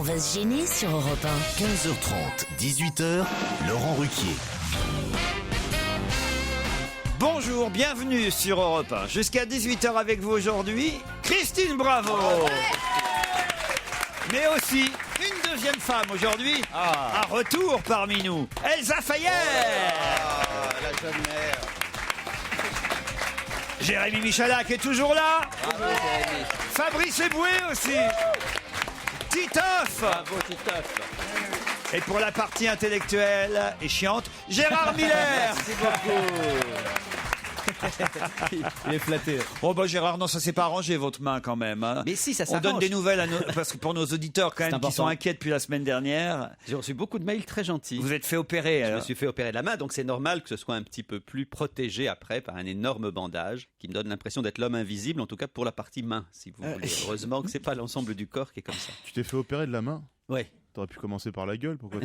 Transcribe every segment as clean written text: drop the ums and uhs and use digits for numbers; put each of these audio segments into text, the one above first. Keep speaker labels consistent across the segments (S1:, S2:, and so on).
S1: On va se gêner sur Europe 1.
S2: 15h30, 18h, Laurent Ruquier.
S3: Bonjour, bienvenue sur Europe 1. Jusqu'à 18h avec vous aujourd'hui, Christine Bravo. Mais aussi une deuxième femme aujourd'hui, un retour parmi nous, Elsa Fayer.
S4: La jeune mère.
S3: Jérémy Michalak est toujours là.
S4: Bravo, Jérémy.
S3: Fabrice Eboué aussi. Titoff.
S4: Bravo, Titoff.
S3: Et pour la partie intellectuelle et chiante, Gérard Miller.
S4: Merci beaucoup.
S5: Il est flatté.
S3: Oh bah Gérard, non, ça s'est pas arrangé votre main quand même. Hein.
S4: Mais si, ça
S3: On
S4: s'arrange.
S3: donne des nouvelles à parce que pour nos auditeurs quand même qui
S5: important.
S3: sont inquiets depuis la semaine dernière.
S4: J'ai reçu beaucoup de mails très gentils.
S3: Vous êtes fait opérer.
S4: Je me
S3: Alors.
S4: suis fait opérer de la main, donc c'est normal que ce soit un petit peu plus protégé après par un énorme bandage qui me donne l'impression d'être l'homme invisible, en tout cas pour la partie main, si vous voulez. Heureusement que c'est pas l'ensemble du corps qui est comme ça.
S6: Tu t'es fait opérer de la main?
S4: Ouais.
S6: T'aurais pu commencer par la gueule, pourquoi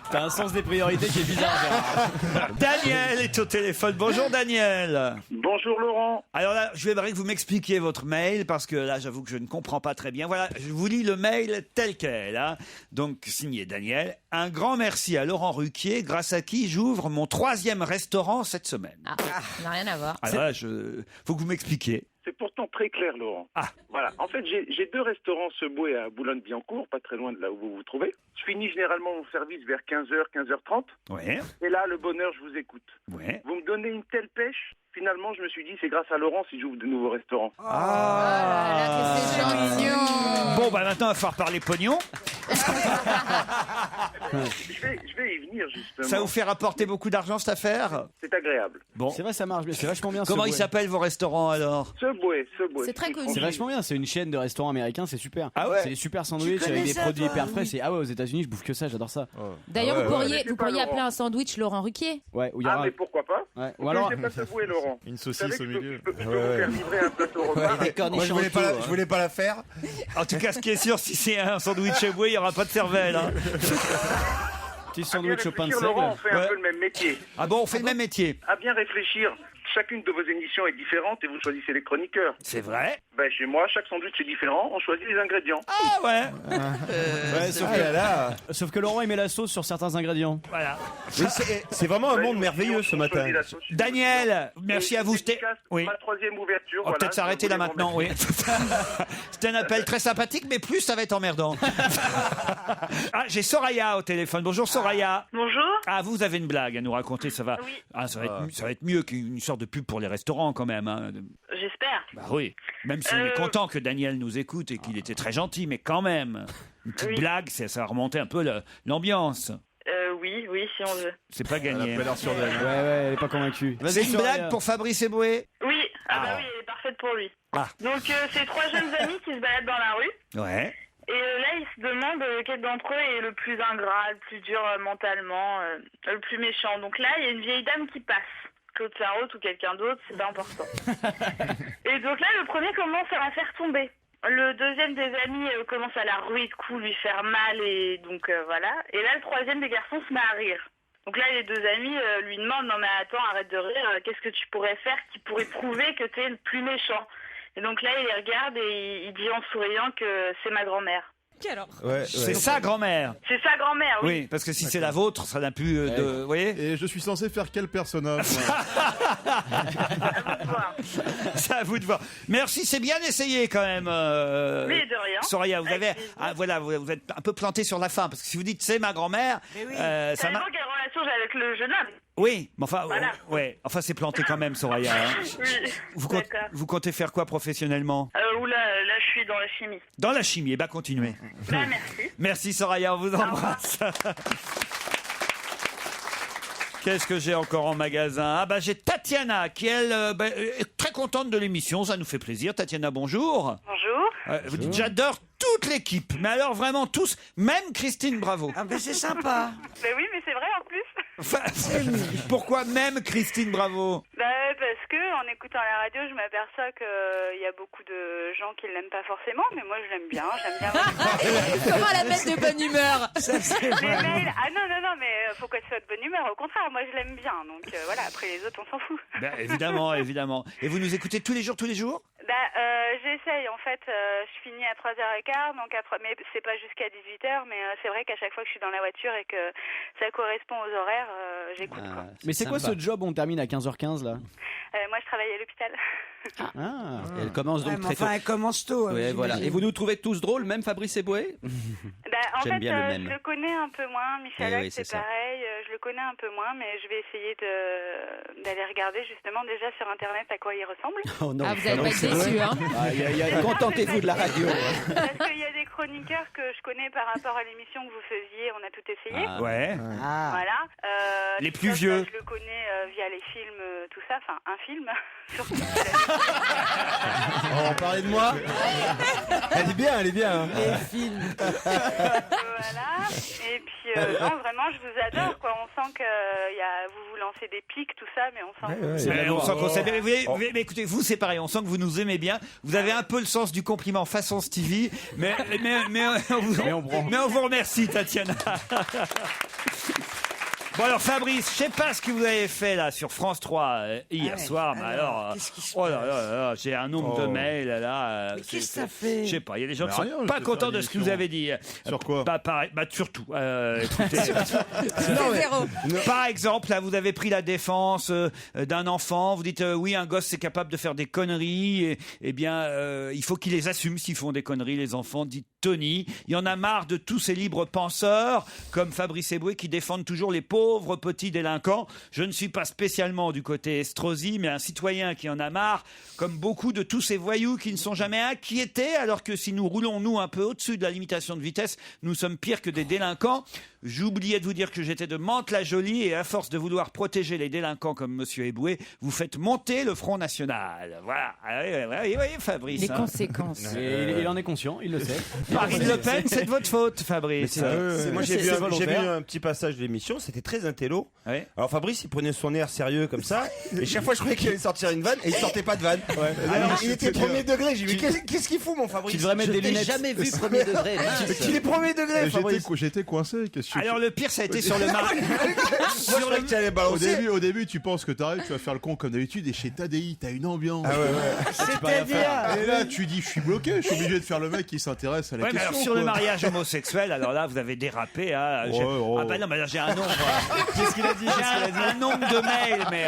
S5: T'as un sens des priorités qui est bizarre, Gérard.
S3: Daniel est au téléphone. Bonjour Daniel.
S7: Bonjour Laurent.
S3: Alors là, je voudrais que vous m'expliquiez votre mail parce que là, j'avoue que je ne comprends pas très bien. Voilà, je vous lis le mail tel quel. Hein. Donc, signé Daniel. Un grand merci à Laurent Ruquier, grâce à qui j'ouvre mon 3e restaurant cette semaine.
S8: Ah, ça n'a rien à voir.
S3: Alors là, faut que vous m'expliquiez.
S7: C'est pourtant très clair, Laurent.
S3: Ah.
S7: Voilà. En fait, j'ai 2 restaurants Seboué à Boulogne-Billancourt, pas très loin de là où vous vous trouvez. Je finis généralement mon service vers 15h, 15h30.
S3: Ouais,
S7: Et là, le bonheur, je vous écoute.
S3: ouais.
S7: Vous me donnez une telle pêche. Finalement, je me suis dit, c'est grâce à Laurent si j'ouvre de nouveaux restaurants.
S8: Ah, que c'est gentil.
S3: Bon, bah maintenant, il va falloir parler pognon.
S7: Je vais y venir, justement.
S3: Ça vous fait rapporter beaucoup d'argent, cette affaire?
S7: C'est agréable.
S3: Bon.
S5: C'est vrai, ça marche bien. C'est vachement bien.
S3: Comment
S5: ce
S3: ils
S5: bouet.
S3: s'appellent vos restaurants alors?
S7: Seboué.
S8: C'est très cool.
S5: C'est vachement bien. C'est une chaîne de restaurants américains. C'est super.
S3: Ah ouais.
S5: C'est des super sandwichs
S8: connais
S5: avec des
S8: ça,
S5: produits
S8: toi,
S5: hyper frais.
S8: oui.
S5: C'est ah ouais, aux États-Unis, je bouffe que ça. J'adore ça.
S8: D'ailleurs,
S6: Ah ouais,
S8: vous pourriez,
S7: ouais.
S8: vous pourriez
S7: Laurent.
S8: appeler un sandwich Laurent Ruquier.
S5: Ouais. Où il y
S7: Ah,
S5: aura.
S7: mais pourquoi pas?
S5: Ouais.
S7: Vous
S5: Ou alors.
S7: connaissez pas Seboué, Laurent.
S6: Une
S7: Vous savez
S6: saucisse
S7: que
S6: au milieu.
S7: je peux vous faire livrer un plateau repas.
S4: Des cornichons autour, hein.
S9: Je voulais pas la faire.
S3: En tout cas, ce qui est sûr, si c'est un sandwich chez vous, il n'y aura pas de cervelle. Hein.
S5: Petit
S7: À bien
S5: sandwich au pain de
S7: réfléchir,
S5: seigle.
S7: Laurent, on fait
S3: Ouais.
S7: un peu le même métier.
S3: Ah bon, on fait le même métier.
S7: À bien réfléchir, chacune de vos émissions est différente et vous choisissez les chroniqueurs.
S3: C'est vrai.
S7: Ben, chez moi, chaque sandwich est différent, on choisit les ingrédients.
S3: Ah ouais.
S5: Ouais, sauf,
S9: Ah là là.
S5: sauf que Laurent il met la sauce sur certains ingrédients.
S3: Voilà.
S9: Oui, c'est vraiment un
S7: Ben,
S9: monde
S7: nous,
S9: merveilleux
S7: on
S9: ce matin.
S7: choisit la sauce.
S3: Daniel, merci
S7: Et
S3: à vous. C'était.
S7: dédicace,
S3: Oui.
S7: Ma 3e ouverture.
S3: On va
S7: voilà,
S3: peut-être s'arrêter là
S7: je voulais
S3: maintenant,
S7: vous
S3: oui. C'était un appel très sympathique, mais plus ça va être emmerdant. Ah, j'ai Soraya au téléphone. Bonjour Soraya.
S10: Bonjour.
S3: Ah, vous avez une blague à nous raconter, ça va.
S10: Oui.
S3: Ah, ça va être mieux qu'une sorte de pub pour les restaurants quand même. Hein.
S10: J'espère.
S3: Bah oui. Même si on est content que Daniel nous écoute et qu'il était très gentil, mais quand même, une petite
S10: Oui.
S3: blague, ça va remonter un peu l'ambiance.
S10: Oui, si on veut.
S3: C'est pas gagné.
S6: Elle a l'air sûre d'elle.
S5: Ouais, elle est pas convaincue.
S3: C'est
S5: Vas-y,
S3: une
S5: Soraya.
S3: blague pour Fabrice Eboué.
S10: Oui,
S3: Ah.
S10: bah oui, elle est parfaite pour lui.
S3: Ah.
S10: Donc, c'est 3 jeunes amis qui se baladent dans la rue.
S3: Ouais.
S10: Et là, ils se demandent quel d'entre eux est le plus ingrat, le plus dur mentalement, le plus méchant. Donc là, il y a une vieille dame qui passe. Claude Sarraute ou quelqu'un d'autre, c'est pas important. Et donc là, le premier commence à la faire tomber. Le deuxième des amis commence à la ruer de coups, lui faire mal, et donc voilà. Et là, le troisième des garçons se met à rire. Donc là, les 2 amis lui demandent « Non mais attends, arrête de rire, qu'est-ce que tu pourrais faire qui pourrait prouver que t'es le plus méchant ?» Et donc là, il les regarde et il dit en souriant que c'est ma grand-mère.
S9: Ouais,
S3: C'est sa grand-mère.
S10: C'est sa grand-mère, oui.
S3: Oui, parce que si c'est la vôtre, ça n'a plus de. Vous voyez.
S6: Et je suis censé faire quel personnage moi
S10: Voilà.
S3: C'est à vous de voir. Merci, c'est bien essayé quand même.
S10: Mais de rien.
S3: Soraya, vous
S10: Avec
S3: avez.
S10: plaisir.
S3: Ah, voilà, vous êtes un peu planté sur la fin, parce que si vous dites c'est ma grand-mère.
S10: Ça
S3: ça
S10: dépend
S3: m'a.
S10: quelle relation j'ai avec le jeune homme.
S3: Oui, mais enfin,
S10: Voilà.
S3: ouais, enfin c'est planté quand même, Soraya. Hein.
S10: Oui, d'accord.
S3: Vous comptez faire quoi professionnellement?
S10: Oula, là, je suis dans la chimie.
S3: Dans la chimie, eh ben continuez.
S10: Bah, merci.
S3: Merci Soraya, on vous embrasse. Qu'est-ce que j'ai encore en magasin? Ah bah j'ai Tatiana qui elle est très contente de l'émission, ça nous fait plaisir. Tatiana, bonjour.
S10: Bonjour.
S3: Vous dites j'adore toute l'équipe, mais alors vraiment tous, même Christine Bravo.
S9: Ah ben c'est sympa.
S10: Bah oui, mais c'est vrai en plus.
S3: Enfin, pourquoi même Christine Bravo?
S10: Bah parce que en écoutant la radio, je m'aperçois qu'il y a beaucoup de gens qui l'aiment pas forcément, mais moi je l'aime bien, j'aime bien.
S8: Comment la mettre de bonne humeur?
S10: Les mails, ah non, mais faut qu'elle soit de bonne humeur. Au contraire, moi je l'aime bien, donc voilà. Après les autres, on s'en fout.
S3: Ben, évidemment, évidemment. Et vous nous écoutez tous les jours?
S10: J'essaye en fait, je finis à 3h15, donc mais c'est pas jusqu'à 18h, mais c'est vrai qu'à chaque fois que je suis dans la voiture et que ça correspond aux horaires, j'écoute quoi.
S5: Mais c'est quoi ce job où on termine à 15h15 là?
S10: Moi je travaille à l'hôpital.
S5: Ah.
S4: Et elle commence donc très tôt.
S1: Enfin, elle commence tôt.
S4: Ouais, voilà. Et vous nous trouvez tous drôles, même Fabrice Eboué?
S10: En
S4: J'aime
S10: fait,
S4: bien le même.
S10: je le connais un peu moins. Michel
S4: oui, c'est
S10: c'est
S4: ça.
S10: pareil. Je le connais un peu moins, mais je vais essayer d'aller regarder justement déjà sur Internet à quoi il ressemble.
S4: Oh non,
S8: Ah, vous allez pas être déçus, hein.
S4: Contentez-vous de la radio.
S10: Parce qu'il y a des chroniqueurs que je connais par rapport à l'émission que vous faisiez. On a tout essayé.
S4: Ah.
S3: Ouais.
S10: Voilà.
S3: Les plus
S10: Christophe,
S3: vieux.
S10: Je le connais via les films, tout ça. Enfin, un film. Surtout.
S9: On parlait de moi. Elle est bien, elle est bien. Hein.
S10: Voilà. Et puis, non, vraiment, je vous adore. Quoi. On sent que vous lancez des pics, tout ça, mais on sent.
S3: Mais on sent qu'on s'aime bien. Mais écoutez, vous c'est pareil, on sent que vous nous aimez bien. Vous avez un peu le sens du compliment façon Stevie, mais on vous remercie, Tatiana. Bon alors Fabrice, je sais pas ce que vous avez fait là sur France 3 hier soir, mais alors
S1: qu'est-ce qui se
S3: oh là là, j'ai un nombre de mails là.
S1: Mais qu'est-ce que ça fait?
S3: Je sais pas, il y a des gens qui
S6: Mais
S3: sont
S6: rien,
S3: pas
S6: je vais
S3: contents
S6: faire
S3: de ce que vous
S6: l'émission.
S3: avez dit.
S6: Sur quoi?
S3: Pareil, surtout. Écoutez,
S1: Zéro.
S3: par exemple, là, vous avez pris la défense d'un enfant. Vous dites oui, un gosse c'est capable de faire des conneries. Eh bien, il faut qu'il les assume s'ils font des conneries, les enfants. Dit Tony. Il y en a marre de tous ces libres penseurs comme Fabrice Eboué qui défendent toujours les pauvres petits délinquants. Je ne suis pas spécialement du côté Estrosi, mais un citoyen qui en a marre, comme beaucoup de tous ces voyous qui ne sont jamais inquiétés, alors que si nous roulons, nous, un peu au-dessus de la limitation de vitesse, nous sommes pires que des délinquants. J'oubliais de vous dire que j'étais de Mantes-la-Jolie et à force de vouloir protéger les délinquants comme Monsieur Eboué, vous faites monter le Front National. Voilà. Oui, Fabrice.
S8: Les
S3: hein.
S8: conséquences.
S5: Et il en est conscient, il le sait.
S3: Marine Le Pen, c'est de votre faute, Fabrice.
S9: Moi j'ai vu,
S5: c'est
S9: j'ai vu
S5: volontaire.
S9: un petit passage de l'émission, c'était très intello.
S3: Ouais.
S9: Alors Fabrice il prenait son air sérieux comme ça, et chaque fois je croyais qu'il allait sortir une vanne, et il sortait pas de vanne. Alors, il était premier degré, j'ai dit qu'est-ce qu'il fout mon Fabrice?
S5: Tu devrais mettre des lunettes.
S4: jamais vu premier degré.
S9: Il est premier degré Fabrice.
S6: J'étais coincé. Qu'est-ce que
S3: Alors le pire, ça a été sur le mar...
S9: Moi je croyais que tu allais balancer.
S6: au début, tu penses que t'arrives, tu vas faire le con comme d'habitude, et chez Tadei, t'as une ambiance.
S9: Ah ouais.
S1: C'est-à-dire.
S6: Et là, tu dis, je suis bloqué, je suis obligé de faire le mec qui s'intéresse à la
S3: Ouais, mais
S6: question.
S3: alors sur le
S6: quoi.
S3: mariage homosexuel, alors là, vous avez dérapé. Hein, Ah bah non, mais là, j'ai un nombre.
S5: Qu'est-ce qu'il a dit?
S3: J'ai un nombre de mails, mais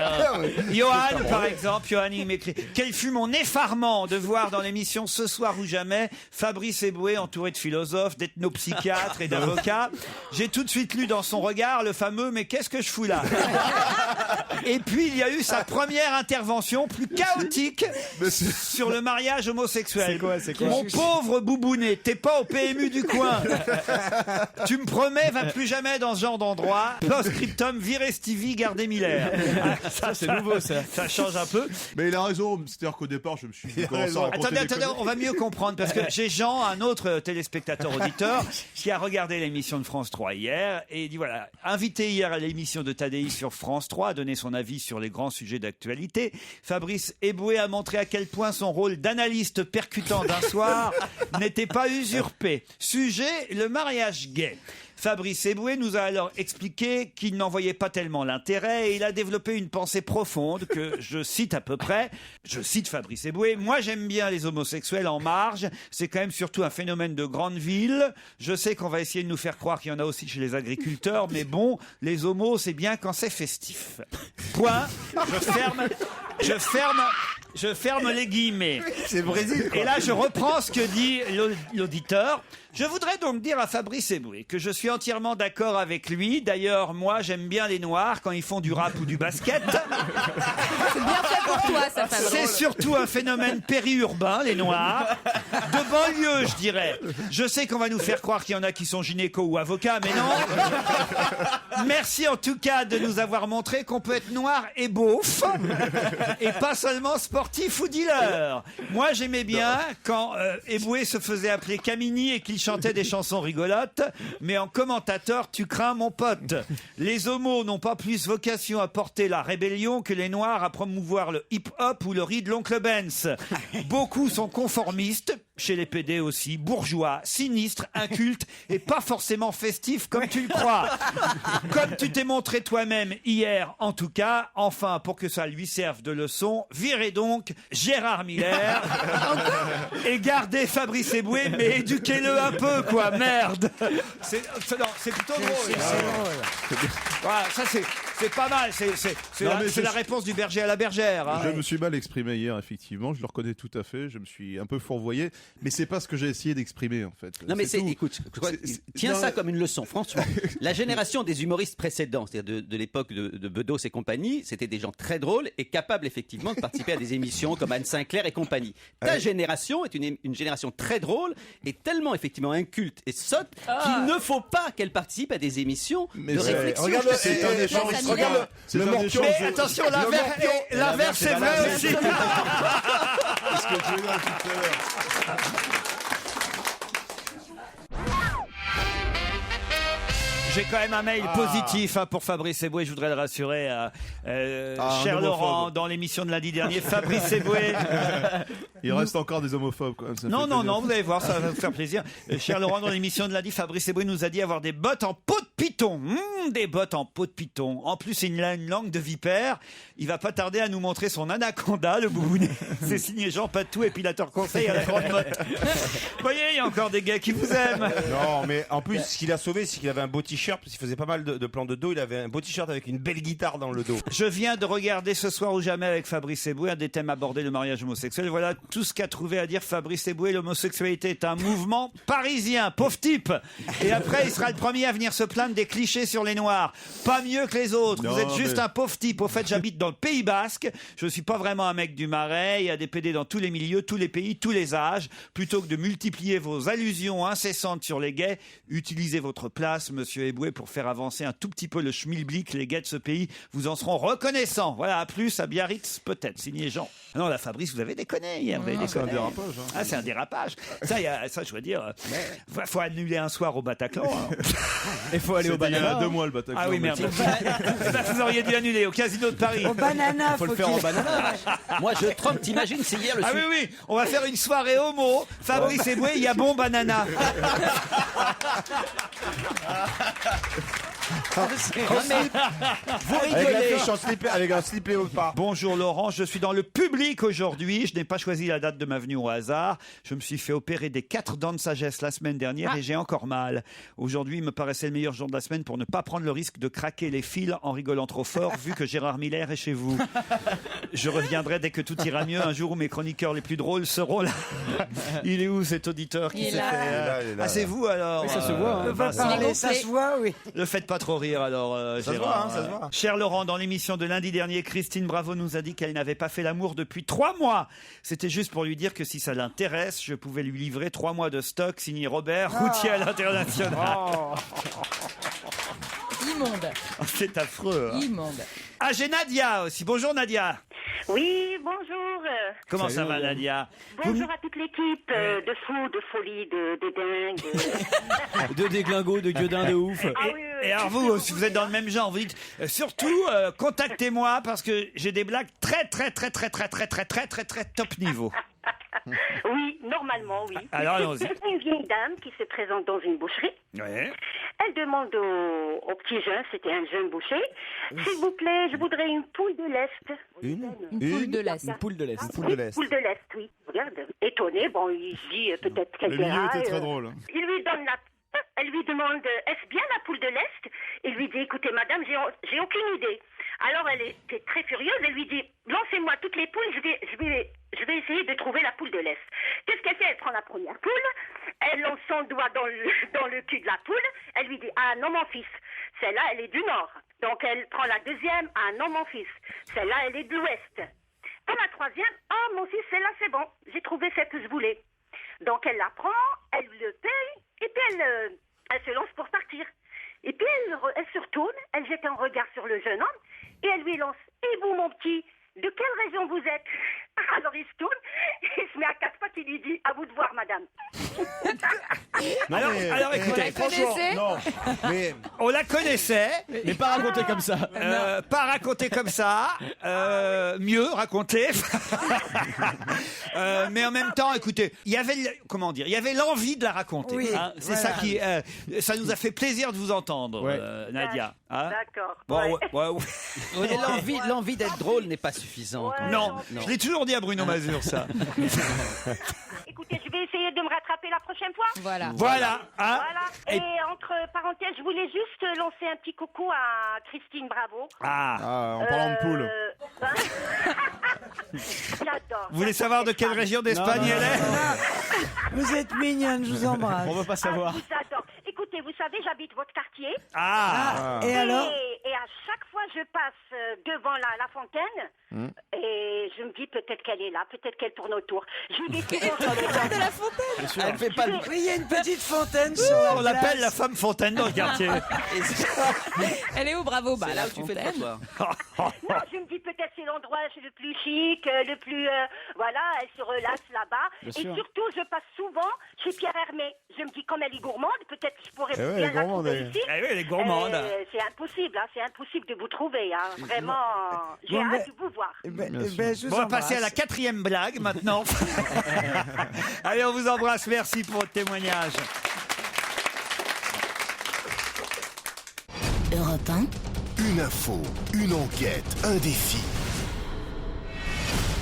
S3: Johan, par exemple, Johan, il m'écrit quel fut mon effarement de voir dans l'émission Ce soir ou jamais Fabrice Eboué entouré de philosophes, d'ethnopsychiatres et d'avocats. J'ai tout de suite lu dans son regard le fameux mais qu'est-ce que je fous là? Et puis il y a eu sa première intervention plus chaotique sur le mariage homosexuel.
S5: C'est quoi?
S3: Mon pauvre boubounet, t'es pas au PMU du coin. Tu me promets, va plus jamais dans ce genre d'endroit. Post-scriptum, virez Stevie, gardez Miller. Ah, ça
S5: c'est nouveau, ça.
S3: Ça change un peu.
S6: Mais il a raison, c'est-à-dire qu'au départ, je me suis dit, comment ça raconter
S3: Attendez,
S6: des conneries.
S3: on va mieux comprendre parce que j'ai Jean, un autre téléspectateur auditeur, qui a regardé l'émission de France 3 hier et il dit voilà, invité hier à l'émission de Tadei sur France 3, a donné son avis sur les grands sujets d'actualité. Fabrice Eboué a montré à quel point son rôle d'analyste percutant d'un soir n'était pas usurpé. Sujet, le mariage gay. Fabrice Eboué nous a alors expliqué qu'il n'en voyait pas tellement l'intérêt et il a développé une pensée profonde que je cite à peu près. Je cite Fabrice Eboué. Moi, j'aime bien les homosexuels en marge. C'est quand même surtout un phénomène de grande ville. Je sais qu'on va essayer de nous faire croire qu'il y en a aussi chez les agriculteurs, mais bon, les homos, c'est bien quand c'est festif. Point. Je ferme les guillemets.
S9: C'est Brésil.
S3: Et là, je reprends ce que dit l'auditeur. Je voudrais donc dire à Fabrice Eboué que je suis entièrement d'accord avec lui. D'ailleurs, moi, j'aime bien les Noirs quand ils font du rap ou du basket.
S8: C'est bien fait pour toi, ça,
S3: C'est
S8: Fabrice.
S3: surtout un phénomène périurbain, les Noirs. De banlieue, je dirais. Je sais qu'on va nous faire croire qu'il y en a qui sont gynécos ou avocats, mais non. Merci en tout cas de nous avoir montré qu'on peut être noir et beauf. Et pas seulement sportif ou dealer. Moi, j'aimais bien quand Eboué se faisait appeler Camini et qu'il chantait des chansons rigolotes. Mais en commentateur, tu crains mon pote. Les homos n'ont pas plus vocation à porter la rébellion que les noirs à promouvoir le hip-hop ou le riz de l'oncle Benz. Beaucoup sont conformistes chez les PD aussi, bourgeois, sinistres, incultes et pas forcément festifs comme tu le crois. Comme tu t'es montré toi-même hier, en tout cas, enfin, pour que ça lui serve de leçon, virez donc Gérard Miller et gardez Fabrice Eboué, mais éduquez-le un peu, quoi, merde. C'est plutôt drôle. Voilà, ça c'est pas mal, c'est la réponse du berger à la bergère. Hein.
S6: Je me suis mal exprimé hier, effectivement, je le reconnais tout à fait, je me suis un peu fourvoyé, mais c'est pas ce que j'ai essayé d'exprimer en fait.
S4: Non mais
S6: tout.
S4: écoute, tiens ça comme une leçon, franchement. La génération des humoristes précédents, c'est-à-dire de l'époque de Bedos et compagnie, c'était des gens très drôles et capables effectivement de participer à des émissions comme Anne Sinclair et compagnie. Ta génération est une génération très drôle et tellement effectivement inculte et sotte qu'il ne faut pas qu'elle participe à des émissions de réflexion.
S9: Regarde, c'est un échange. Regarde le morpion.
S3: Mais attention, l'inverse c'est vrai aussi.
S6: C'est ce que je disais tout à l'heure.
S3: J'ai quand même un mail positif pour Fabrice Eboué, je voudrais le rassurer. Cher Laurent, dans l'émission de lundi dernier, Fabrice Eboué...
S6: Il reste encore des homophobes quand même.
S3: Non, vous allez voir, ça va vous faire plaisir. Cher Laurent, dans l'émission de lundi, Fabrice Eboué nous a dit avoir des bottes en peau de python. Des bottes en peau de python. En plus, il a une langue de vipère. Il va pas tarder à nous montrer son anaconda, le boubounet. C'est signé Jean Patou, épilateur conseil à la Grande Motte. Vous voyez, il y a encore des gars qui vous aiment.
S9: Non, mais en plus, ce qu'il a sauvé, c'est qu'il avait un beau t-shirt, parce qu'il faisait pas mal de plans de dos. Il avait un beau t-shirt avec une belle guitare dans le dos.
S3: Je viens de regarder Ce soir ou jamais avec Fabrice Eboué, un des thèmes abordés, le mariage homosexuel. Voilà tout ce qu'a trouvé à dire Fabrice Eboué. L'homosexualité est un mouvement parisien, pauvre type. Et après, il sera le premier à venir se plaindre des clichés sur les Noirs. Pas mieux que les autres. Vous êtes juste un pauvre type. Au fait, j'habite dans le Pays Basque. Je suis pas vraiment un mec du Marais. Il y a des PD dans tous les milieux, tous les pays, tous les âges. Plutôt que de multiplier vos allusions incessantes sur les gays, utilisez votre place, monsieur Eboué, pour faire avancer un tout petit peu le schmilblick. Les gays de ce pays vous en seront reconnaissants. Voilà, à plus, à Biarritz, peut-être. Signé Jean. Non, la Fabrice, vous avez déconné hier.
S6: C'est un dérapage. Hein.
S3: Ah, c'est un dérapage. Ça, je veux dire, faut annuler un soir au Bataclan.
S5: Il faut aller au
S6: Il y a
S5: banana.
S6: 2 mois le Bataclan.
S3: Ah oui, merde. Vous auriez dû annuler au Casino de Paris.
S1: Au banana,
S5: Faut le faire en banana.
S4: Moi je trompe, t'imagines, c'est hier le
S3: Ah oui, on va faire une soirée homo. Fabrice Eboué, il y a bon banana.
S4: Vous
S9: Avec la
S4: rigolez.
S9: fiche en slip, avec un slip léopard.
S3: Bonjour Laurent, je suis dans le public aujourd'hui. Je n'ai pas choisi la date de ma venue au hasard. Je me suis fait opérer des 4 dents de sagesse la semaine dernière et j'ai encore mal. Aujourd'hui, il me paraissait le meilleur jour de la semaine pour ne pas prendre le risque de craquer les fils en rigolant trop fort, vu que Gérard Miller est chez vous. Je reviendrai dès que tout ira mieux, un jour où mes chroniqueurs les plus drôles seront là. Il est où cet auditeur qui
S8: Il est
S3: s'est
S8: là.
S3: fait...
S9: Il est là.
S3: Ah, c'est vous alors.
S5: Oui, ça se voit, hein.
S1: On va
S3: Vincent.
S1: parler, ça se voit, oui.
S3: Ne faites pas trop rire alors,
S9: Ça se
S3: Gérard.
S9: voit, hein, ça se voit.
S3: Cher Laurent, dans l'émission de lundi dernier, Christine Bravo nous a dit qu'elle n'avait pas fait l'amour depuis 3 mois. C'était juste pour lui dire que si ça l'intéresse, je pouvais lui livrer 3 mois de stock signé Robert, routier à l'international.
S8: Immonde.
S3: Oh, c'est affreux. Hein.
S8: Immonde.
S3: Ah, j'ai Nadia aussi. Bonjour Nadia.
S10: Oui, bonjour.
S3: Comment ça va Nadia?
S10: Bonjour à toute l'équipe de fous, de folie, de dingue.
S5: De déglingos, de gueudins de ouf.
S10: Ah oui, oui,
S3: Et alors vous, si vous êtes dans le même genre, vous dites surtout contactez-moi parce que j'ai des blagues très top niveau.
S10: Oui, normalement, oui.
S3: Alors allons-y.
S10: C'est une vieille dame qui se présente dans une boucherie.
S3: Ouais.
S10: Elle demande au petit jeune, c'était un jeune boucher, s'il vous plaît, je voudrais une poule de l'Est.
S8: Une poule de l'Est.
S5: Une poule de l'Est.
S9: Poule de l'Est.
S10: Poule de l'Est, oui. Regarde. Étonné, bon, il se dit peut-être qu'elle
S6: Le milieu
S10: verra.
S6: était très drôle.
S10: Il lui donne elle lui demande, est-ce bien la poule de l'Est? Il lui dit, écoutez madame, j'ai aucune idée. Alors elle était très furieuse, elle lui dit, lancez-moi toutes les poules, je vais essayer de trouver la poule de l'Est. Qu'est-ce qu'elle fait? Elle prend la première poule, elle lance son doigt dans le cul de la poule, elle lui dit, ah non mon fils, celle-là elle est du nord. Donc elle prend la deuxième, ah non mon fils, celle-là elle est de l'ouest. Pour la troisième, ah mon fils, celle-là c'est bon, j'ai trouvé celle que je voulais. Donc elle la prend, elle le paye, et puis elle se lance pour partir. Et puis elle se retourne, elle jette un regard sur le jeune homme, et elle lui lance, et vous mon petit, de quelle région vous êtes? Alors il se tourne, il se met à 4 pattes, il lui dit, à vous de voir madame.
S3: Alors écoutez,
S9: franchement, non. Mais
S3: on la connaissait,
S5: Mais pas raconté comme ça.
S3: pas racontée comme ça, mieux racontée. Mais en même temps, écoutez, il y avait l'envie de la raconter.
S1: Oui,
S3: c'est
S1: voilà.
S3: ça qui, ça nous a fait plaisir de vous entendre,
S5: Ouais.
S3: Nadia. Hein
S10: D'accord.
S3: Bon,
S10: ouais.
S4: Mais l'envie d'être drôle n'est pas suffisante.
S10: Ouais.
S3: Non,
S4: Non.
S3: je l'ai toujours dit à Bruno Mazur, ça.
S11: Écoutez, je vais essayer de me rattraper la prochaine fois.
S8: Voilà.
S3: Voilà. Hein.
S11: Voilà. Et entre parenthèses, je voulais juste lancer un petit coucou à Christine Bravo.
S3: Ah.
S6: En parlant de poule.
S11: J'adore.
S3: Vous voulez savoir de quelle région d'Espagne
S5: Non, non,
S3: elle est?
S1: Vous êtes mignonne, je vous embrasse.
S5: On veut pas savoir.
S11: Je vous adore. Écoutez, vous savez, j'habite votre quartier.
S3: Ah.
S1: Et alors
S11: Et à chaque fois, je passe devant la fontaine et je me dis peut-être qu'elle est là, peut-être qu'elle tourne autour. Je vous dis toujours sur le
S8: De la fontaine.
S4: Elle fait pas le...
S1: Oui, il y a une petite fontaine sur la
S3: On l'appelle la
S1: place.
S3: femme fontaine dans le quartier.
S8: Elle est où, bravo? Bah,
S4: C'est
S8: là
S4: là
S8: où
S4: où
S8: tu
S4: tu fais
S8: fontaine.
S4: toi.
S11: Non, je me dis peut-être c'est l'endroit le plus chic, le plus... voilà, elle se relaxe là-bas.
S5: Bien
S11: Et
S5: sûr.
S11: surtout, je passe souvent chez Pierre Hermé. Je me dis, comme elle est gourmande, peut-être que je pourrais
S9: ouais,
S11: bien
S9: elle est
S11: la
S9: gourmande,
S11: trouver
S9: elle.
S11: ici.
S3: Eh oui, elle est gourmande.
S11: C'est impossible, hein, c'est impossible de vous trouver. Hein. Vraiment, j'ai
S1: Bon,
S11: hâte
S1: ben-
S11: de vous voir.
S1: Eh ben,
S6: Bien
S1: eh ben, je vous
S3: Bon, on va passer à la
S1: embrasse.
S3: 4e blague maintenant. Allez, on vous embrasse. Merci pour votre témoignage.
S2: Europe 1. Une info, une enquête, un défi.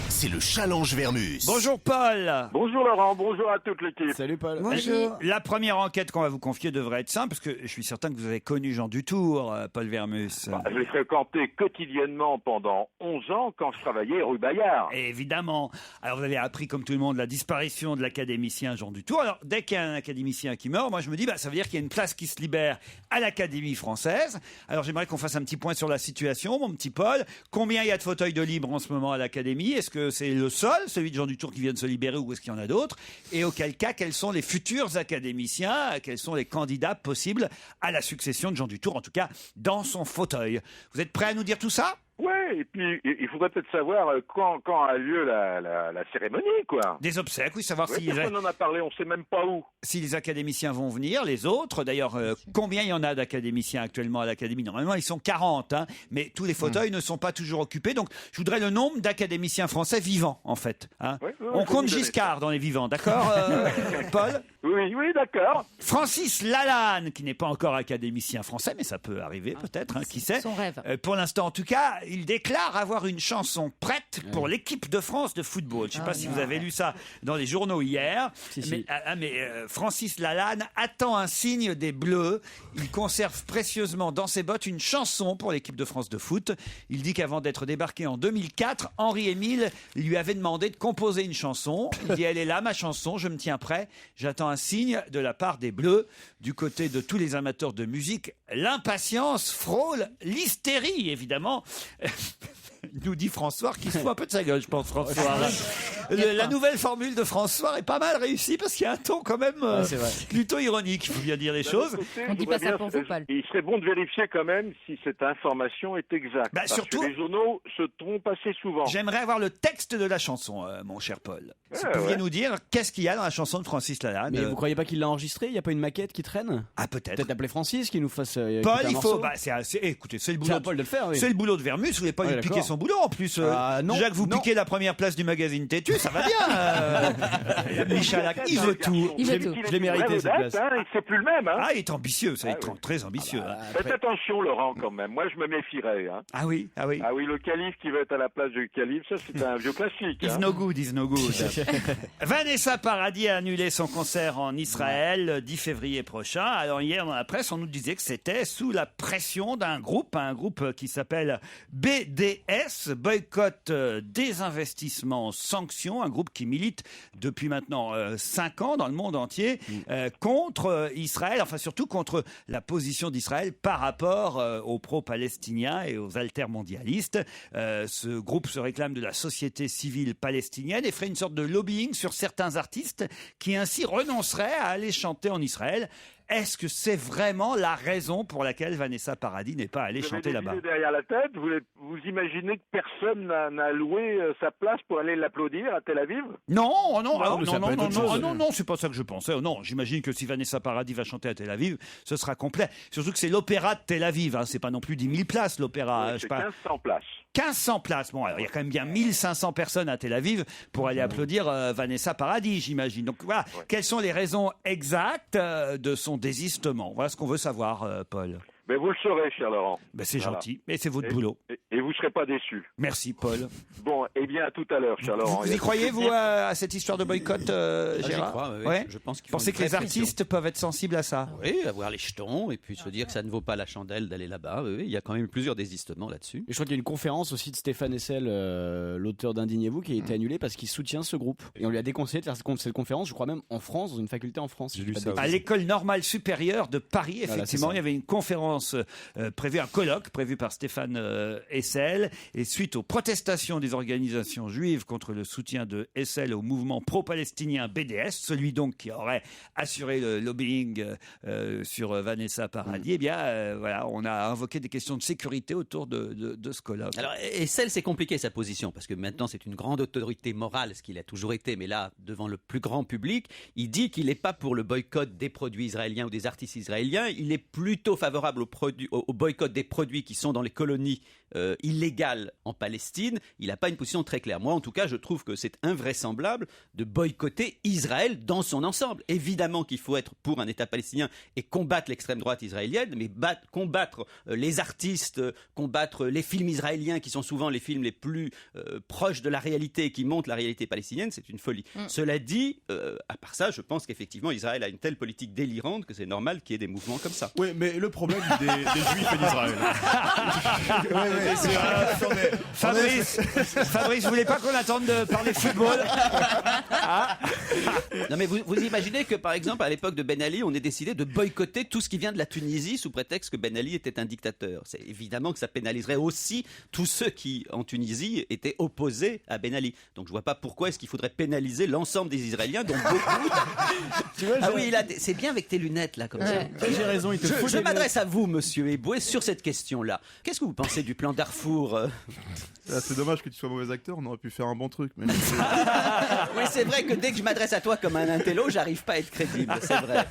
S2: C'est le challenge Vermus.
S3: Bonjour Paul.
S7: Bonjour Laurent, bonjour à toute l'équipe.
S5: Salut Paul.
S1: Bonjour.
S3: La première enquête qu'on va vous confier devrait être simple, parce que je suis certain que vous avez connu Jean Dutour, Paul Vermus.
S7: Je l'ai fréquenté quotidiennement pendant 11 ans quand je travaillais rue Bayard.
S3: Et évidemment. Alors vous avez appris comme tout le monde la disparition de l'académicien Jean Dutour. Alors dès qu'il y a un académicien qui meurt, moi je me dis ça veut dire qu'il y a une place qui se libère à l'Académie française. Alors j'aimerais qu'on fasse un petit point sur la situation, mon petit Paul. Combien il y a de fauteuils de libre en ce moment à l'Académie? Est-ce que c'est le seul, celui de Jean Dutour qui vient de se libérer, ou est-ce qu'il y en a d'autres? Et auquel cas, quels sont les futurs académiciens? Quels sont les candidats possibles à la succession de Jean Dutour, en tout cas dans son fauteuil? Vous êtes prêts à nous dire tout ça?
S7: Ouais, et puis il faudrait peut-être savoir quand a lieu la cérémonie, quoi.
S3: Des obsèques, oui, savoir
S7: Ouais,
S3: si
S7: personne n'en a parlé, on sait même pas où.
S3: les académiciens vont venir, les autres. D'ailleurs, combien il y en a d'académiciens actuellement à l'Académie? Normalement, ils sont 40, hein, mais tous les fauteuils ne sont pas toujours occupés. Donc, je voudrais le nombre d'académiciens français vivants, en fait. Hein.
S7: Ouais, ouais,
S3: On
S7: faut
S3: compte
S7: nous donner
S3: Giscard dans les vivants, d'accord, Paul?
S7: Oui, d'accord.
S3: Francis Lalanne, qui n'est pas encore académicien français, mais ça peut arriver peut-être, hein, qui sait.
S8: Son rêve.
S3: Pour l'instant, en tout cas, il déclare avoir une chanson prête pour l'équipe de France de football. Je ne sais pas si vous avez lu ça dans les journaux hier,
S5: Si.
S3: mais Francis Lalanne attend un signe des Bleus. Il conserve précieusement dans ses bottes une chanson pour l'équipe de France de foot. Il dit qu'avant d'être débarqué en 2004, Henri-Émile lui avait demandé de composer une chanson. Il dit: elle est là, ma chanson, je me tiens prêt. J'attends un signe de la part des Bleus. Du côté de tous les amateurs de musique, l'impatience frôle l'hystérie, évidemment. Nous dit François, qui se fout un peu de sa gueule, je pense, François. La nouvelle formule de François est pas mal réussie, parce qu'il y a un ton quand même
S5: c'est vrai.
S3: plutôt ironique, il faut bien dire les choses.
S8: On dit pas ça pour vous, Paul.
S7: Il serait bon de vérifier quand même si cette information est exacte.
S3: Bah,
S7: parce
S3: surtout-
S7: que les journaux se trompent assez souvent.
S3: J'aimerais avoir le texte de la chanson, mon cher Paul. Si vous pouviez nous dire qu'est-ce qu'il y a dans la chanson de Francis Lalanne.
S5: Mais vous croyez pas qu'il l'a enregistré? Il y a pas une maquette qui traîne?
S3: Ah, peut-être.
S5: Peut-être appeler Francis qui nous fasse.
S3: Paul,
S5: écouter un
S3: il faut.
S5: morceau.
S3: Écoutez, c'est le
S5: C'est
S3: boulot.
S5: à Paul de le faire, oui.
S3: C'est le boulot de Vermus. Vous voulez pas
S5: Ouais,
S3: lui piquer
S5: d'accord.
S3: son boulot en plus.
S5: Non,
S3: déjà que vous
S5: non.
S3: piquez la première place du magazine Tétu, ça va bien. Michalak, il veut tout.
S8: Il veut tout.
S5: Je l'ai mérité cette place.
S7: C'est plus le même. Hein.
S3: Ah, il est ambitieux, ça, il est très ambitieux. hein.
S7: Faites attention, Laurent, quand même. Moi, je me méfierais. Hein.
S3: Ah oui, ah oui.
S7: Ah oui, le calife qui va être à la place du calife, ça, c'est un vieux classique.
S3: Is
S7: Hein.
S3: no good, is no good. Vanessa Paradis a annulé son concert en Israël le 10 février prochain. Alors hier dans la presse, on nous disait que c'était sous la pression d'un groupe, un groupe qui s'appelle BDS, Boycott, Désinvestissement, Sanctions, un groupe qui milite depuis maintenant 5 ans dans le monde entier contre Israël, enfin surtout contre la position d'Israël par rapport aux pro-palestiniens et aux altermondialistes. Ce groupe se réclame de la société civile palestinienne et ferait une sorte de lobbying sur certains artistes qui ainsi renonceraient à aller chanter en Israël. est-ce que c'est vraiment la raison pour laquelle Vanessa Paradis n'est pas allée chanter là-bas?
S12: Derrière la tête, vous imaginez que personne n'a loué sa place pour aller l'applaudir à Tel Aviv?
S3: Non, c'est pas ça que je pensais. Non, j'imagine que si Vanessa Paradis va chanter à Tel Aviv, ce sera complet. Surtout que c'est l'opéra de Tel Aviv, hein. C'est pas non plus 10 000 places l'opéra.
S12: C'est 1500 places.
S3: 1500 places. Bon, alors il y a quand même bien 1500 personnes à Tel Aviv pour aller applaudir Vanessa Paradis, j'imagine. Donc voilà, quelles sont les raisons exactes de son désistement? Voilà ce qu'on veut savoir, Paul.
S12: Mais vous le saurez, cher Laurent.
S3: C'est gentil, mais c'est votre boulot.
S12: Et vous ne serez pas déçus.
S3: Merci, Paul.
S12: Bon, eh bien, à tout à l'heure, cher Laurent.
S3: Vous y croyez, vous, à cette histoire de boycott, Gérard?
S4: J'y crois, oui.
S3: Ouais.
S4: Je pense qu'il faut
S3: Pensez
S4: une
S3: que les
S4: vraie
S3: artistes peuvent être sensibles à ça?
S4: Oui, avoir les jetons et puis se dire que ça ne vaut pas la chandelle d'aller là-bas. Oui, il y a quand même plusieurs désistements là-dessus.
S5: Et je crois qu'il y a une conférence aussi de Stéphane Hessel, l'auteur d'Indignez-vous, qui a été annulée parce qu'il soutient ce groupe. Et on lui a déconseillé de faire cette conférence, je crois même en France, dans une faculté en France.
S6: J'ai lu ça
S3: À l'École normale supérieure de Paris, effectivement,
S5: Voilà,
S3: il y avait une conférence prévu, un colloque prévu par Stéphane Hessel, et suite aux protestations des organisations juives contre le soutien de Hessel au mouvement pro-palestinien BDS, celui donc qui aurait assuré le lobbying sur Vanessa Paradis, eh bien voilà, on a invoqué des questions de sécurité autour de ce colloque.
S4: Alors, Hessel, c'est compliqué sa position, parce que maintenant c'est une grande autorité morale, ce qu'il a toujours été, mais là, devant le plus grand public, il dit qu'il n'est pas pour le boycott des produits israéliens ou des artistes israéliens, il est plutôt favorable au boycott des produits qui sont dans les colonies illégales en Palestine. Il n'a pas une position très claire. Moi, en tout cas, je trouve que c'est invraisemblable de boycotter Israël dans son ensemble. Évidemment qu'il faut être pour un État palestinien et combattre l'extrême droite israélienne, mais combattre les artistes, combattre les films israéliens qui sont souvent les films les plus proches de la réalité et qui montrent la réalité palestinienne, c'est une folie. Cela dit, à part ça, je pense qu'effectivement Israël a une telle politique délirante que c'est normal qu'il y ait des mouvements comme ça.
S6: Oui, mais le problème des Juifs et d'Israël.
S3: Fabrice, vous voulez pas qu'on attende de parler football?
S4: Non, mais vous imaginez que, par exemple, à l'époque de Ben Ali, on ait décidé de boycotter tout ce qui vient de la Tunisie sous prétexte que Ben Ali était un dictateur. C'est évidemment que ça pénaliserait aussi tous ceux qui, en Tunisie, étaient opposés à Ben Ali. Donc je vois pas pourquoi est-ce qu'il faudrait pénaliser l'ensemble des Israéliens, dont beaucoup...
S5: Tu vois,
S4: oui, là, c'est bien avec tes lunettes, là, comme ça.
S5: J'ai raison, il te faut
S4: Je
S5: des
S4: m'adresse à vous, monsieur Eboué, sur cette question-là. Qu'est-ce que vous pensez du plan Darfour
S6: C'est dommage que tu sois mauvais acteur, on aurait pu faire un bon truc. Mais...
S4: Oui, c'est vrai que dès que je m'adresse à toi comme un intello, j'arrive pas à être crédible, c'est vrai.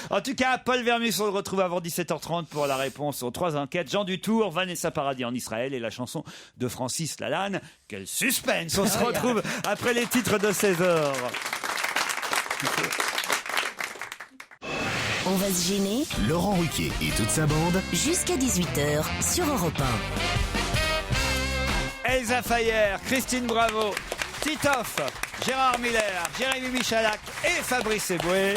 S3: En tout cas, Paul Vermus, on le retrouve avant 17h30 pour la réponse aux 3 enquêtes. Jean Dutour, Vanessa Paradis en Israël et la chanson de Francis Lalanne. Quel suspense! On se retrouve après les titres de 16h.
S13: On va se gêner.
S2: Laurent Ruquier et toute sa bande.
S13: Jusqu'à 18h sur Europe
S3: 1. Elsa Fayer, Christine Bravo, Titoff, Gérard Miller, Jérémy Michalak et Fabrice Eboué.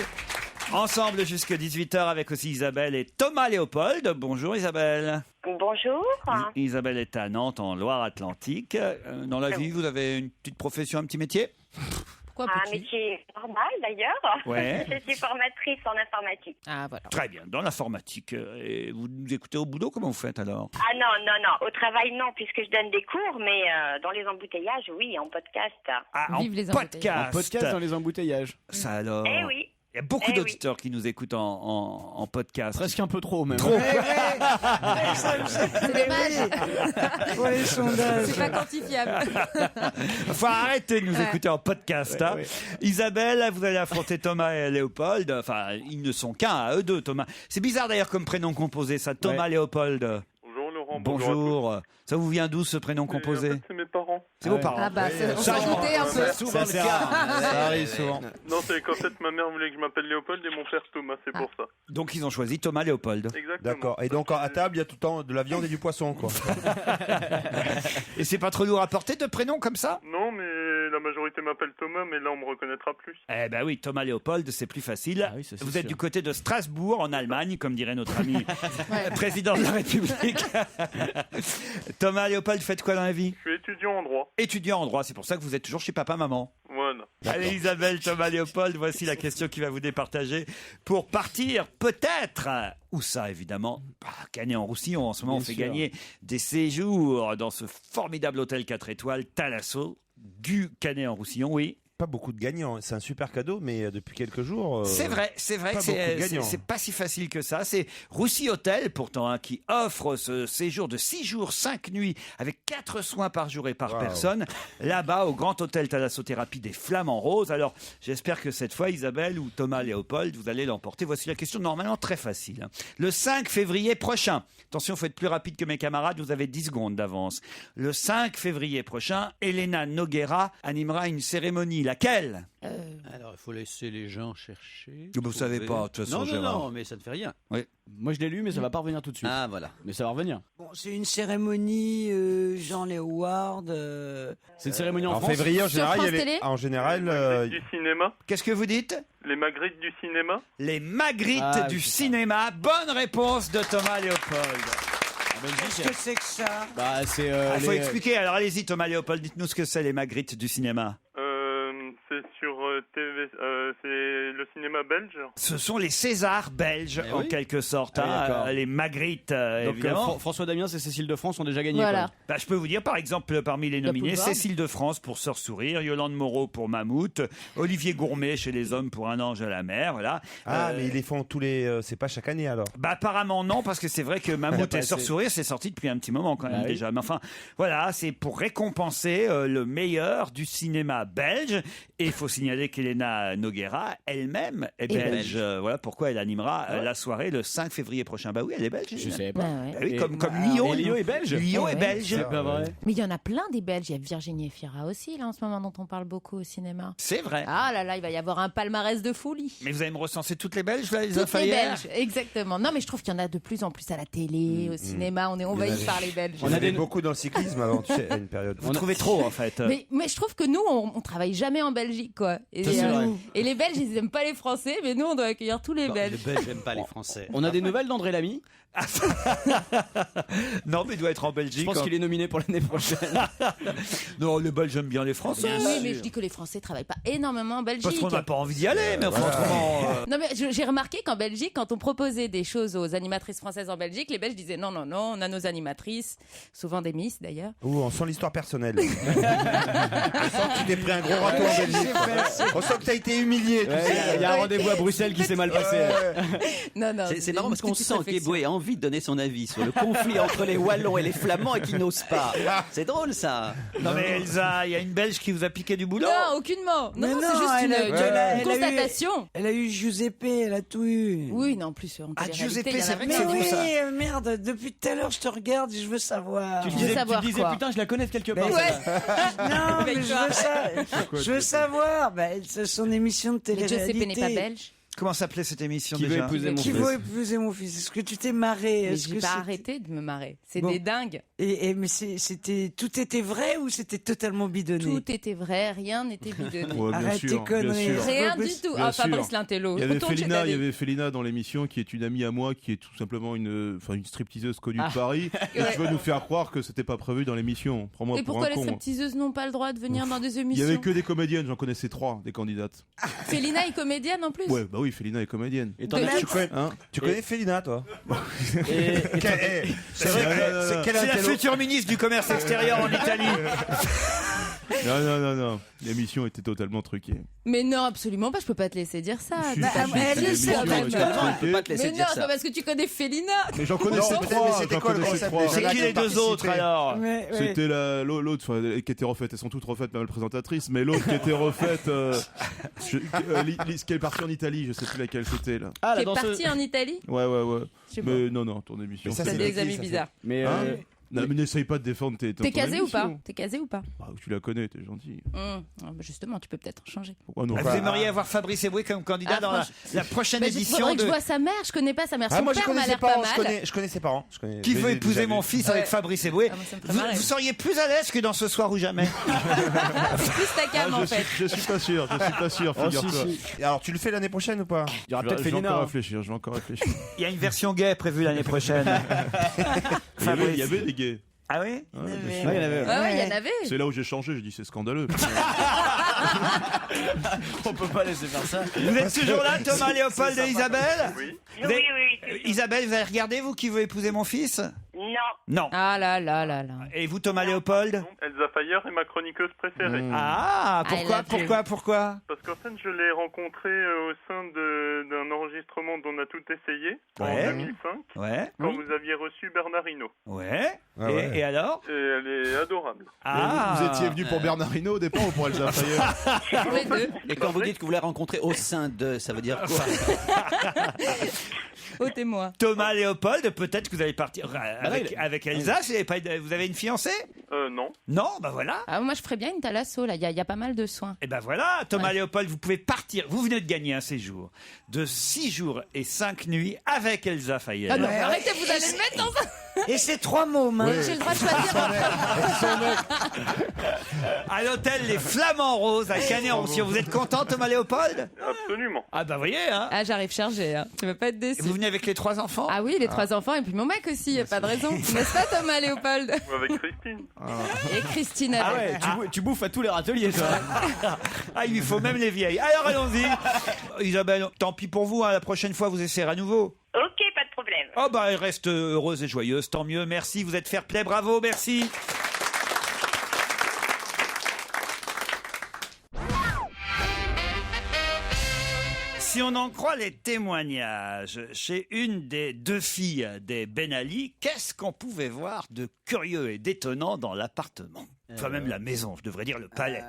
S3: Ensemble jusqu'à 18h avec aussi Isabelle et Thomas Léopold. Bonjour Isabelle.
S10: Bonjour.
S3: Isabelle est à Nantes en Loire-Atlantique. Dans la vie, vous avez une petite profession, un petit métier?
S10: Un métier normal d'ailleurs.
S3: Ouais.
S10: Je suis formatrice en informatique.
S8: Ah voilà.
S3: Très bien, dans l'informatique. Et vous nous écoutez au boulot, comment vous faites alors?
S10: Ah non. Au travail, non, puisque je donne des cours, mais dans les embouteillages, oui, en podcast.
S3: Vive les podcast.
S5: En podcast dans les embouteillages.
S3: Ça alors.
S10: Eh oui.
S3: Il y a beaucoup d'auditeurs qui nous écoutent en podcast.
S5: Presque un peu trop, même.
S3: Trop.
S8: C'est dommage.
S1: Pour les sondages.
S8: C'est pas quantifiable.
S3: Faut arrêter de nous écouter en podcast. Hein. Isabelle, vous allez affronter Thomas et Léopold. Enfin, ils ne sont qu'un à eux deux, Thomas. C'est bizarre d'ailleurs comme prénom composé, ça. Thomas Léopold.
S14: Bonjour Laurent.
S3: Bonjour. Ça vous vient d'où ce prénom composé?
S14: En fait, c'est mes parents.
S3: C'est vos parents.
S8: Ah bah, on s'en doutait un peu.
S3: C'est souvent le cas.
S6: Ça arrive souvent.
S14: Non, c'est qu'en fait ma mère voulait que je m'appelle Léopold et mon père Thomas, c'est pour ça.
S3: Donc ils ont choisi Thomas Léopold.
S14: Exactement.
S9: D'accord. Et donc à table, il y a tout le temps de la viande et du poisson, quoi.
S3: Et c'est pas trop lourd à porter de prénoms comme ça?
S14: Non, mais la majorité m'appelle Thomas, mais là on me reconnaîtra plus.
S3: Eh ben oui, Thomas Léopold, c'est plus facile.
S5: oui, ça, c'est
S3: vous êtes
S5: sûr.
S3: du côté de Strasbourg, en Allemagne, comme dirait notre ami président de la République. Thomas Léopold, faites quoi dans la vie?
S14: Je suis étudiant en droit.
S3: Étudiant en droit, c'est pour ça que vous êtes toujours chez papa-maman.
S14: Voilà.
S3: Allez Isabelle, Thomas Léopold, voici la question qui va vous départager pour partir peut-être, où ça évidemment, Canet-en-Roussillon. En ce moment,
S5: Bien
S3: on fait
S5: sûr.
S3: gagner des séjours dans ce formidable hôtel 4 étoiles, Thalasso, du Canet-en-Roussillon, oui.
S9: pas beaucoup de gagnants. C'est un super cadeau, mais depuis quelques jours.
S3: C'est vrai
S9: pas
S3: que
S9: beaucoup de gagnants.
S3: c'est pas si facile que ça. C'est Roussy Hôtel, pourtant, hein, qui offre ce séjour de 6 jours, 5 nuits, avec 4 soins par jour et par personne, là-bas, au Grand Hôtel Thalassothérapie des Flamants Roses. Alors, j'espère que cette fois, Isabelle ou Thomas Léopold, vous allez l'emporter. Voici la question, normalement très facile. Le 5 février prochain, attention, il faut être plus rapide que mes camarades, vous avez 10 secondes d'avance. Le 5 février prochain, Elena Noguera animera une cérémonie. Laquelle ?
S4: Alors, il faut laisser les gens chercher.
S3: Vous savez pas, de toute façon,
S4: Non,
S3: Gérard.
S4: mais ça ne fait rien.
S3: Oui.
S5: Moi, je l'ai lu, mais ça va pas revenir tout de suite.
S4: Ah, voilà.
S5: Mais ça va revenir.
S1: Bon, c'est une cérémonie Jean Léoward.
S5: C'est une cérémonie en
S9: En
S5: France.
S9: février, en
S8: Sur France
S9: général,
S8: Télé
S9: en général,
S14: Du cinéma.
S3: Qu'est-ce que vous dites ?
S14: Les Magritte du cinéma.
S3: Les Magritte
S5: Ah,
S3: du
S5: c'est ça.
S3: cinéma. Bonne réponse de Thomas Léopold.
S1: Qu'est-ce que c'est que ça?
S5: Bah, c'est.
S3: Il faut
S5: les-
S3: expliquer. Alors allez-y, Thomas Léopold, dites-nous ce que c'est les Magritte du cinéma.
S14: C'est sur TV. C'est le cinéma belge.
S3: Ce sont les Césars belges,
S4: Eh
S3: en
S4: oui.
S3: quelque sorte.
S5: Ah oui,
S3: hein,
S5: d'accord.
S3: les Magritte,
S5: Donc,
S3: évidemment.
S5: François Damiens et Cécile de France ont déjà gagné.
S8: Voilà.
S5: quoi.
S3: Bah, je peux vous dire, par exemple, parmi les
S8: La
S3: nominés,
S8: Boulevard.
S3: Cécile de France pour Sœur Sourire, Yolande Moreau pour Mammouth, Olivier Gourmet chez les hommes pour Un ange à la mer, voilà.
S9: mais ils les font tous les. C'est pas chaque année alors.
S3: Bah apparemment non, parce que c'est vrai que Mammouth
S5: pas
S3: et Sœur
S5: assez.
S3: Sourire, c'est sorti depuis un petit moment quand même
S5: Ah oui.
S3: déjà. Mais enfin, voilà, c'est pour récompenser le meilleur du cinéma belge. Et il faut signaler qu'Elena Noguera, elle-même, est belge. Voilà pourquoi elle animera la soirée le 5 février prochain. Bah oui, elle est belge.
S5: Je savais pas.
S8: Bah ouais.
S3: Bah oui,
S5: Et-
S3: comme
S5: Ah,
S3: Lyon.
S5: et Lyon est belge.
S3: Lyon
S8: Eh
S3: est
S8: ouais.
S3: belge.
S5: C'est pas vrai.
S8: Mais il y en a plein des Belges. Il y a Virginie Efira aussi, là, en ce moment, dont on parle beaucoup au cinéma.
S3: C'est vrai.
S8: Ah là là, il va y avoir un palmarès de folie.
S3: Mais vous allez me recenser toutes les Belges, là, les
S8: Toutes
S3: infos
S8: les
S3: hier
S8: Belges, exactement. Non, mais je trouve qu'il y en a de plus en plus à la télé, au cinéma. On est envahi par les Belges.
S9: On avait beaucoup dans le cyclisme avant, tu sais, à une période.
S3: Vous trouvez trop, en fait.
S8: Mais je trouve que nous, on travaille jamais en Belgique, quoi. Et,
S5: Ça, c'est vrai.
S8: et les Belges, ils aiment pas les Français, mais nous, on doit accueillir tous les Belges.
S4: Les Belges n'aiment pas les Français.
S5: On a des nouvelles d'André Lamy.
S3: Non, mais il doit être en Belgique.
S5: Je pense qu'il est nominé pour l'année prochaine.
S3: Non, les Belges aiment bien les Français.
S8: Oui, mais je dis que les Français travaillent pas énormément en Belgique.
S3: Parce qu'on n'a pas envie d'y aller, mais enfin, autrement.
S8: Non, mais j'ai remarqué qu'en Belgique, quand on proposait des choses aux animatrices françaises en Belgique, les Belges disaient non, on a nos animatrices, souvent des Miss d'ailleurs.
S9: On sent l'histoire personnelle. On sent que tu t'es pris un gros râteau en Belgique. On sent que t'as été humilié. tu sais.
S5: Il y a un rendez-vous à Bruxelles qui s'est mal passé.
S8: Non,
S4: C'est marrant parce qu'on sent qu'Eboué a envie de donner son avis sur le conflit entre les Wallons et les Flamands et qu'il n'ose pas. C'est drôle ça.
S3: Non, mais Elsa, il y a une Belge qui vous a piqué du boulot.
S8: Non, aucunement. Non,
S1: Mais
S8: non, c'est juste
S1: elle a-
S8: une
S1: elle a eu-
S8: constatation.
S1: Elle a eu Giuseppe, elle a tout eu.
S8: Oui, non, en plus, en
S3: Ah,
S8: télé-réalité,
S3: Giuseppe,
S8: il y en a
S3: c'est vrai que
S1: Mais
S3: c'est
S8: plein.
S3: vous,
S1: oui,
S3: ça.
S1: merde, depuis tout à l'heure, je te regarde et je veux savoir.
S5: Tu
S8: veux
S5: disais,
S8: savoir quoi
S5: putain, je la connais de quelque part.
S8: Ouais.
S5: celle-là.
S1: Non, mais
S8: Avec
S1: je
S8: toi.
S1: veux ça. Je veux savoir. Bah, c'est son émission de
S8: Mais
S1: télé-réalité.
S8: Giuseppe n'est pas belge.
S3: Comment s'appelait cette émission
S5: Qui veut
S3: déjà
S5: épouser mon
S1: Qui
S5: fils.
S1: veut épouser mon fils? Est-ce que tu t'es marré?
S8: Mais
S1: Est-ce
S8: j'ai
S1: que
S8: pas
S1: c'était-
S8: arrêté de me marrer. C'est
S1: Bon.
S8: des dingues.
S1: Mais c'était tout était vrai ou c'était totalement bidonné?
S8: Tout était vrai, rien n'était bidonné.
S6: Ouais, bien
S1: Arrête
S6: sûr,
S1: tes
S6: bien
S1: conneries.
S6: sûr.
S8: Rien
S1: Bien
S8: du tout.
S6: bien
S8: Ah, Fabrice
S6: sûr.
S8: Lintello.
S6: Il y avait
S8: Retourne chez
S6: Félina,
S8: David.
S6: dans l'émission qui est une amie à moi, qui est tout simplement une stripteaseuse connue de Paris. Et
S8: Ouais.
S6: tu vas nous faire croire que c'était pas prévu dans l'émission. Prends-moi
S8: Et
S6: pour
S8: pourquoi
S6: un
S8: les
S6: con.
S8: stripteaseuses n'ont pas le droit de venir dans des
S6: Il y
S8: émissions
S6: avait que des comédiennes, j'en connaissais 3 des candidates.
S8: Félina est comédienne en plus.
S6: Ouais, bah oui, Félina est comédienne.
S5: Et t'en
S8: De
S5: as-
S8: la-
S6: Hein
S9: Tu connais Félina, toi
S6: C'est vrai que
S9: c'est quel
S3: C'est la
S9: intello-
S3: future ministre du commerce extérieur en Italie.
S6: Non. L'émission était totalement truquée.
S8: Mais non, absolument pas. Je peux pas te laisser dire ça.
S6: Si,
S8: T'as
S6: si,
S8: pas-
S6: si,
S8: elle
S6: si,
S8: est
S6: l'émission
S8: sûre,
S6: était
S8: même.
S6: truquée.
S4: Actuellement, elle peut pas te laisser
S8: Mais non,
S4: dire
S8: c'est
S4: ça.
S8: pas parce que tu connais Félina.
S6: Mais j'en connaissais
S9: Non,
S6: 3.
S9: mais c'était
S6: J'en
S9: quoi le
S6: connaissais
S9: concept
S6: 3.
S9: déjà
S3: C'est qui les deux
S9: participer.
S3: autres alors
S1: Ouais.
S6: C'était l'autre qui était refaite. Elles sont toutes refaites, même le présentatrice. Mais l'autre qui était refaite, qui est partie en Italie, je sais plus laquelle c'était là.
S5: Ah,
S8: Qui
S5: la
S8: est
S5: danseuse.
S8: partie en Italie.
S6: Ouais.
S8: Je sais
S6: Mais non, ton émission.
S9: Mais ça,
S8: T'as
S9: c'est
S8: des
S9: qui,
S8: amis
S9: ça,
S8: bizarres.
S5: Mais
S6: Hein non, mais n'essaye pas de défendre tes.
S8: T'es
S6: ton
S8: casé ou pas
S6: émission.
S8: T'es casé ou pas
S6: Bah, tu la connais, t'es gentil.
S8: Ah, bah justement, tu peux peut-être changer.
S6: Pourquoi non
S3: Vous aimeriez avoir Fabrice Eboué comme candidat
S8: Ah,
S3: dans la prochaine
S8: Bah,
S3: édition
S8: faudrait que
S3: de
S8: je vois sa mère. Je connais pas sa mère.
S9: Ah,
S8: Son
S9: moi, je
S8: père m'a
S9: connais ses
S8: l'air pas
S9: parents.
S8: mal.
S9: Je connais ses parents.
S3: Qui veut
S6: Mais
S3: épouser
S6: déjà
S3: mon
S6: vu.
S3: fils avec
S8: Ouais.
S3: Fabrice Eboué
S8: Ah, moi, ça me ferait
S3: vous,
S8: marrer.
S3: vous seriez plus à l'aise que dans Ce soir ou jamais.
S8: C'est plus ta cam en fait.
S6: Je suis pas sûr, figure-toi.
S9: Alors, tu le fais l'année prochaine ou pas?
S5: il y aura
S6: Je
S5: peut-être
S6: vais
S5: Félina.
S6: je vais encore réfléchir.
S3: Il y a une version gay prévue l'année prochaine.
S6: Il y avait des gays.
S3: Ah oui
S6: Ouais, bien sûr.
S5: Ouais, il y en avait.
S8: Ah ouais, il y en avait.
S6: C'est là où j'ai changé, j'ai dit c'est scandaleux.
S5: On peut pas laisser faire ça.
S3: Vous êtes toujours là, Thomas Léopold et Isabelle
S14: Oui.
S3: Vous avez- Isabelle, vous avez regardé, vous, Qui veut épouser mon fils? Non.
S8: Ah là là là là.
S3: Et vous, Thomas Léopold?
S14: Elsa Fayer est ma chroniqueuse préférée.
S3: Ah, pourquoi?
S14: Parce qu'en fait, je l'ai rencontrée au sein d'un enregistrement dont on a tout essayé en 2005, quand vous aviez reçu Bernard Hinault.
S3: Et alors?
S14: Et elle est adorable.
S6: Vous étiez venu pour Bernard Hinault au départ ou pour Elsa Fayer?
S4: Et quand vous dites que vous l'avez rencontré au sein de, ça veut dire quoi?
S8: Ôtez-moi.
S3: Thomas Léopold, peut-être que vous allez partir avec Elsa. Vous avez une fiancée?
S14: Non.
S3: Non, bah voilà.
S8: Ah, moi, je ferais bien une thalasso, là. Il y a pas mal de soins.
S3: Et ben voilà, Thomas Léopold, vous pouvez partir. Vous venez de gagner un séjour de 6 jours et 5 nuits avec Elsa Fayer.
S8: Ah non, arrêtez, vous allez le mettre dans un...
S1: Et c'est 3 mômes. Hein.
S8: J'ai le droit de choisir.
S3: À l'hôtel Les Flamands Roses à Canet-en-Roussillon. Vous êtes content, Thomas Léopold?
S14: Absolument.
S3: Ah bah voyez, hein.
S8: Ah, j'arrive chargé. Hein. Tu vas pas être déçu.
S3: Et vous venez avec les 3 enfants?
S8: Ah oui, les 3 enfants et puis mon mec aussi. Y a pas de raison. N'est-ce pas, Thomas Léopold?
S14: Ou avec Christine.
S8: Et Christine.
S5: Ah ouais, tu bouffes à tous les râteliers, toi.
S3: Ah, il lui faut même les vieilles. Alors allons-y. Isabelle, tant pis pour vous. Hein. La prochaine fois, vous essayerez à nouveau.
S10: Ok, pas de problème.
S3: Oh bah elle reste heureuse et joyeuse, tant mieux. Merci, vous êtes fair play, bravo, merci. Si on en croit les témoignages chez une des 2 filles des Ben Ali, qu'est-ce qu'on pouvait voir de curieux et d'étonnant dans l'appartement? Enfin même la maison, je devrais dire le palais.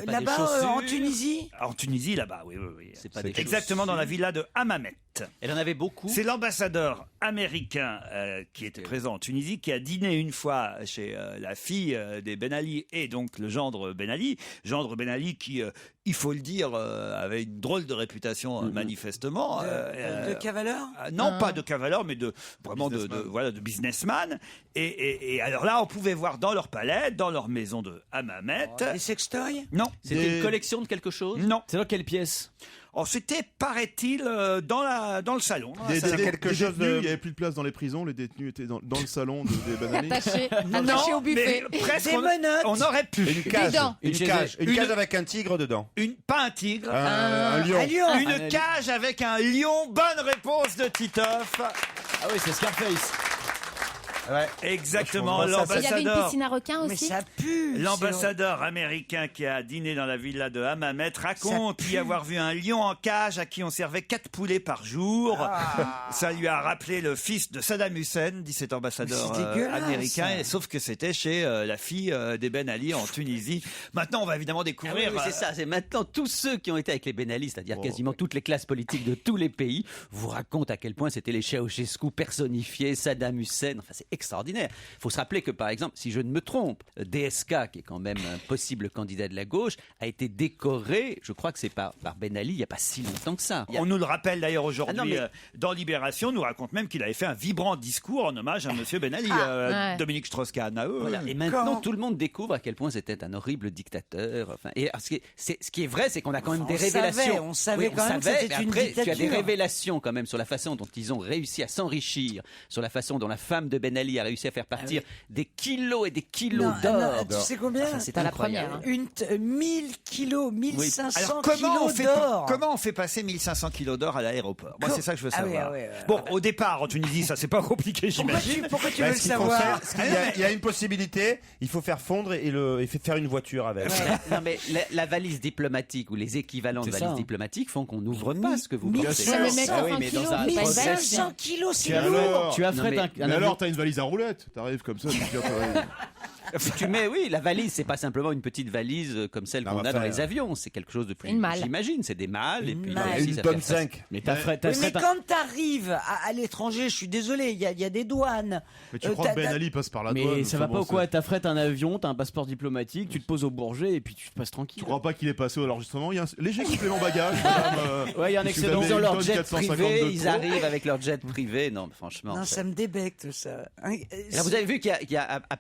S1: Là-bas, en Tunisie?
S3: En Tunisie, là-bas, oui.
S4: C'est pas des
S3: exactement dans la villa de Hammamet.
S4: Elle en avait beaucoup.
S3: C'est l'ambassadeur américain qui était présent en Tunisie, qui a dîné une fois chez la fille des Ben Ali et donc le gendre Ben Ali. Gendre Ben Ali qui, il faut le dire, avait une drôle de réputation manifestement.
S1: De cavaleur?
S3: Non, pas de cavaleur, mais vraiment de businessman. Et alors là, on pouvait voir dans leur palais, dans leur maison de Hammamet.
S1: Des sextoys?
S3: Non.
S4: C'était une collection de quelque chose?
S3: Non.
S5: C'est dans quelle pièce?
S3: Oh, c'était, paraît-il, dans le salon.
S6: Il n'y avait plus de place dans les prisons, les détenus étaient dans le salon des Ben Ali.
S8: Attachés au buffet.
S3: Mais presque,
S1: Des menottes.
S3: on aurait pu.
S9: Une cage avec un tigre dedans.
S3: Pas un tigre.
S9: Un lion.
S3: Une cage avec un lion. Bonne réponse de Titoff.
S5: Ah oui, c'est Scarface.
S9: Ouais.
S3: Exactement.
S8: Il y avait une
S3: L'ambassadeur.
S8: piscine à requins aussi.
S1: Mais ça pue.
S3: L'ambassadeur américain qui a dîné dans la villa de Hammamet raconte y avoir vu un lion en cage à qui on servait 4 poulets par jour. Ça lui a rappelé le fils de Saddam Hussein, dit cet ambassadeur américain, et sauf que c'était chez la fille des Ben Ali en Tunisie. Maintenant, on va évidemment découvrir.
S4: Oui, c'est ça, c'est maintenant tous ceux qui ont été avec les Ben Ali, c'est-à-dire quasiment toutes les classes politiques de tous les pays, vous racontent à quel point c'était les Ceausescu personnifiés, Saddam Hussein, enfin c'est extraordinaire. Il faut se rappeler que, par exemple, si je ne me trompe, DSK, qui est quand même un possible candidat de la gauche, a été décoré, je crois que c'est par Ben Ali, il n'y a pas si longtemps que ça.
S3: On nous le rappelle d'ailleurs aujourd'hui
S4: mais...
S3: dans Libération, on nous raconte même qu'il avait fait un vibrant discours en hommage à Monsieur Ben Ali, Dominique Strauss-Kahn.
S4: Voilà. Et maintenant, tout le monde découvre à quel point c'était un horrible dictateur. Enfin, et ce qui est vrai, c'est qu'on a quand même des révélations.
S1: On savait quand même que c'était une dictature.
S4: Tu as des révélations quand même sur la façon dont ils ont réussi à s'enrichir, sur la façon dont la femme de Ben Ali a réussi à faire partir des kilos et des kilos d'or.
S1: Tu sais combien?
S8: C'est à la première.
S1: 1000 kilos, 1500
S3: Alors,
S1: kilos d'or.
S3: comment on fait passer 1500 kilos d'or à l'aéroport? Moi, c'est ça que je veux savoir.
S1: ouais.
S3: Bon, au départ, en Tunisie, ça c'est pas compliqué, j'imagine.
S1: Pourquoi tu veux le savoir?
S9: Il y a une possibilité, il faut faire fondre et faire une voiture avec.
S4: Non, mais la valise diplomatique ou les équivalents de valises diplomatiques font qu'on n'ouvre pas ce que vous pensez.
S8: Mais mec,
S1: 1500 kilos, c'est lourd.
S5: Tu affrètes un
S6: mais alors, t'as une valise à roulettes. T'arrives comme ça, tu dis,
S4: Tu mets, oui, la valise, c'est pas simplement une petite valise comme celle qu'on a dans les avions. C'est quelque chose de plus. J'imagine, c'est des malles et puis
S9: une tonne 5.
S1: Mais quand t'arrives à l'étranger, je suis désolé, il y a des douanes.
S6: Mais tu crois que Ben Ali passe par la douane?
S5: Mais ça va pas ou quoi? T'affrètes un avion, t'as un passeport diplomatique, tu te poses au Bourget et puis tu passes tranquille.
S6: Tu crois pas qu'il est passé à l'enregistrement? Il y a un léger complément bagage.
S4: Ouais, il y a un excédent. Ils ont leur jet privé, ils arrivent avec leur jet privé. Non, franchement.
S1: Non, ça me débecte tout ça.
S4: Alors, vous avez vu qu'il y a à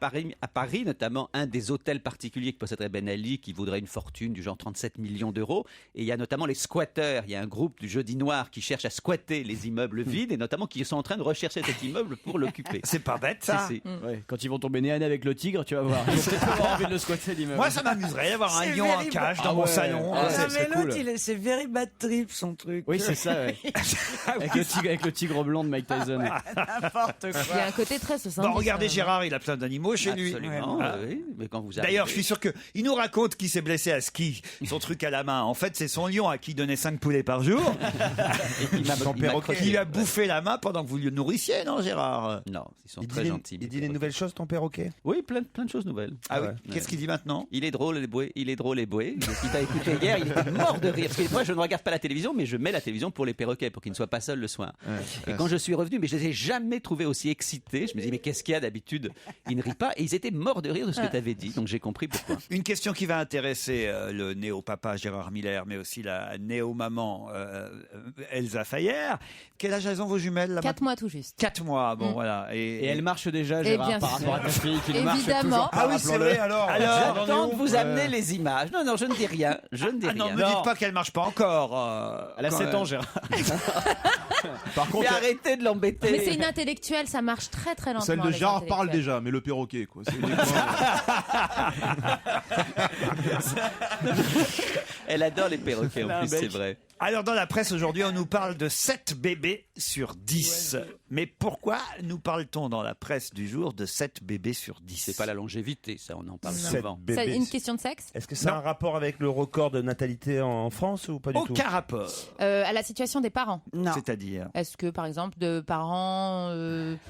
S4: Paris notamment un des hôtels particuliers que posséderait Ben Ali qui vaudrait une fortune du genre 37 millions d'euros. Et il y a notamment les squatteurs. Il y a un groupe du Jeudi Noir qui cherche à squatter les immeubles vides et notamment qui sont en train de rechercher cet immeuble pour l'occuper.
S3: C'est pas bête ça.
S4: Si.
S5: Ouais, quand ils vont tomber nez à nez avec le tigre, tu vas voir. Ils vont peut-être avoir envie de le squatter l'immeuble.
S3: Moi, ça m'amuserait d'avoir un
S1: C'est
S3: lion en
S1: very
S3: cage
S1: bad.
S3: dans mon salon.
S5: Ah,
S1: Non, mais
S5: cool.
S1: l'autre, c'est very bad trip, son truc.
S5: Oui, c'est ça, ouais. avec le tigre blanc de Mike Tyson.
S1: N'importe quoi.
S8: Il y a un côté très 70.
S3: Regardez Gérard, il a plein d'animaux chez lui.
S4: Absolument,
S3: Ah.
S4: oui. Mais quand vous
S3: D'ailleurs, je
S4: arrivez-
S3: suis sûr qu'il nous raconte qu'il s'est blessé à ski, son truc à la main. En fait, c'est son lion à qui il donnait 5 poulets par jour.
S4: il m'a
S3: Qui lui a bouffé la main pendant que vous le nourrissiez, non, Gérard?
S4: Non, ils sont
S9: Il
S4: très
S9: dit,
S4: gentils.
S9: il dit des nouvelles choses, ton perroquet?
S4: Oui, plein de choses nouvelles.
S3: Ah oui.
S4: Ouais.
S3: Qu'est-ce qu'il dit maintenant?
S4: Il est drôle, les bouées. Il est drôle, les bouées. Il t'a écouté hier, il était mort de rire. Parce que moi, je ne regarde pas la télévision, mais je mets la télévision pour les perroquets, pour qu'ils ne soient pas seuls le soir. Et quand je suis revenu, mais je les ai jamais trouvés aussi excités. Je me disais, mais qu'est-ce qu'il y a d'habitude? Ils ne rient pas. Et ils étaient morts de rire de ce que tu avais dit. Donc j'ai compris pourquoi.
S3: Une question qui va intéresser le néo-papa Gérard Miller, mais aussi la néo-maman Elsa Fayer. Quel âge elles ont vos jumelles là
S8: 4 mois tout juste.
S3: 4 mois, bon voilà.
S5: Et elle marche déjà,
S8: Et
S5: Gérard,
S8: bien
S5: par
S8: sûr.
S5: rapport à ta fille qui ne marche
S8: Évidemment.
S5: toujours pas.
S9: Ah oui, c'est vrai, alors.
S4: J'attends de vous amener les images. Non, je ne dis rien. Je ne dis
S3: Ah non,
S4: rien.
S3: ne me dites pas qu'elle marche pas encore.
S5: Elle a 7 ans, Gérard.
S6: Par
S4: Mais
S6: contre,
S4: arrêtez de l'embêter.
S8: Mais c'est une intellectuelle, ça marche très très lentement.
S6: celle de
S8: les
S6: Gérard parle
S8: intellectuels.
S6: déjà, mais le perroquet, quoi. C'est
S4: Elle adore les perroquets, en
S5: Elle a un
S4: plus, c'est
S5: bec.
S4: vrai.
S3: Alors dans la presse aujourd'hui, on nous parle de 7 bébés sur 10. Mais pourquoi nous parle-t-on dans la presse du jour de 7 bébés sur 10?
S4: C'est pas la longévité, ça, on en parle
S9: Sept
S4: souvent.
S9: bébés.
S8: C'est une question de sexe
S9: Est-ce que ça a un rapport avec le record de natalité en France ou pas du tout?
S3: Aucun rapport.
S8: À la situation des parents.
S1: Non.
S3: C'est-à-dire
S8: Est-ce que par exemple de parents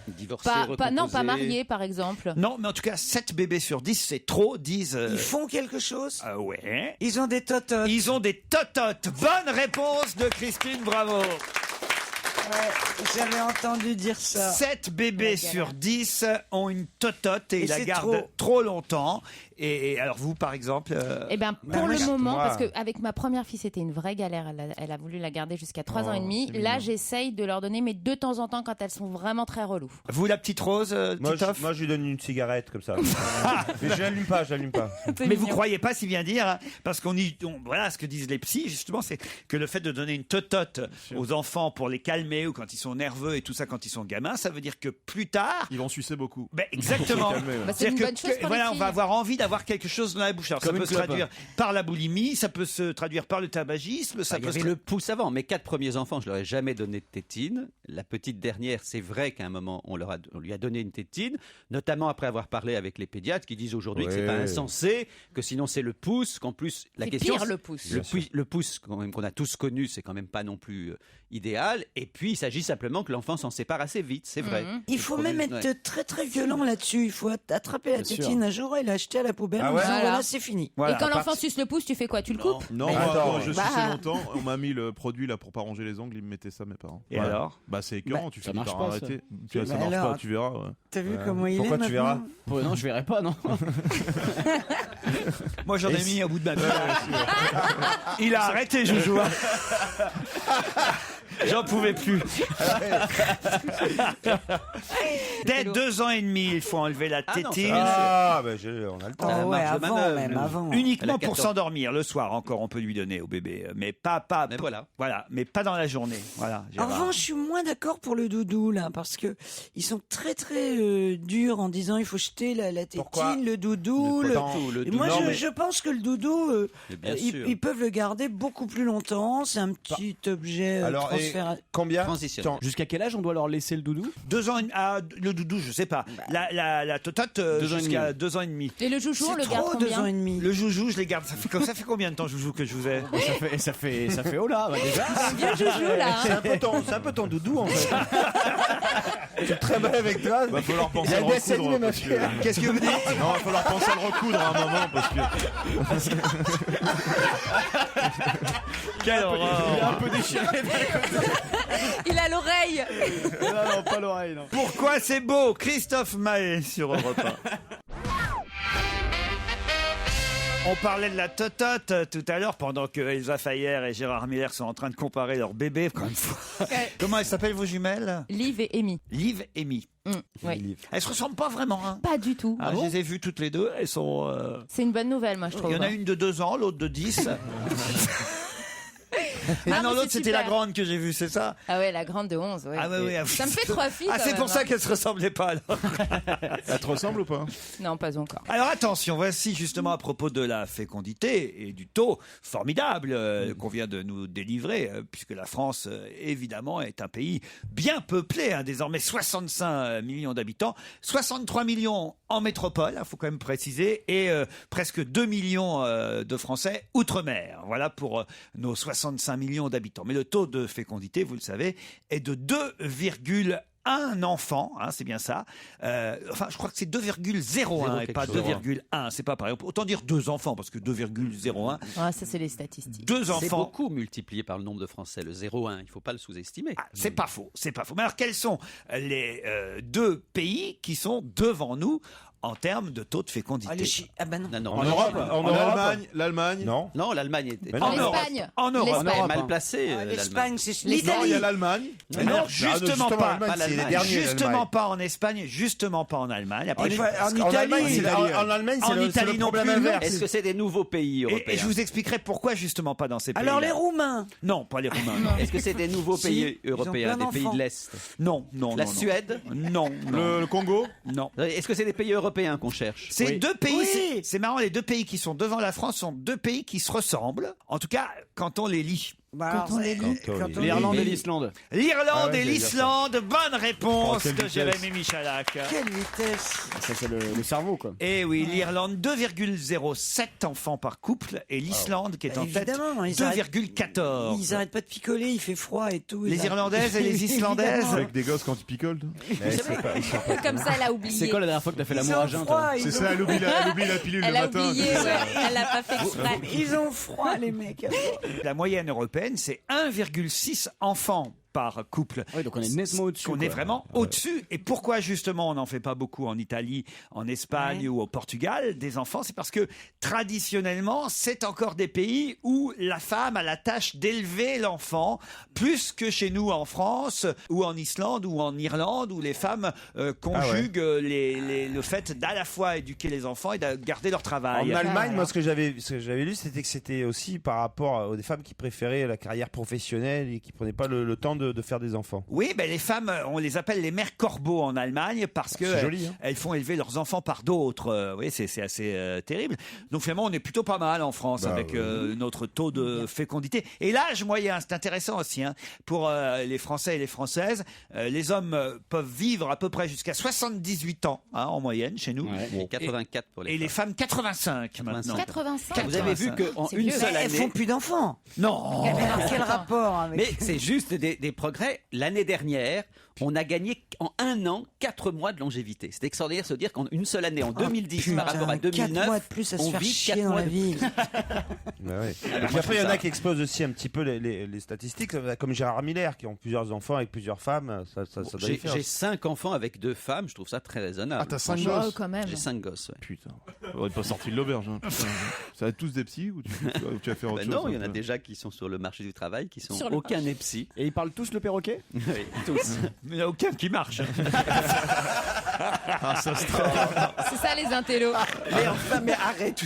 S4: Divorcés,
S8: non, pas
S4: recomposés.
S8: mariés par exemple.
S3: Non, mais en tout cas, 7 bébés sur 10, c'est trop, disent...
S1: Ils font quelque chose?
S3: Ouais.
S1: Ils ont des tototes.
S3: Ils ont des tototes. Bonne réponse de Christine, bravo.
S1: Ouais, j'avais entendu dire ça.
S3: 7 bébés
S8: galère.
S3: sur 10 ont une totote et
S1: Et
S3: ils la
S1: c'est
S3: gardent trop longtemps. Et alors vous, par exemple...
S8: Eh bien, pour
S1: moi,
S8: le moment,
S9: moi-
S8: parce qu'avec ma première fille, c'était une vraie galère. Elle a voulu la garder jusqu'à 3 ans et demi.
S9: c'est
S8: Là,
S9: mignon.
S8: j'essaye de leur donner, mais de temps en temps, quand elles sont vraiment très reloues.
S3: Vous, la petite Rose,
S9: Moi,
S3: Titoff
S9: je lui donne une cigarette comme ça. Mais je l'allume pas, je l'allume pas.
S3: Mais vous croyez pas si bien dire, hein, parce voilà ce que disent les psys, justement, c'est que le fait de donner une totote aux enfants pour les calmer ou quand ils sont nerveux et tout ça quand ils sont gamins, ça veut dire que plus tard,
S6: Ils vont sucer beaucoup.
S3: ben, exactement.
S6: Pour se calmer, ouais.
S8: Bah, c'est une
S3: C'est-à-dire
S8: bonne chose pour
S3: voilà,
S8: les
S3: on
S8: filles.
S3: va avoir envie d'avoir quelque chose dans la bouche. Alors, ça
S5: Comme
S3: peut
S5: une
S3: se
S5: clope.
S3: traduire par la boulimie, ça peut se traduire par le tabagisme, ça
S4: Il y
S3: peut
S4: avait
S3: se
S4: le pouce avant. Mes 4 premiers enfants, je leur ai jamais donné de tétine. La petite dernière, c'est vrai qu'à un moment, on lui a donné une tétine, notamment après avoir parlé avec les pédiatres qui disent aujourd'hui que c'est pas
S9: Ouais.
S4: insensé, que sinon c'est le pouce, qu'en plus la
S8: C'est
S4: question
S8: pire, le pouce.
S4: le pouce quand même qu'on a tous connu, c'est quand même pas non plus idéal. Et puis il s'agit simplement que l'enfant s'en sépare assez vite, c'est vrai.
S1: Il faut même être
S4: Ouais.
S1: très très violent là-dessus. Il faut attraper la
S5: Bien sûr.
S1: tétine un jour et l'acheter à la poubelle.
S9: Ah
S1: en
S9: ouais
S1: disant,
S8: Voilà.
S1: voilà, c'est fini.
S3: Voilà,
S8: et quand
S3: à part-
S8: l'enfant suce le pouce, tu fais quoi? Tu le coupes?
S6: Non,
S9: Mais
S6: moi,
S9: attends.
S6: quand je
S8: Bah.
S6: suçais longtemps, on m'a mis le produit là pour pas ronger les ongles, ils me mettaient ça, mes parents.
S3: Et alors
S6: Bah c'est écœurant, tu
S5: ça
S6: finis
S5: marche
S6: par
S5: pas, ça.
S6: arrêter. Ça
S1: Bah
S6: marche
S1: alors,
S6: pas, tu verras. Ouais.
S1: T'as vu
S9: Ouais.
S1: comment il
S9: Pourquoi
S1: est
S9: tu verras?
S1: maintenant
S5: Non, je verrai pas, non.
S3: Moi, j'en ai mis au bout de ma vie. Il a arrêté, Joujou. J'en pouvais plus. Dès 2 ans et demi, il faut enlever la
S4: Ah non,
S3: tétine.
S9: Ah, bah on a le temps.
S1: Ah ouais,
S4: marge de
S1: avant
S4: manœuvre,
S1: même,
S4: nous.
S1: avant.
S4: Elle
S3: Uniquement
S4: a
S3: pour
S4: 14.
S3: s'endormir. Le soir encore, on peut lui donner au bébé. Mais pas.
S4: Mais voilà.
S3: Voilà, mais pas dans la journée. Voilà,
S1: En
S3: Gérard.
S1: revanche, je suis moins d'accord pour le doudou là, parce que ils sont très très durs en disant il faut jeter la tétine,
S9: Pourquoi
S1: le doudou.
S4: Le
S1: le-
S4: potent, le
S1: Et moi,
S9: doudou,
S1: je,
S9: mais-
S1: je pense que le doudou,
S4: Mais bien
S1: ils,
S4: sûr.
S1: ils peuvent le garder beaucoup plus longtemps. C'est un petit objet
S9: Alors, et
S1: transférable.
S9: combien
S4: Transitionnel.
S9: Attends,
S5: Jusqu'à quel âge on doit leur laisser le doudou?
S3: 2 ans et demi. Ah, le doudou, je sais pas. La totote,
S5: 2 ans et
S3: jusqu'à
S5: demi.
S3: 2 ans et demi.
S8: Et le joujou, on
S1: C'est
S8: le garde
S1: trop 2 ans
S8: combien?
S1: et demi.
S3: Le joujou, je les garde. Ça fait combien de temps, joujou, que je vous ai
S5: Ça fait oh là, bah déjà.
S8: Bien joujou là.
S9: c'est un peu ton doudou en fait. C'est très mal avec toi.
S6: Va falloir penser
S9: Il
S6: à
S9: a
S6: le
S9: un dessin animé,
S6: recoudre.
S9: ma
S6: Parce
S9: fille.
S6: que...
S3: Qu'est-ce que vous dites
S6: Non, va falloir penser à le recoudre à un moment parce que.
S3: Quelle horreur.
S5: Un peu déchiré.
S8: Il a l'oreille.
S5: Non, pas l'oreille, non.
S3: Pourquoi c'est beau? Christophe Maé sur Europe 1. On parlait de la totote tout à l'heure pendant que Elsa Fayer et Gérard Miller sont en train de comparer leurs bébés. Comment elles s'appellent vos jumelles?
S8: Liv et Amy.
S3: Liv et Amy.
S8: Oui.
S3: Elles se ressemblent pas vraiment. Hein.
S8: Pas du tout.
S3: Je les ai vues toutes les deux. Elles sont.
S8: C'est une bonne nouvelle, moi, je trouve.
S3: Il y en a une de 2 ans, l'autre de 10.
S8: Ah,
S3: non,
S8: mais
S3: l'autre
S8: c'est
S3: c'était la
S8: super.
S3: grande que j'ai vue, c'est ça?
S8: Ah ouais, la grande de 11. Ouais.
S3: Ah ouais.
S8: Ça me fait 3 filles.
S3: Ah,
S8: quand
S3: c'est
S8: même,
S3: pour ça
S8: hein.
S3: qu'elles se ressemblaient pas alors.
S6: Elle te ressemble ou pas?
S8: Non, pas encore.
S3: Alors attention, voici justement à propos de la fécondité et du taux formidable qu'on vient de nous délivrer, puisque la France, évidemment, est un pays bien peuplé, hein, désormais 65 millions d'habitants, 63 millions en métropole, il faut quand même préciser, et presque 2 millions de Français outre-mer. Voilà pour nos 65 millions d'habitants. Mais le taux de fécondité, vous le savez, est de 2,1 enfants, hein, c'est bien ça. Enfin, je crois que c'est 2,01 et pas 2,1. C'est pas pareil. Autant dire 2 enfants, parce que 2,01.
S8: Ah, ça, c'est les statistiques.
S3: 2
S4: C'est
S3: enfants.
S4: beaucoup multiplié par le nombre de Français, le 0,1. Il ne faut pas le sous-estimer.
S3: C'est pas faux, c'est pas faux. Mais alors, quels sont les 2 pays qui sont devant nous en termes de taux de fécondité?
S6: En Europe, en Allemagne, l'Allemagne.
S9: Non.
S4: Non, l'Allemagne est
S8: En Espagne.
S3: En Europe.
S8: L'Espagne.
S4: mal placée.
S1: L'Espagne, c'est
S6: Non, il y
S1: l'Italie.
S6: a l'Allemagne.
S3: Mais non, justement pas.
S9: c'est les derniers.
S3: Justement pas en Espagne, justement pas en Allemagne. Après,
S9: En Italie, en Allemagne,
S3: En
S9: c'est le
S3: Italie non
S9: problème
S3: plus.
S9: inverse.
S4: Est-ce que c'est des nouveaux pays européens?
S3: et je vous expliquerai pourquoi justement pas dans ces pays.
S1: Alors les Roumains.
S3: Non, pas les Roumains. Non,
S4: Est-ce que c'est des nouveaux
S1: Si,
S4: pays
S1: ils ont
S4: européens,
S1: plein
S4: des pays
S1: d'enfants.
S4: de l'Est?
S3: non.
S4: La
S3: non.
S4: Suède?
S3: Non. Non.
S6: Le Congo.
S3: Non.
S4: Est-ce que c'est des pays européens qu'on cherche?
S3: Ces
S5: Oui.
S3: 2 pays,
S1: Oui.
S3: c'est marrant, les 2 pays qui sont devant la France sont 2 pays qui se ressemblent. En tout cas, quand on les lit.
S1: Quand on les lit.
S5: L'Irlande et l'Islande.
S3: L'Irlande et
S9: j'allais dire
S3: l'Islande, bonne réponse
S6: quelle
S3: de
S6: vitesse.
S3: Jérémy Michalak.
S1: Quelle vitesse.
S5: Ça, c'est le cerveau, quoi.
S3: Et oui, l'Irlande, 2,07 enfants par couple, et l'Islande qui est en tête,
S1: Évidemment,
S3: 2,14.
S1: Ils arrêtent pas de picoler, il fait froid et tout.
S3: Les Irlandaises et les Islandaises.
S1: Évidemment.
S6: Avec des gosses quand tu picoles.
S8: Comme ça, elle a oublié.
S5: C'est quand la dernière fois que t'as fait
S1: Ils
S5: l'amour
S1: ont
S5: à jeun,
S1: froid,
S5: toi?
S6: C'est ça, elle oublie la pilule
S8: Elle
S6: le
S8: a
S6: matin.
S8: oublié, ouais. Elle l'a pas fait exprès.
S1: Ils ont froid, les mecs.
S3: La moyenne européenne, c'est 1,6 enfants par couple.
S5: Oui, donc on est nettement au-dessus.
S3: On est
S5: quoi.
S3: vraiment au-dessus. Et pourquoi justement on n'en fait pas beaucoup en Italie, en Espagne ou au Portugal des enfants? C'est parce que traditionnellement, c'est encore des pays où la femme a la tâche d'élever l'enfant plus que chez nous en France ou en Islande ou en Irlande où les femmes conjuguent le fait d'à la fois éduquer les enfants et de garder leur travail.
S9: En Allemagne, moi, ce que j'avais lu, c'était que c'était aussi par rapport aux femmes qui préféraient la carrière professionnelle et qui prenaient pas le temps de faire des enfants.
S3: Oui, ben les femmes, on les appelle les mères corbeaux en Allemagne parce que
S9: C'est joli, hein.
S3: elles font élever leurs enfants par d'autres. Oui, c'est assez terrible. Donc finalement, on est plutôt pas mal en France avec notre taux de fécondité. Et l'âge moyen, c'est intéressant aussi hein, pour les Français et les Françaises. Les hommes peuvent vivre à peu près jusqu'à 78 ans hein, en moyenne chez nous.
S4: Ouais, et 84 pour les
S3: Et les femmes 85 maintenant.
S8: 85.
S4: Vous avez vu qu'en
S8: C'est
S4: une
S8: vieux.
S4: seule
S1: Elles
S4: année...
S1: font plus d'enfants.
S3: Non.
S1: Quel rapport avec...
S4: Mais c'est juste des progrès. L'année dernière, on a gagné en 1 an 4 mois de longévité. C'est extraordinaire de se dire qu'en une seule année, en 2010 par rapport à
S1: 4 mois
S4: 2009,
S1: de plus à se
S4: on
S1: faire
S4: vit
S1: chier
S4: 4
S1: dans
S4: mois
S1: la
S4: de
S1: vie.
S9: Et puis après, il y en a qui explosent aussi un petit peu les statistiques, comme Gérard Miller, qui ont plusieurs enfants avec plusieurs femmes. Ça doit y faire.
S4: J'ai 5 enfants avec 2 femmes, je trouve ça très raisonnable.
S6: Ah, t'as 5
S4: Franchement,
S6: gosses
S8: quand même.
S4: J'ai 5 gosses, ouais.
S6: Putain, on n'est pas sorti de l'auberge. Hein. Putain. Ça va être tous des psys ou tu vas faire autre
S4: Ben
S6: chose
S4: non, il y en a
S6: un peu
S4: déjà qui sont sur le marché du travail, qui sont
S8: Sur le
S4: aucun n'est psy.
S5: Et ils parlent tous le perroquet?
S4: Oui, tous.
S3: Mais il n'y en a aucun qui marche.
S6: Ah, ça se
S8: C'est ça les intellos.
S9: Mais enfin, mais arrêtez.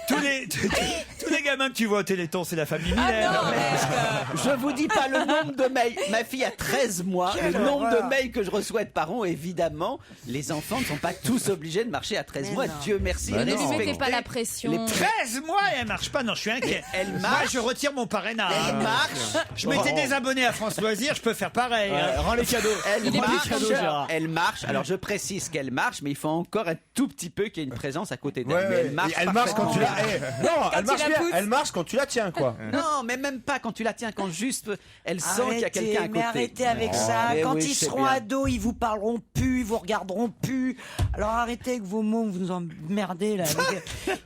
S3: tous les gamins que tu vois au Téléthon, c'est la famille Miller.
S8: Ah non, mec.
S4: Je vous dis pas le nombre de mails. Ma fille a 13 mois.
S1: Quelle
S4: Le nombre
S1: horreur.
S4: de mails que je reçois de parents, évidemment, les enfants ne sont pas tous obligés de marcher à 13
S1: Mais
S4: mois.
S1: non.
S4: Dieu merci.
S8: Ne lui
S4: respectez.
S8: mettez pas la pression.
S4: Les
S3: 13 mois et elle marche pas, non, je suis inquiet.
S4: Elle
S3: Moi,
S4: marche.
S3: je retire mon parrainage.
S4: Elle marche.
S3: Je m'étais désabonné à France Loisirs, je peux faire pareil. hein.
S5: Rends les cadeaux.
S4: Elle
S8: Il est
S4: marche,
S8: plus
S5: Gérard.
S4: elle marche. Alors je précise qu'elle marche, mais il faut encore un tout petit peu qu'il y ait une présence à côté d'elle.
S9: Ouais,
S4: Mais
S9: ouais.
S4: elle marche.
S9: Et elle marche quand tu la.
S4: parfaitement.
S9: Non,
S8: Quand
S9: elle
S8: il
S9: marche
S8: a
S9: bien
S8: pousse.
S9: Elle marche quand tu la tiens, quoi.
S4: Non, mais même pas quand tu la tiens, quand juste elle sent qu'il y a quelqu'un à côté.
S1: Mais arrêtez avec ça.
S4: Mais
S1: Quand
S4: oui,
S1: ils
S4: je sais
S1: seront
S4: bien.
S1: ados, ils vous parleront plus, ils vous regarderont plus. Alors arrêtez avec vos mots, vous nous emmerdez là.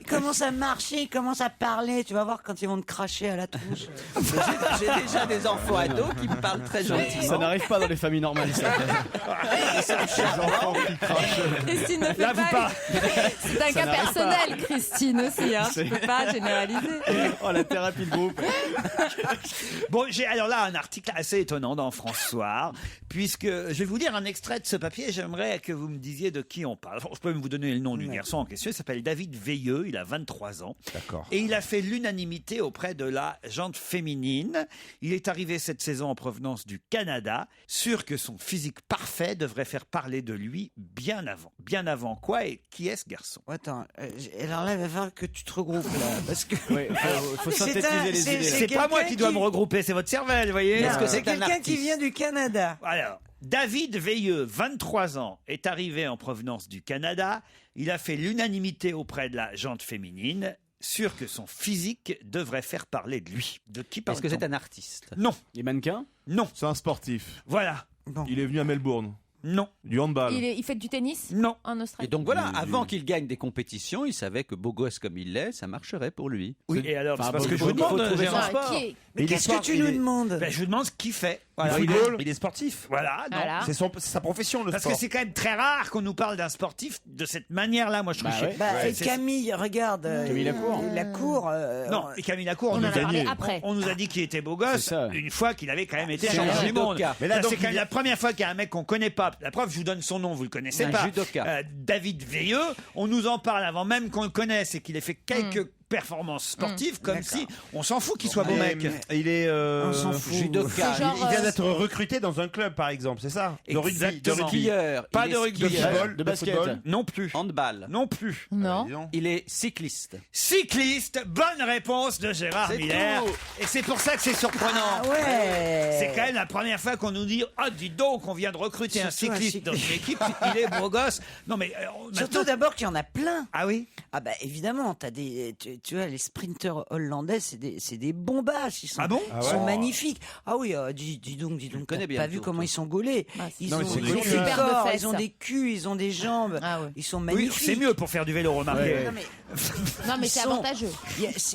S1: Ils commencent à marcher, ils commencent à parler. Tu vas voir quand ils vont te cracher à la tronche.
S4: J'ai déjà des enfants ados qui me parlent très gentiment.
S5: Ça n'arrive pas dans les familles normales, ça.
S8: Christine ne fait
S3: Là, vous
S8: pas.
S3: parlez.
S8: C'est un cas personnel, Christine aussi. Hein. Je ne peux pas généraliser.
S5: Oh, la thérapie de groupe.
S3: Bon, j'ai alors là un article assez étonnant dans France Soir, puisque je vais vous lire un extrait de ce papier. J'aimerais que vous me disiez de qui on parle. Enfin, je peux même vous donner le nom du garçon en question. Il s'appelle David Veilleux. Il a 23 ans.
S9: D'accord.
S3: Et il a fait l'unanimité auprès de la gente féminine. Il est arrivé cette saison en provenance du Canada, sûr que son physique parfait devrait faire parler de lui bien avant. Bien avant quoi? Et qui est ce garçon?
S1: Attends, alors là, il va falloir que tu te regroupes là, parce que
S5: faut
S1: C'est
S5: synthétiser
S1: un-
S5: les
S1: c'est-
S5: idées.
S3: C'est pas moi qui dois me regrouper, c'est votre cervelle, vous voyez.
S1: Non,
S4: Est-ce que
S1: c'est
S4: c'est un
S1: quelqu'un qui
S4: artiste
S1: vient du Canada.
S3: Alors, David Veilleux, 23 ans, est arrivé en provenance du Canada. Il a fait l'unanimité auprès de la gente féminine, sûr que son physique devrait faire parler de lui. De qui
S4: Est-ce
S3: parle-t-on?
S4: que c'est un artiste?
S3: Non,
S5: Les mannequins.
S3: non,
S6: C'est un sportif.
S3: voilà,
S6: Il est venu à Melbourne.
S3: non,
S6: Du handball.
S8: Il fait du tennis
S3: non.
S8: en
S4: Et
S8: Australie.
S4: donc voilà, avant qu'il gagne des compétitions, il savait que beau gosse comme il l'est, ça marcherait pour lui.
S3: Oui, et alors,
S5: Enfin,
S3: c'est parce que je
S5: faut-
S3: vous
S5: faut
S3: demande,
S5: trouver son
S3: Gérard.
S5: sport.
S8: Qui est-
S1: Mais
S9: il est
S1: qu'est-ce que
S9: sport-
S1: tu
S9: il
S1: nous
S9: est-
S1: demandes?
S3: Ben, je vous demande ce qu'il fait. Voilà,
S9: Il est sportif.
S3: Voilà, non.
S8: Voilà.
S9: C'est sa profession, le
S3: Parce
S9: sport.
S3: que c'est quand même très rare qu'on nous parle d'un sportif de cette manière-là. Moi, je trouve.
S5: Bah
S3: que-
S5: ouais.
S1: Bah,
S3: Ouais,
S1: et
S3: c'est-
S1: Camille, regarde.
S5: Camille Lacour.
S1: Lacour.
S3: Non, et Camille Lacour,
S8: On en
S3: nous
S8: a parlé
S6: gagné.
S8: après.
S3: on nous a dit qu'il était beau gosse
S5: C'est ça.
S3: une fois qu'il avait quand même été
S4: C'est
S3: champion
S4: un
S3: du monde.
S4: judoka.
S3: Mais là,
S9: donc,
S3: c'est quand même
S9: il-
S3: la première fois qu'il y a un mec qu'on connaît pas. La preuve, je vous donne son nom, vous le connaissez
S4: Un
S3: pas.
S4: judoka.
S3: David Veilleux. On nous en parle avant même qu'on le connaisse et qu'il ait fait quelques performances sportives, comme si on s'en fout qu'il soit beau mec.
S9: Il est.
S1: On s'en fout.
S4: Judoka.
S8: C'est genre,
S9: Il vient d'être recruté dans un club, par exemple, c'est ça? De rugby.
S3: Exactement.
S4: Skieur.
S3: Pas
S4: il
S3: de
S4: est
S3: rugby.
S4: skieur.
S9: football,
S5: de basket.
S9: football.
S3: Non plus.
S4: Handball.
S3: Non plus.
S8: Non.
S9: Dis donc.
S4: Il est cycliste.
S3: Cycliste, bonne réponse de Gérard
S4: C'est
S3: Miller.
S4: tout.
S3: Et c'est pour ça que c'est surprenant.
S1: Ah ouais.
S3: C'est quand même la première fois qu'on nous dit ah dis donc on vient de recruter un
S1: Surtout un
S3: cycliste dans une équipe, il est beau gosse. Non mais
S1: Surtout
S3: maintenant-
S1: d'abord qu'il y en a plein.
S3: ah oui.
S1: Ah bah évidemment, tu vois, les sprinteurs hollandais, c'est des bombasses. Ils sont,
S3: Ah bon
S1: ils sont magnifiques. Ah oui, dis donc,
S4: connais
S1: t'as
S4: bien,
S1: pas vu
S4: toi,
S1: comment
S4: toi.
S1: ils sont gaulés.
S8: Ah,
S1: Ils
S9: Non, mais
S1: ont
S9: c'est
S1: des
S9: joli,
S8: hein.
S1: corps,
S8: Paire de
S1: ils ont
S8: fesses.
S1: des culs, ils ont des jambes.
S8: Ah ouais.
S1: Ils sont
S3: Oui,
S1: magnifiques.
S3: c'est mieux pour faire du vélo, remarquez.
S1: Non, mais
S8: Non, mais c'est
S1: Ils sont-
S8: avantageux.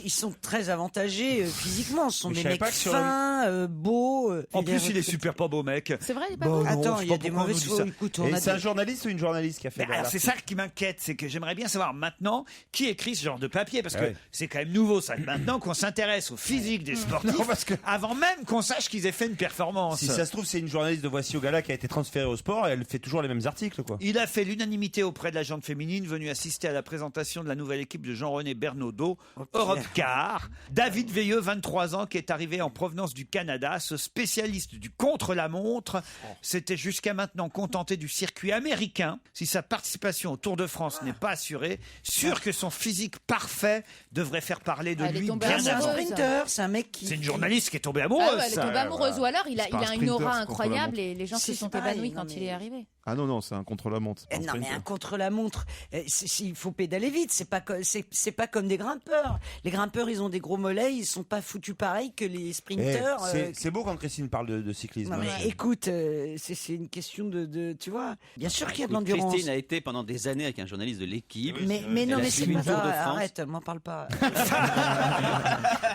S1: ils sont très avantagés physiquement. Ce sont
S9: Mais je
S1: des
S9: savais
S1: mecs
S9: pas que sur
S1: fins, beaux.
S3: En plus, il est super pas beau mec.
S8: C'est vrai, il est pas
S3: Bah,
S8: beau.
S3: non,
S1: Attends,
S3: je sais
S1: il y a
S3: pas
S1: des
S3: pourquoi on
S1: mauvaises
S3: nous dit
S1: fois.
S3: ça.
S1: Écoute, on
S9: Et
S1: a
S9: c'est un
S1: dit-
S9: journaliste ou une journaliste qui a fait
S3: Mais alors,
S9: l'article
S3: c'est ça qui m'inquiète, c'est que j'aimerais bien savoir maintenant qui écrit ce genre de papier, parce que
S9: Ouais.
S3: c'est quand même nouveau ça, maintenant qu'on s'intéresse au physique des sportifs,
S9: Non, parce que-
S3: avant même qu'on sache qu'ils aient fait une performance.
S9: Si ça se trouve, c'est une journaliste de Voici au Gala qui a été transférée au sport et elle fait toujours les mêmes articles, quoi.
S3: Il a fait l'unanimité auprès de la gente féminine, venue assister à la présentation de la nouvelle équipe de Jean-René Bernaudot, Europe Car. David Veilleux, 23 ans, qui est arrivé en provenance du Canada, ce spécialiste du contre-la-montre, s'était jusqu'à maintenant contenté du circuit américain. Si sa participation au Tour de France n'est pas assurée, sûr que son physique parfait devrait faire parler de
S8: Elle est
S3: lui
S8: tombée
S3: bien
S1: C'est un
S3: avant.
S1: sprinter, c'est un mec qui.
S3: C'est une journaliste qui est tombée
S8: Ah
S3: amoureuse.
S8: ouais, elle est
S3: ça.
S8: tombée amoureuse. Ou alors, il a
S6: C'est pas un
S8: une
S6: sprinter,
S8: aura
S6: c'est contre la
S8: incroyable
S6: montre.
S8: et les gens
S1: C'est
S8: se sont
S1: pareil,
S8: évanouis
S1: non,
S8: quand il
S1: mais-
S8: est arrivé.
S6: Ah non, c'est un contre-la-montre.
S1: Non, mais un contre-la-montre, il faut pédaler vite. C'est pas comme des grimpeurs. Les grimpeurs, ils ont des gros mollets, ils sont pas foutus pareil que les sprinteurs.
S9: C'est beau quand Christine parle de cyclisme.
S1: Non, mais
S9: hein.
S1: écoute, c'est une question de, tu vois. Bien sûr qu'il y a de l'endurance.
S4: Christine a été pendant des années avec un journaliste de l'équipe.
S1: Mais
S4: Elle
S1: non,
S4: a
S1: mais c'est
S4: suivi
S1: pas
S4: le Tour de
S1: ça.
S4: France.
S1: Arrête, m'en parle pas.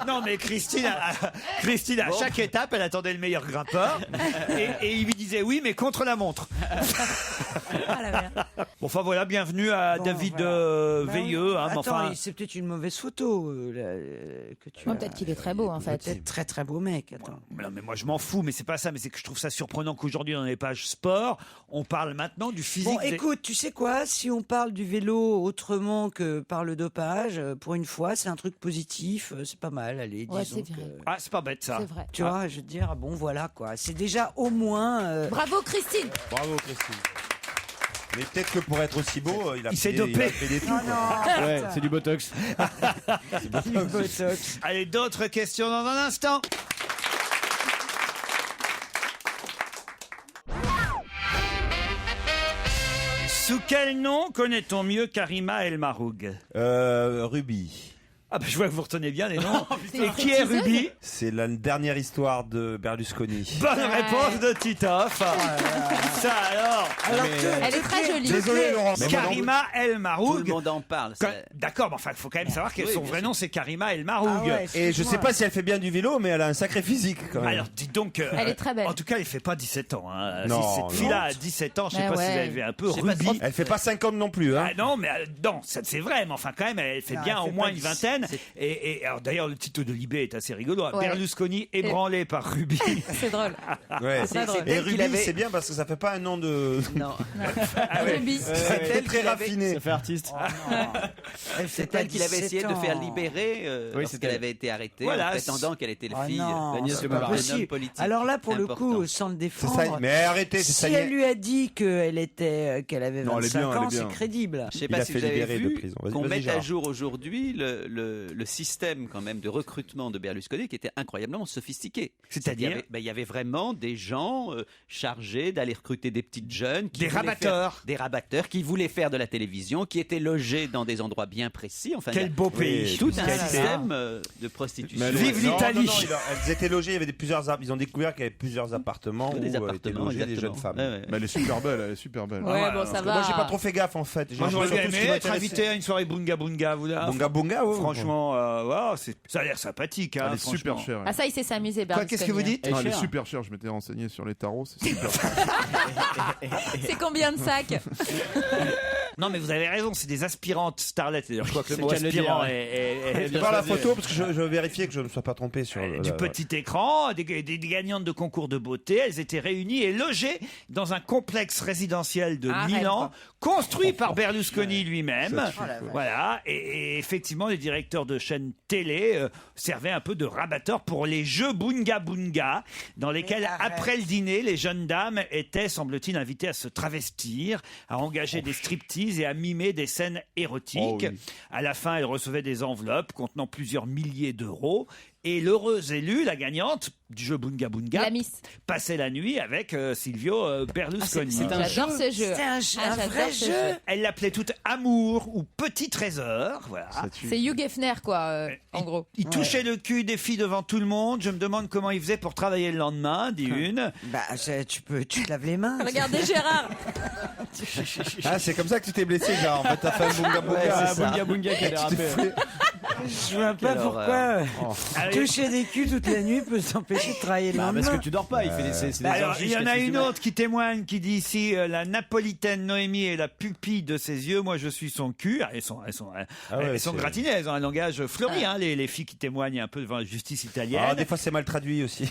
S3: Non, mais Christine, à chaque étape, elle attendait le meilleur grimpeur. Et il lui disait oui, mais contre la montre. Bon, enfin voilà, bienvenue à
S1: Bon,
S3: David
S1: voilà. Bah
S3: Veilleux.
S1: oui.
S3: Hein, mais
S1: Attends,
S3: enfin,
S1: c'est peut-être une mauvaise photo que tu
S8: Ouais,
S1: as.
S8: peut-être qu'il est très beau, en fait.
S1: Peut-être très très beau mec. Attends.
S3: non, mais moi je m'en fous, mais c'est pas ça. Mais c'est que je trouve ça surprenant qu'aujourd'hui dans les pages sport, on parle maintenant du physique.
S1: Bon, écoute, tu sais quoi? Si on parle du vélo autrement que par le dopage, pour une fois, c'est un truc positif. C'est pas mal. Allez,
S8: Ouais,
S1: disons
S8: c'est vrai.
S1: que-
S3: Ah, c'est pas bête ça.
S8: C'est vrai.
S1: Tu vois, je veux dire, bon, voilà quoi. C'est déjà au moins.
S8: Bravo, Christine.
S9: Bravo, Christine. Mais peut-être que pour être aussi beau, il a
S3: Il s'est
S9: fait
S3: dopé.
S9: il a fait des trucs.
S5: Ouais, c'est du botox.
S3: Allez, d'autres questions dans un instant. Sous quel nom connaît-on mieux Karima El Maroug?
S9: Ruby.
S3: Ah je vois que vous retenez bien les noms. Et qui est Ruby?
S9: C'est la dernière histoire de Berlusconi.
S3: Bonne réponse de Titoff. Ça alors.
S8: Elle est très jolie.
S9: Désolé Laurent.
S3: Karima El Maroug.
S4: Tout le monde en parle.
S3: D'accord, mais enfin, il faut quand même savoir que son vrai nom, c'est Karima El Maroug.
S9: Et je sais pas si elle fait bien du vélo, mais elle a un sacré physique quand même.
S3: Alors, dites donc.
S8: Elle est très belle.
S3: En tout cas, elle fait pas 17 ans. Hein.
S9: Non,
S3: Si cette fille-là a 17 ans, je sais pas si vous avez vu un peu Ruby.
S9: Elle fait pas 50 non plus. Hein.
S3: Ah non, mais non, c'est vrai, mais enfin, quand même, elle fait bien au moins une vingtaine. Et alors, d'ailleurs, le titre de Libé est assez rigolo.
S8: Ouais.
S3: Berlusconi ébranlé par Ruby.
S8: C'est drôle.
S9: Ouais.
S8: C'est drôle.
S9: Et Ruby, c'est bien parce que ça fait pas un nom de.
S4: Non.
S8: Ruby.
S9: C'est très raffiné.
S5: Ça fait artiste.
S4: C'est elle qui avait essayé de faire libérer parce qu'elle avait été arrêtée en prétendant qu'elle était la fille
S1: non,
S4: d'un
S1: c'est pas
S4: homme politique.
S1: Alors là, pour le
S4: important.
S1: coup, sans le défendre,
S9: Mais arrêtez, c'est
S1: si
S9: ça y est.
S1: elle lui a dit qu'elle avait
S6: Non, elle est
S1: 25
S6: bien, elle
S1: ans,
S6: est bien.
S1: c'est crédible.
S4: Je sais
S9: Il a
S4: pas si
S9: fait
S4: vous avez
S9: libérer de
S4: vu
S9: prison. Vas-y,
S4: qu'on
S9: vas-y,
S4: mette à
S9: Gérard.
S4: jour aujourd'hui le système quand même de recrutement de Berlusconi qui était incroyablement sophistiqué.
S3: C'est-à-dire
S4: il y avait vraiment des gens chargés d'aller recruter des petites jeunes,
S3: Des rabatteurs.
S4: des rabatteurs qui voulaient faire de la télévision, qui étaient logés dans des endroits bien précis. Enfin,
S3: Quel beau pays.
S4: tout
S9: Tout
S4: un
S9: a été-
S4: système de prostitution.
S9: Mais
S3: Vive
S9: non,
S3: l'Italie.
S9: non, elles étaient logées, il y avait ils ont découvert qu'il y avait plusieurs appartements où
S4: Des
S9: étaient
S4: appartements,
S9: logées des
S4: exactement.
S9: jeunes femmes.
S4: Ouais, ouais.
S6: Mais elle est super belle, elle est super belle.
S8: Ouais, bon, ça va.
S9: Moi, j'ai pas trop fait gaffe en fait.
S3: Moi, j'aurais bien
S9: surtout ce
S3: aimé
S9: qui
S3: être
S9: m'intéressait.
S3: invité à une soirée Bunga Bunga.
S9: Bunga Bunga, ouais.
S3: Franchement, wow, ça a l'air sympathique. Hein,
S6: Elle est super
S3: franchement.
S6: chère.
S8: Ah ça, il sait s'amuser,
S3: Quoi, qu'est-ce que vous dites
S6: Elle est super chère, je m'étais renseigné sur les tarots, c'est super cher.
S8: C'est combien de sacs?
S3: Non, mais vous avez raison, c'est des aspirantes starlettes. D'ailleurs, je crois que le
S5: C'est
S3: mot
S5: le cas de le
S3: aspirant
S5: dire,
S3: est
S9: Je vais voir la photo parce que je veux vérifier que je ne sois pas trompé sur
S3: du petit écran, des gagnantes de concours de beauté. Elles étaient réunies et logées dans un complexe résidentiel de
S8: Arrête,
S3: Milan,
S8: quoi.
S3: construit par Berlusconi lui-même.
S6: Ça tue, quoi.
S3: Voilà, et effectivement, les directeurs de chaînes télé servaient un peu de rabatteurs pour les jeux Bunga Bunga, dans lesquels,
S1: arrête.
S3: après le dîner, les jeunes dames étaient, semble-t-il, invitées à se travestir, à engager des striptease et à mimer des scènes érotiques.
S6: Oh oui.
S3: À la fin, elles recevaient des enveloppes contenant plusieurs milliers d'euros. Et l'heureuse élue, la gagnante du jeu Bunga Bunga,
S8: La Miss.
S3: passait la nuit avec Silvio Berlusconi.
S5: c'est un
S8: J'adore ce jeu.
S1: C'est un
S8: j'adore
S1: vrai
S8: ce
S1: jeu.
S3: Elle l'appelait toute amour ou petit trésor. Voilà.
S6: Ça tue.
S8: C'est Hugh Hefner, quoi, en gros.
S3: Il touchait le cul des filles devant tout le monde. Je me demande comment il faisait pour travailler le lendemain, dit une.
S1: Bah, tu te laves les mains.
S8: Regardez Gérard.
S9: Ah, c'est comme ça que tu t'es blessé, Gérard. En fait, t'as fait un Bunga Bunga.
S5: Ah,
S9: c'est ça.
S5: Bunga Bunga qui a dérapé.
S1: Je vois pas
S4: Quelle
S1: pourquoi
S3: Allez.
S1: toucher des culs toute la nuit peut s'empêcher de travailler le
S5: Bah,
S1: lendemain.
S5: parce que tu dors pas, il fait c'est des
S3: Alors,
S5: orgies
S3: il y en a
S5: jusqu'à
S3: une
S5: 6 heures.
S3: autre qui témoigne, qui dit ici la Napolitaine Noémie est la pupille de ses yeux, moi je suis son cul. Elles sont
S9: ouais, c'est-
S3: gratinées, elles ont un langage fleuri, hein, les filles qui témoignent un peu devant la justice italienne.
S9: Ah, des fois, c'est mal traduit aussi.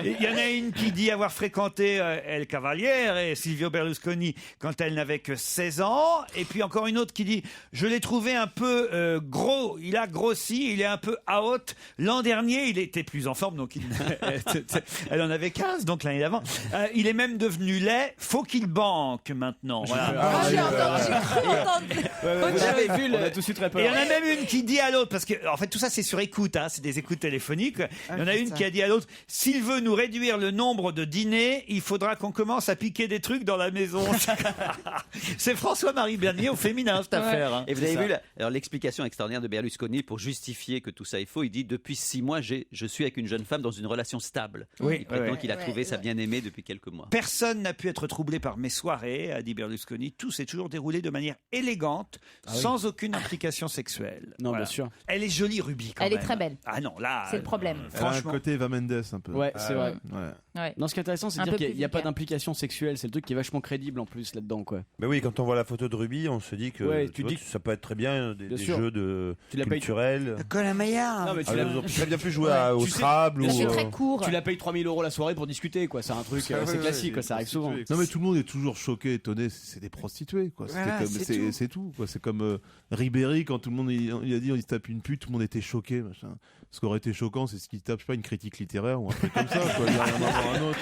S3: Il y en a une qui dit avoir fréquenté El Cavaliere et Silvio Berlusconi quand elle n'avait que 16 ans. Et puis encore une autre qui dit je l'ai trouvé un peu gros, il a grossi, il est un peu out. L'an dernier, il était plus en forme, donc elle en avait 15, donc l'année d'avant. Il est même devenu laid, faut qu'il banque maintenant. Voilà.
S8: Ah, j'ai cru entendre.
S5: Vous avez vu, on a tout de suite très
S3: Et
S5: peur.
S3: il y en a même une qui dit à l'autre, parce que en fait tout ça c'est sur écoute, hein, c'est des écoutes téléphoniques. Il y en a une qui a dit à l'autre, s'il veut nous réduire le nombre de dîners, il faudra qu'on commence à piquer des trucs dans la maison. C'est François-Marie Bernier au féminin cette affaire. Hein.
S4: Et vous avez vu alors l'explication extraordinaire de Berlusconi pour justifier que tout ça est faux. Il dit depuis 6 mois, je suis avec une jeune femme dans une relation stable.
S3: Oui,
S4: il prétend
S3: oui.
S4: qu'il a trouvé sa bien-aimée depuis quelques mois.
S3: Personne n'a pu être troublé par mes soirées, a dit Berlusconi. Tout s'est toujours déroulé de manière élégante, sans aucune implication sexuelle.
S5: Non, bien sûr.
S3: Elle est jolie, Ruby, quand
S8: Elle est
S3: même.
S8: très belle.
S3: Ah non, là.
S8: C'est le problème.
S6: Elle a un
S3: Franchement.
S6: côté Eva Mendes un peu.
S5: Ouais, c'est vrai.
S6: Ouais.
S8: Ouais.
S5: Non, ce qui est intéressant, c'est
S8: Un
S5: de dire
S8: peu
S5: qu'il n'y a
S8: plus
S5: pas
S8: vulgaire.
S5: d'implication sexuelle. C'est le truc qui est vachement crédible en plus là-dedans, quoi.
S9: Mais oui, quand on voit la photo de Ruby, on se dit que
S5: Ouais,
S9: tu
S5: tu
S9: vois,
S5: dis-
S9: ça peut être très bien des
S5: sûr.
S9: jeux de
S5: Tu l'as pas-
S9: culturels.
S1: Colin Maillard.
S5: Non, mais
S9: Ah,
S5: tu l'as-
S9: vous auriez très bien pu jouer au
S5: Tu sais-
S9: Scrabble ou.
S8: C'est très court.
S5: Tu la payes 3000 € la soirée pour discuter, quoi. C'est un truc, c'est classique, quoi. Ça arrive souvent.
S6: Non mais tout le monde est toujours choqué, étonné. C'est des prostituées, quoi.
S1: Voilà, c'est tout.
S6: Quoi. C'est comme Ribéry quand tout le monde il a dit on se tape une pute, tout le monde était choqué, machin. Ce qui aurait été choquant, c'est ce qu'il tape, je sais pas, une critique littéraire ou un truc comme ça, quoi. Il y a rien à voir un autre.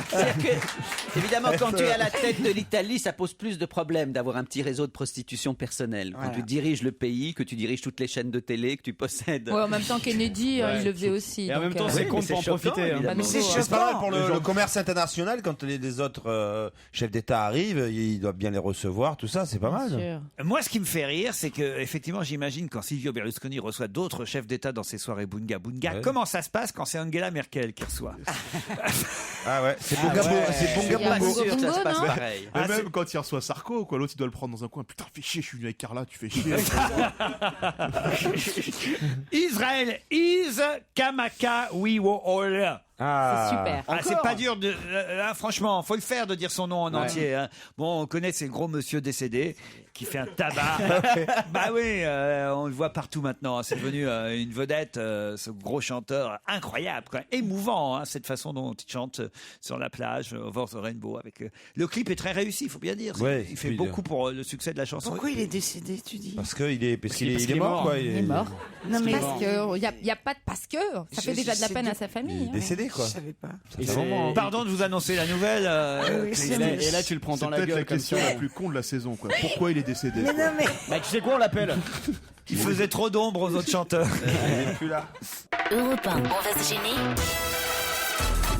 S4: C'est-à-dire que, évidemment, quand tu es à la tête de l'Italie, ça pose plus de problèmes d'avoir un petit réseau de prostitution personnelle. Quand tu diriges le pays, que tu diriges toutes les chaînes de télé, que tu possèdes.
S8: Ouais, en même temps, Kennedy, il le faisait aussi.
S5: Et en même temps, c'est con de pas en profiter.
S9: C'est pas mal pour le commerce international quand les autres chefs d'État arrivent, ils doivent bien les recevoir, tout ça, c'est pas mal.
S3: Moi, ce qui me fait rire, c'est que effectivement, j'imagine quand Silvio Berlusconi reçoit d'autres chefs d'État dans ses soirées Bunga Bunga, comment ça se passe quand c'est Angela Merkel qui reçoit?
S9: Ah ouais, c'est Bunga Bunga.
S4: Ça se passe pareil.
S6: Et même quand il reçoit Sarko, quoi, l'autre il doit le prendre dans un coin. Putain, fais chier, je suis venu avec Carla, tu fais chier.
S3: Israël is Kamaka Wiwool.
S8: C'est super.
S3: C'est pas dur de, franchement, faut le faire de dire son nom en entier. Hein. Bon, on connaît ces gros monsieur décédé qui fait un tabac. Bah oui, on le voit partout maintenant. C'est devenu une vedette, ce gros chanteur incroyable, quoi. Émouvant, hein, cette façon dont il chante sur la plage, over the rainbow. Avec le clip est très réussi, il faut bien dire.
S9: Ouais,
S3: il fait beaucoup pour le succès de la chanson.
S1: Pourquoi il est décédé, tu dis?
S9: Parce qu'il est mort, quoi.
S8: Il est mort.
S1: Non, mais
S8: Parce que il y a pas de parce que ça fait déjà de la peine à sa famille.
S9: Il est décédé, quoi.
S1: je savais pas.
S3: Pardon de vous annoncer la nouvelle.
S5: Et là, tu le prends dans la
S6: C'est
S5: gueule
S6: peut-être la
S5: comme ça.
S6: question la plus con de la saison, quoi. Pourquoi il est décédé?
S1: Mais non, mais.
S5: Bah, tu sais quoi, on l'appelle?
S3: Il faisait trop d'ombre aux autres chanteurs.
S9: Il n'est plus là.
S13: Europe 1, on va se gêner.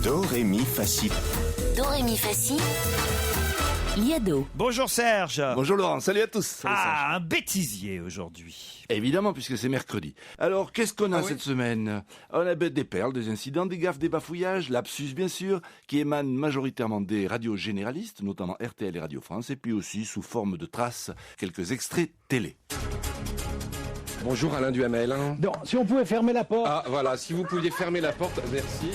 S2: Do, ré, mi, fa, si.
S13: Do, ré, mi, fa, si. Liado.
S3: Bonjour Serge.
S15: Bonjour Laurent, salut à tous.
S3: Un bêtisier aujourd'hui.
S15: Évidemment, puisque c'est mercredi. Alors, qu'est-ce qu'on a cette semaine? On a des perles, des incidents, des gaffes, des bafouillages, lapsus bien sûr, qui émanent majoritairement des radios généralistes, notamment RTL et Radio France, et puis aussi, sous forme de traces, quelques extraits télé.
S16: Bonjour Alain Duhamel.
S17: Non, si on pouvait fermer la porte.
S16: Ah voilà, si vous pouviez fermer la porte, merci.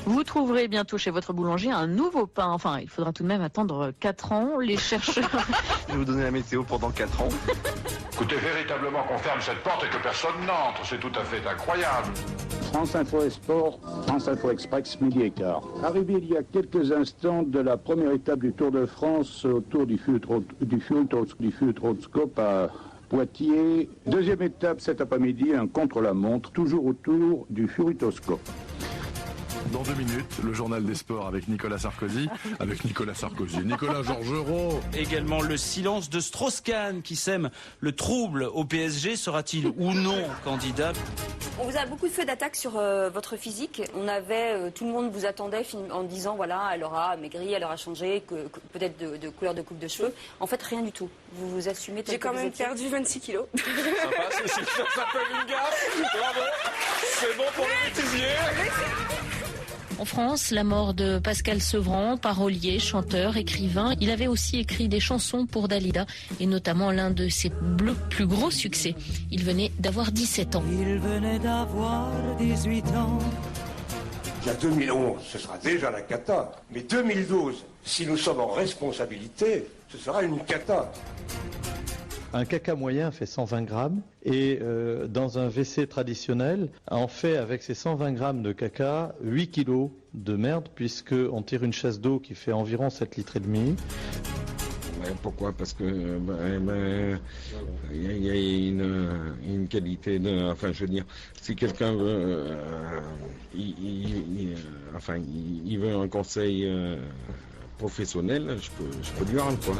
S18: Vous trouverez bientôt chez votre boulanger un nouveau pain. Enfin, il faudra tout de même attendre 4 ans. Les chercheurs...
S16: Je vais vous donner la météo pendant 4 ans.
S19: Écoutez, véritablement qu'on ferme cette porte et que personne n'entre, c'est tout à fait incroyable.
S20: France Info Sport, France Info Express, midi et quart. Arrivé il y a quelques instants de la première étape du Tour de France autour du Futuroscope à Poitiers. Deuxième étape cet après-midi, un contre-la-montre, toujours autour du Futuroscope.
S21: Dans 2 minutes, le journal des sports avec Nicolas Sarkozy, Nicolas Georgerot.
S22: Également le silence de Strauss-Kahn qui sème le trouble au PSG. Sera-t-il ou non candidat?
S23: On vous a beaucoup de feux d'attaque sur votre physique. On avait, tout le monde vous attendait en disant voilà, elle aura maigri, elle aura changé, peut-être de couleur de coupe de cheveux. En fait, rien du tout. Vous vous assumez tel que vous étiez.
S24: J'ai quand même perdu 26 kilos.
S16: Sympa, ça s'appelle une gaffe. Bravo. C'est bon pour le bêtisier.
S25: En France, la mort de Pascal Sevran, parolier, chanteur, écrivain. Il avait aussi écrit des chansons pour Dalida et notamment l'un de ses plus gros succès. Il venait d'avoir 17 ans.
S1: Il venait d'avoir 18 ans.
S26: Il y a 2011, ce sera déjà la cata. Mais 2012, si nous sommes en responsabilité, ce sera une cata.
S27: Un caca moyen fait 120 grammes et dans un WC traditionnel, on fait avec ces 120 grammes de caca 8 kilos de merde puisqu'on tire une chasse d'eau qui fait environ 7 litres et demi.
S28: Pourquoi? Parce que il y a une qualité de, enfin je veux dire, si quelqu'un veut, il veut un conseil professionnel, je peux lui rendre quoi.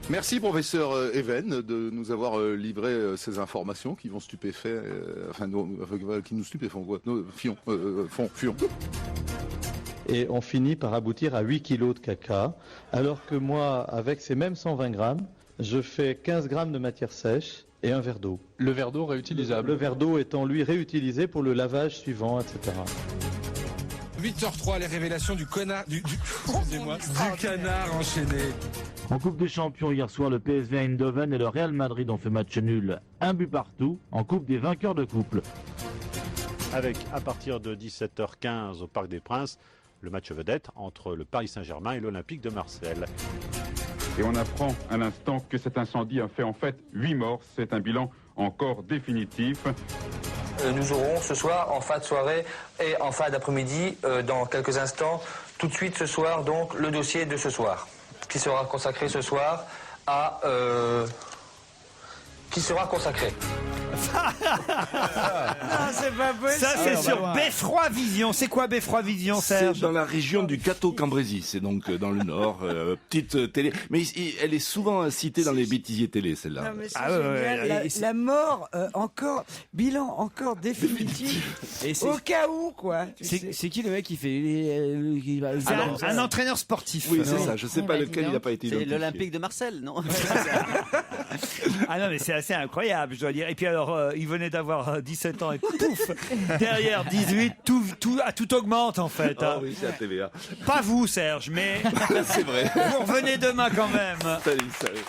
S21: Merci professeur Even de nous avoir livré ces informations qui vont stupéfaire, qui nous stupéfont quoi. Fion.
S27: Et on finit par aboutir à 8 kilos de caca, alors que moi, avec ces mêmes 120 grammes, je fais 15 grammes de matière sèche et un verre d'eau.
S29: Le verre d'eau réutilisable.
S27: Le verre d'eau étant lui réutilisé pour le lavage suivant, etc.
S30: 8h03, les révélations du canard enchaîné.
S31: En Coupe des Champions hier soir, le PSV Eindhoven et le Real Madrid ont fait match nul, 1 but partout, en Coupe des vainqueurs de couple.
S32: Avec, à partir de 17h15 au Parc des Princes, le match vedette entre le Paris Saint-Germain et l'Olympique de Marseille.
S33: Et on apprend à l'instant que cet incendie a fait en fait 8 morts. C'est un bilan encore définitif.
S34: Nous aurons ce soir, en fin de soirée et en fin d'après-midi, dans quelques instants, tout de suite ce soir, donc le dossier de ce soir, qui sera consacré ce soir à qui sera consacré.
S1: Non, c'est pas possible.
S3: Ça, c'est sur Beffroi Vision. C'est quoi Beffroi Vision, Serge?
S15: C'est dans la région du Cateau-Cambrésis, c'est donc dans le nord, petite télé. Mais elle est souvent citée dans les bêtisiers télé, celle-là.
S1: Non, mais c'est génial. La mort, bilan encore définitif. Au cas où, quoi.
S2: C'est qui le mec qui fait
S3: un entraîneur sportif.
S15: Oui, c'est ça. Je sais pas lequel il n'a pas été identifié.
S2: C'est l'Olympique de Marseille, non?
S3: Ah non, mais c'est assez incroyable, je dois dire. Et puis alors, il venait d'avoir 17 ans et pouf, derrière 18, tout augmente en fait.
S15: Ah oui, c'est la TVA.
S3: Pas vous, Serge, mais
S15: c'est vrai.
S3: Vous revenez demain quand même.
S15: Salut.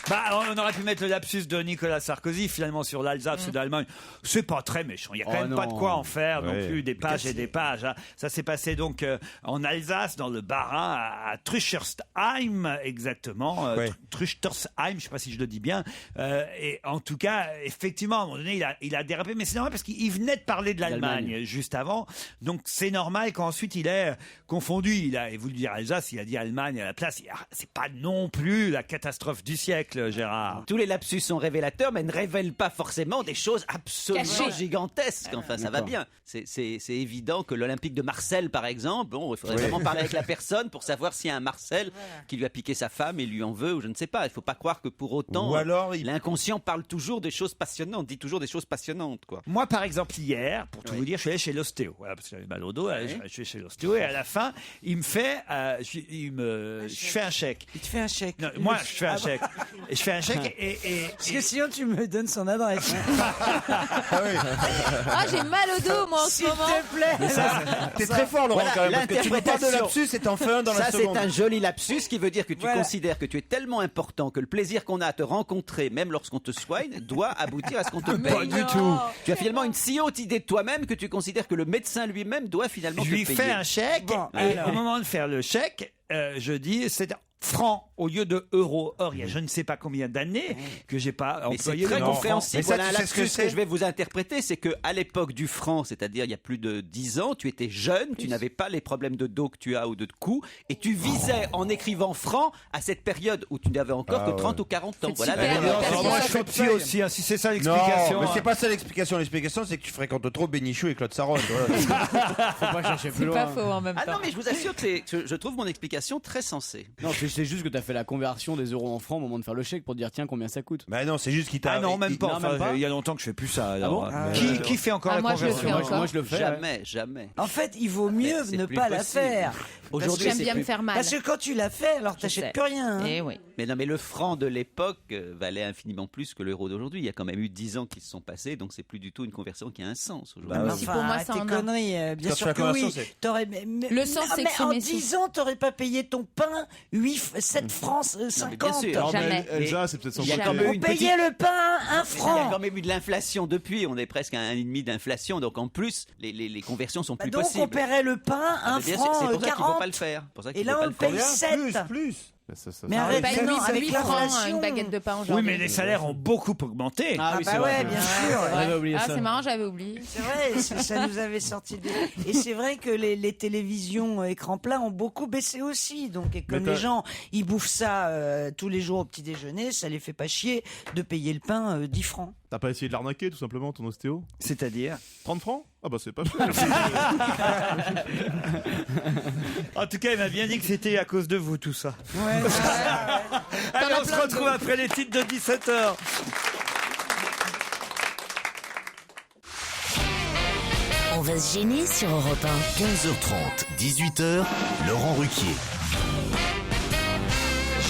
S3: Bah, on aurait pu mettre le lapsus de Nicolas Sarkozy finalement sur l'Alsace de l'Allemagne. C'est pas très méchant. Il y a quand même pas de quoi en faire non plus des pages et des pages. Hein. Ça s'est passé donc en Alsace, dans le Bas-Rhin, à Trüschersheim exactement. Trüschersheim, je sais pas si je le dis bien. Et en tout cas, effectivement, à un moment donné, il a dérapé, mais c'est normal parce qu'il venait de parler de l'Allemagne juste avant. Donc c'est normal qu'ensuite il ait confondu. Il a voulu dire Alsace, il a dit Allemagne à la place. C'est pas non plus la catastrophe du siècle. Gérard.
S2: Tous les lapsus sont révélateurs, mais ne révèlent pas forcément des choses absolument gigantesques. Enfin, ça va bien. C'est évident que l'Olympique de Marseille, par exemple, il faudrait vraiment parler avec la personne pour savoir s'il y a un Marcel qui lui a piqué sa femme et lui en veut, ou je ne sais pas. Il ne faut pas croire que pour autant, l'inconscient parle toujours des choses passionnantes, dit toujours des choses passionnantes, quoi.
S3: Moi, par exemple, hier, pour tout vous dire, je suis allé chez l'ostéo. Voilà, parce que j'avais mal au dos, je suis chez l'ostéo, et à la fin, il me fait, je fais un chèque.
S1: Il te fait un chèque.
S3: Non, moi, je fais un chèque. Et je fais un chèque
S1: Parce que sinon tu me donnes son adresse.
S4: J'ai mal au dos moi en ce moment.
S1: S'il te plaît.
S2: T'es très fort, Laurent, quand même, parce que tu nous parles de
S5: lapsus et t'en fais un dans la seconde.
S2: Ça, c'est un joli lapsus qui veut dire que tu considères que tu es tellement important que le plaisir qu'on a à te rencontrer, même lorsqu'on te soigne, doit aboutir à ce qu'on te paye.
S3: Pas du tout.
S2: Tu as finalement une si haute idée de toi-même que tu considères que le médecin lui-même doit finalement te payer.
S3: Je lui fais un chèque, et au moment de faire le chèque, je dis c'est francs au lieu de euros. Or, il y a je ne sais pas combien d'années que j'ai pas employé
S2: le nom. C'est très compréhensible.
S3: Voilà
S2: un lapsus que je vais vous interpréter, c'est que à l'époque du franc, c'est-à-dire il y a plus de 10 ans, tu étais jeune, tu n'avais pas les problèmes de dos que tu as ou de cou, et tu visais en écrivant franc à cette période où tu n'avais encore que 30 ou 40 ans. Voilà.
S3: Moi, je fais psy aussi, si c'est ça l'explication.
S5: Non, mais c'est pas ça l'explication. L'explication, c'est que tu fréquentes trop Bénichou et Claude Sarraute. Faut pas chercher plus loin.
S4: C'est pas faux en même temps.
S2: Ah non, mais je vous assure que je trouve mon explication très sensée.
S6: Non, c'est juste que tu as fait la conversion des euros en francs au moment de faire le chèque pour dire tiens combien ça coûte.
S5: Bah non, c'est juste qu'il t'a.
S3: Ah non, même pas. Il y a longtemps que je fais plus ça. Alors. Qui fait encore la conversion?
S6: Moi je le fais.
S2: Jamais.
S1: En fait, il vaut mieux ne pas la faire.
S4: Aujourd'hui, j'aime bien me faire mal.
S1: Parce que quand tu l'as fait, alors t'achètes plus rien.
S4: Eh oui.
S2: Mais non, mais le franc de l'époque valait infiniment plus que l'euro d'aujourd'hui. Il y a quand même eu 10 ans qui se sont passés, donc c'est plus du tout une conversion qui a un sens aujourd'hui.
S4: Si pour moi ça en a.
S1: Tes conneries, bien sûr que oui.
S4: Le sens, c'est que
S1: en 10 ans, t'aurais pas payé ton pain 7 francs 50.
S2: Bien sûr.
S4: Jamais.
S21: Elsa, c'est peut-être son
S1: On payait le pain 1 franc.
S2: Il y a quand même eu de l'inflation depuis. On est presque à 1,5 d'inflation. Donc en plus, les conversions sont plus possibles.
S1: Donc on paierait le pain 1 franc 40.
S2: C'est pour ça qu'il ne faut pas le faire.
S1: Et là, on le paye 7.
S21: Plus.
S1: Mais avec
S4: une baguette de pain aujourd'hui.
S3: Oui, mais les salaires ont beaucoup augmenté.
S1: Ah bah ouais, bien sûr.
S4: C'est marrant, j'avais oublié.
S1: C'est vrai, ça nous avait sorti de... Et c'est vrai que les télévisions écran plat ont beaucoup baissé aussi. Donc, et comme les gens, ils bouffent ça tous les jours au petit déjeuner, ça les fait pas chier de payer le pain 10 francs.
S21: T'as pas essayé de l'arnaquer tout simplement, ton ostéo?
S3: C'est-à-dire
S21: 30 francs? Ah bah c'est pas cher.
S3: En tout cas, il m'a bien dit que c'était à cause de vous tout ça.
S1: Ouais.
S3: Allez, on se retrouve après les titres de 17h.
S13: On va se gêner sur Europe 1.
S7: 15h30, 18h, Laurent Ruquier.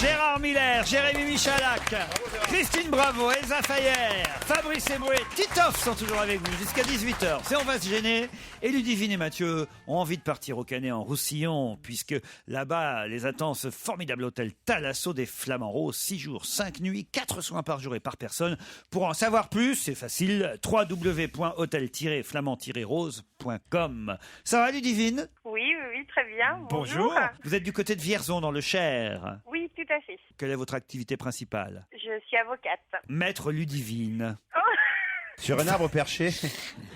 S3: Gérard Miller, Jérémy Michalak, Christine Bravo, Elsa Fayer, Fabrice Eboué, Titoff sont toujours avec vous jusqu'à 18h. C'est On va se gêner. Et Ludivine et Mathieu ont envie de partir au Canet en Roussillon, puisque là-bas les attend ce formidable hôtel Thalasso des Flamands Roses. 6 jours, 5 nuits, 4 soins par jour et par personne. Pour en savoir plus, c'est facile, www.hotel-flamand-rose.com. Ça va Ludivine?
S8: Oui, très bien.
S3: Bonjour. Vous êtes du côté de Vierzon dans le Cher.
S8: Oui, tout à fait.
S3: Quelle est votre activité principale?
S8: Je suis avocate.
S3: Maître Ludivine.
S5: Sur un arbre perché.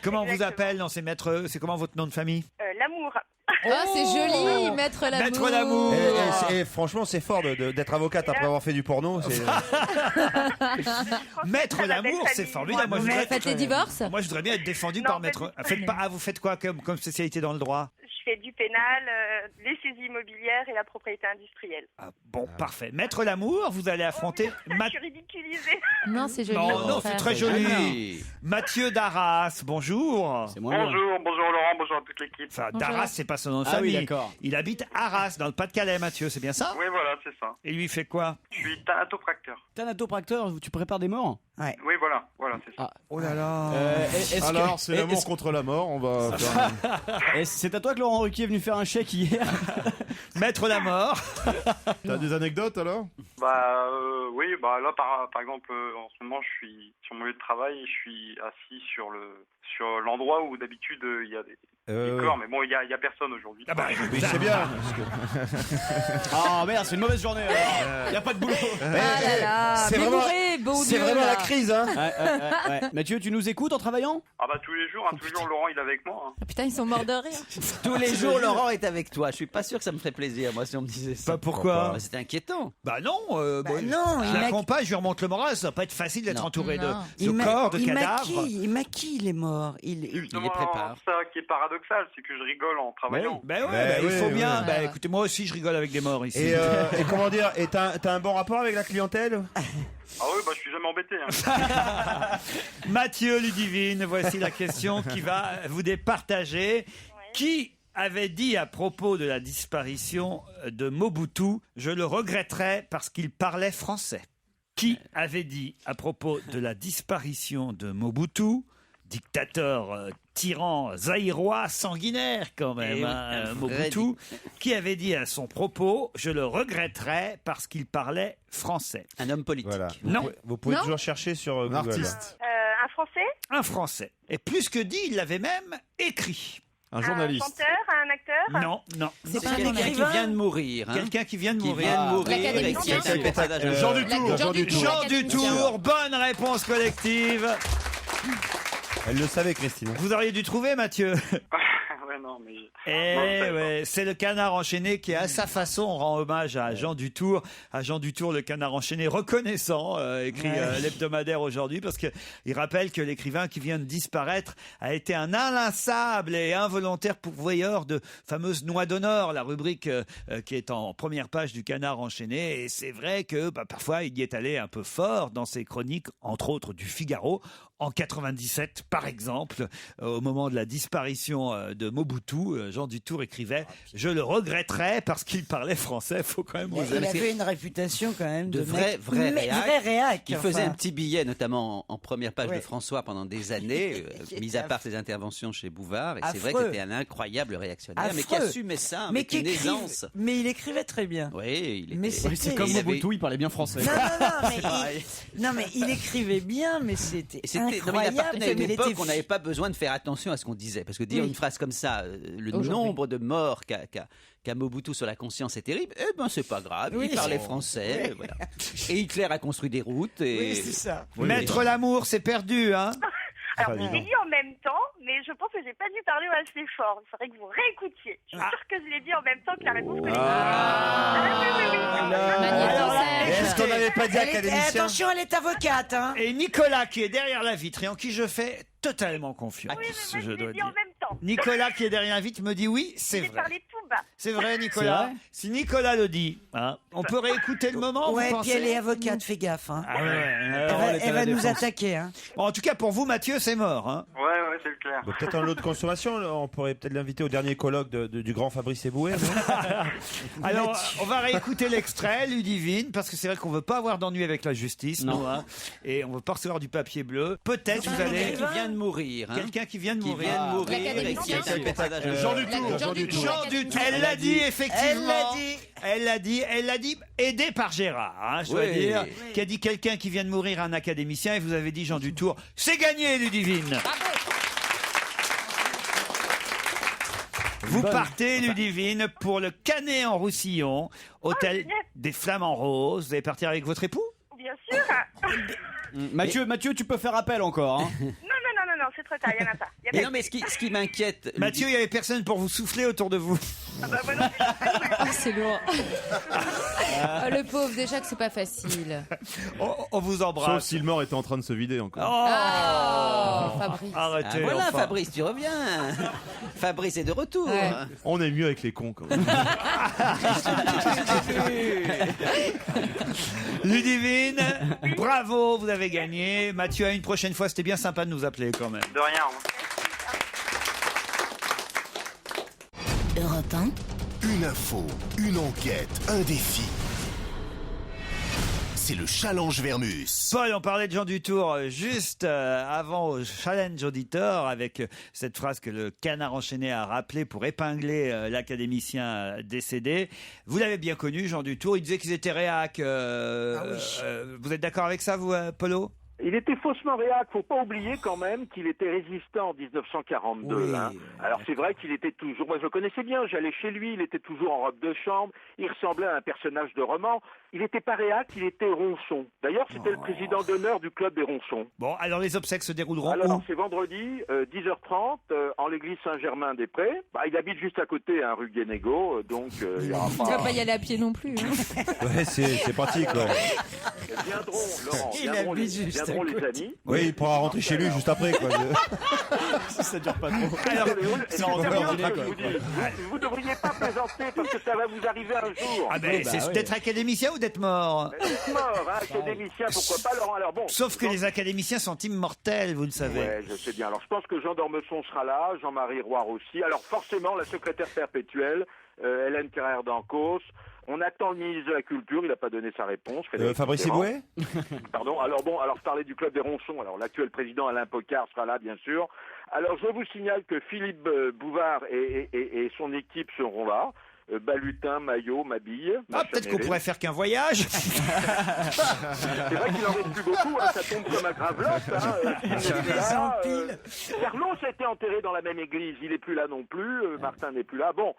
S3: Comment on vous appelle dans ces maîtres? C'est comment votre nom de famille?
S8: L'amour.
S4: Ah, c'est joli, Maître Lamour.
S3: Maître Lamour.
S5: Et franchement, c'est fort d'être avocate après avoir fait du porno.
S3: Maître Lamour, c'est formidable. Moi, je voudrais
S4: Faites les divorces?
S3: Moi, je voudrais bien être défendu par Maître. Vous faites quoi comme spécialité dans le droit?
S8: Je fais du pénal, les saisies immobilières et la propriété industrielle.
S3: Bon, parfait. Maître Lamour, vous allez affronter...
S8: Je suis ridiculisée.
S4: Non, c'est joli.
S3: Non, c'est très joli. Mathieu Darras, bonjour.
S9: Bonjour Laurent, bonjour à toute l'équipe.
S3: Enfin, Darras, c'est pas son nom de famille.
S9: d'accord.
S3: Il habite Arras, dans le Pas-de-Calais, Mathieu, c'est bien ça?
S9: Oui, voilà, c'est ça.
S3: Et lui, il fait quoi?
S9: Je suis thanatopracteur.
S6: Thanatopracteur, tu prépares des morts?
S3: Ouais.
S9: Oui, voilà, c'est ça.
S3: Oh là là.
S5: Alors, c'est l'amour contre la mort. On va faire...
S6: Et c'est à toi que Laurent Ruquier est venu faire un chèque hier.
S3: Mettre la mort.
S5: T'as des anecdotes alors?
S9: Oui, là par exemple, en ce moment, je suis sur mon lieu de travail, je suis assis sur l'endroit où d'habitude il y a des corps, mais bon, il y a personne aujourd'hui.
S3: Ah bah,
S5: oui, c'est bien.
S6: Ah merde, c'est une mauvaise journée. Il y a pas de boulot.
S5: C'est vraiment la crise, hein.
S6: Ouais. Mathieu, tu nous écoutes en travaillant?
S9: Ah bah tous les jours, Laurent il est avec moi. Hein.
S4: Ah, putain, ils sont morts de rire.
S2: Tous les jours, Laurent est avec toi. Je suis pas sûr que ça me ferait plaisir, moi, si on me disait ça.
S3: Pas pourquoi?
S2: Bah, c'était inquiétant.
S3: Bah non,
S1: non,
S3: je l'accompagne, je lui remonte le moral. Ça va pas être facile d'être
S2: Non.
S3: entouré de
S1: Il
S3: corps, de cadavres.
S1: Il maquille les morts. Il les
S9: prépare. C'est ça qui est paradoxal, c'est que je rigole en travaillant.
S3: Il faut bien. Bah, écoutez, moi aussi, je rigole avec des morts ici.
S5: Et comment dire? Et t'as un bon rapport avec la clientèle?
S9: Ah oui, je suis jamais embêté. Hein.
S3: Mathieu Ludivine, voici la question qui va vous départager. Qui avait dit à propos de la disparition de Mobutu, je le regretterais parce qu'il parlait français? Qui avait dit à propos de la disparition de Mobutu, dictateur tyran zaïrois sanguinaire quand même, Mobutu, qui avait dit à son propos, je le regretterais parce qu'il parlait français?
S2: Un homme politique.
S5: Voilà.
S3: Non.
S5: Vous pouvez toujours chercher sur Google.
S15: artiste.
S8: Un Français?
S3: Un Français. Et plus que dit, il l'avait même écrit.
S5: Un journaliste.
S8: Un chanteur? Un acteur?
S3: Non.
S2: C'est quelqu'un qui vient de mourir. Hein.
S3: Quelqu'un qui vient de mourir.
S2: Et qui est un personnage.
S3: Jean Dutour. Bonne réponse collective.
S5: Elle le savait, Christine.
S3: Vous auriez dû trouver, Mathieu.
S9: Ouais, non, mais...
S3: C'est le Canard enchaîné qui, à sa façon, rend hommage à Jean Dutour. À Jean Dutour, le Canard enchaîné reconnaissant, écrit l'hebdomadaire aujourd'hui, parce qu'il rappelle que l'écrivain qui vient de disparaître a été un inlassable et involontaire pourvoyeur de fameuses noix d'honneur, la rubrique qui est en première page du Canard enchaîné. Et c'est vrai que parfois, il y est allé un peu fort dans ses chroniques, entre autres du Figaro. En 97, par exemple, au moment de la disparition de Mobutu, Jean Dutour écrivait « Je le regretterais parce qu'il parlait français ». Faut quand même vous
S1: Il avait une réputation quand même
S2: de vrai
S1: réac.
S2: Il faisait un petit billet, notamment en première page de François pendant des années, mis à part ses interventions chez Bouvard. Et c'est vrai qu'il était un incroyable réactionnaire, mais qui assumait ça avec une aisance.
S1: Mais il écrivait très bien.
S2: Oui,
S6: c'est comme Mobutu, il parlait bien français.
S1: Non, mais il écrivait bien, mais c'était incroyable.
S2: Non, mais il appartenait à une époque où on n'avait pas besoin de faire attention à ce qu'on disait. Parce que dire une phrase comme ça, le nombre de morts qu'a Mobutu sur la conscience est terrible, c'est pas grave. Il parlait français. Voilà. Et Hitler a construit des routes.
S1: Oui, c'est ça.
S3: Mettre l'amour, c'est perdu, hein.
S8: Alors, je l'ai dit en même temps, mais je pense que j'ai pas dû parler assez fort. Il faudrait que vous réécoutiez. Je suis sûre que je l'ai dit en même temps que la réponse que j'ai dit.
S5: Est-ce qu'on n'avait pas dit académicien?
S1: Attention, elle est avocate. Hein.
S3: Et Nicolas, qui est derrière la vitre et en qui je fais totalement confiance,
S8: je l'ai dit en même temps.
S3: Nicolas, qui est derrière la vitre, me dit oui, c'est vrai.
S8: J'ai parlé tout bas.
S3: C'est vrai, Nicolas.
S6: Vrai,
S3: si Nicolas le dit, on peut réécouter le moment.
S1: Ouais,
S3: vous
S1: puis
S3: pensez?
S1: elle est avocate, fais gaffe. Hein.
S3: Elle
S1: va nous attaquer. Hein.
S3: Bon, en tout cas, pour vous, Mathieu, c'est mort. Hein.
S9: Ouais, c'est le clair.
S5: Peut-être un lot de consommation, on pourrait peut-être l'inviter au dernier colloque du grand Fabrice Eboué.
S3: Alors, on va réécouter l'extrait, Ludivine, parce que c'est vrai qu'on veut pas avoir d'ennui avec la justice, nous, hein, et on veut pas recevoir du papier bleu. Peut-être vous allez...
S2: Qui vient de mourir. Hein.
S3: Quelqu'un qui vient de mourir.
S2: Et qui est un personnage.
S3: Jean Dutour. Elle l'a dit, effectivement. Elle l'a dit, aidé par Gérard, hein, je dois dire, qui a dit quelqu'un qui vient de mourir, un académicien, et vous avez dit Jean Dutour. C'est gagné, Ludivine. Vous partez, Ludivine, pour le Canet en Roussillon, hôtel des Flamants Roses. Vous allez partir avec votre époux?
S8: Bien sûr.
S6: Mathieu, tu peux faire appel encore. Hein.
S8: Non, c'est très ça, il y en a pas. Il y a
S2: Mais
S8: pas-
S2: non, mais ce qui m'inquiète.
S3: Mathieu, il n'y avait personne pour vous souffler autour de vous.
S4: Ah, c'est lourd. Oh, le pauvre, déjà que c'est pas facile.
S3: On vous embrasse.
S5: Sauf si le mort était en train de se vider encore.
S4: Oh, Fabrice.
S3: Arrêtez.
S2: Ah, voilà,
S3: enfin.
S2: Fabrice, tu reviens. Fabrice est de retour.
S4: Ouais.
S5: On est mieux avec les cons quand même.
S3: Ludivine, bravo, vous avez gagné. Mathieu, à une prochaine fois, c'était bien sympa de nous appeler quand même.
S9: De rien.
S13: Europe 1.
S7: Une info, une enquête, un défi. C'est le challenge Vermus.
S3: Paul, on parlait de Jean Dutour juste avant au challenge auditeur avec cette phrase que le Canard enchaîné a rappelée pour épingler l'académicien décédé. Vous l'avez bien connu, Jean Dutour. Il disait qu'ils étaient réac. Vous êtes d'accord avec ça, vous, Polo ?
S10: Il était faussement réac. Faut pas oublier quand même qu'il était résistant en 1942.
S3: Oui.
S10: Hein. Alors c'est vrai qu'il était toujours. Moi je le connaissais bien. J'allais chez lui. Il était toujours en robe de chambre. Il ressemblait à un personnage de roman. Il n'était pas réac. Il était ronchon. D'ailleurs c'était le président d'honneur du club des ronchons.
S3: Bon, alors les obsèques se dérouleront
S10: Alors
S3: où ?
S10: c'est vendredi 10h30 en l'église Saint-Germain-des-Prés. Bah, il habite juste à côté, hein, rue Guénégaud. Donc il y aura
S4: Tu vas pas y aller à pied non plus. Hein.
S5: Ouais, c'est pratique. Ouais.
S10: Viendront, Laurent.
S2: Il
S10: Viendront
S2: habite juste à
S10: les
S2: côté.
S10: amis.
S5: Oui, il pourra rentrer chez lui juste après. Quoi.
S6: Si ça dure pas trop.
S3: Alors,
S10: C'est vous devriez pas plaisanter parce que ça va vous arriver un jour.
S3: ah ben, c'est d'être académicien ou d'être mort ?
S10: Être mort, hein, académicien, pourquoi pas, Laurent. Alors bon.
S3: Sauf que les académiciens sont immortels, vous le savez.
S10: Ouais, je sais bien. Alors je pense que Jean d'Ormesson sera là, Jean-Marie Roire aussi. Alors forcément, la secrétaire perpétuelle, Hélène Carrère d'Ancos. On attend le ministre de la Culture, il n'a pas donné sa réponse.
S5: Fabrice Eboué ?
S10: Pardon, alors je parlais du club des ronchons. Alors l'actuel président Alain Pocard sera là, bien sûr. Alors je vous signale que Philippe Bouvard et son équipe seront là. Balutin, Maillot, Mabille.
S3: Peut-être qu'on pourrait faire qu'un voyage.
S10: C'est vrai qu'il en reste plus beaucoup, hein, ça tombe comme un gravelotte. Carlos a été enterré dans la même église, il n'est plus là non plus, Martin n'est plus là. Bon,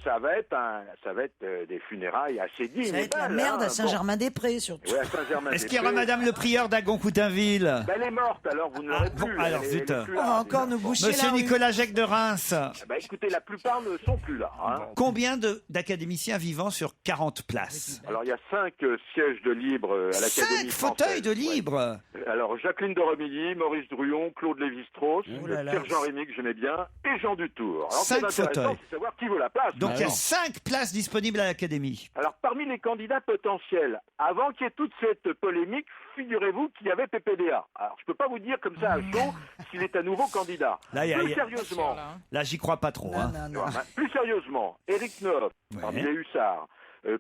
S10: ça va être des funérailles assez dignes.
S1: Ça va être la merde à Saint-Germain-des-Prés, surtout.
S10: Ouais, à Saint-Germain-des-Prés.
S3: Est-ce qu'il y aura Madame le prieur d'Agon-Coutainville ?
S10: Elle est morte, alors vous ne l'aurez plus.
S3: Bon, alors
S10: Elle est
S3: zut.
S10: plus
S1: On
S10: là.
S1: va encore nous boucher
S3: Monsieur
S1: la rue.
S3: Nicolas Jacques de Reims,
S10: Écoutez, la plupart ne sont plus là. Hein.
S3: combien d'académiciens vivant sur 40 places ?
S10: Alors il y a 5 sièges de libre à l'Académie
S3: 5 fauteuils
S10: française.
S3: de libre.
S10: Ouais. Alors Jacqueline de Romilly, Maurice Druon, Claude Lévi-Strauss,
S3: Oh là là.
S10: Pierre-Jean Rémy que j'aimais bien, et Jean Dutour. Alors
S3: 5
S10: c'est intéressant,
S3: fauteuils.
S10: c'est de savoir qui veut la place.
S3: Donc il y a 5 places disponibles à l'Académie.
S10: Alors, parmi les candidats potentiels, avant qu'il y ait toute cette polémique, figurez-vous qu'il y avait PPDA. Alors, je peux pas vous dire comme ça à chaud s'il est à nouveau candidat.
S3: Là,
S10: Plus sérieusement,
S3: Là, j'y crois pas trop. Hein.
S10: plus sérieusement, Éric Neuf, parmi les hussards,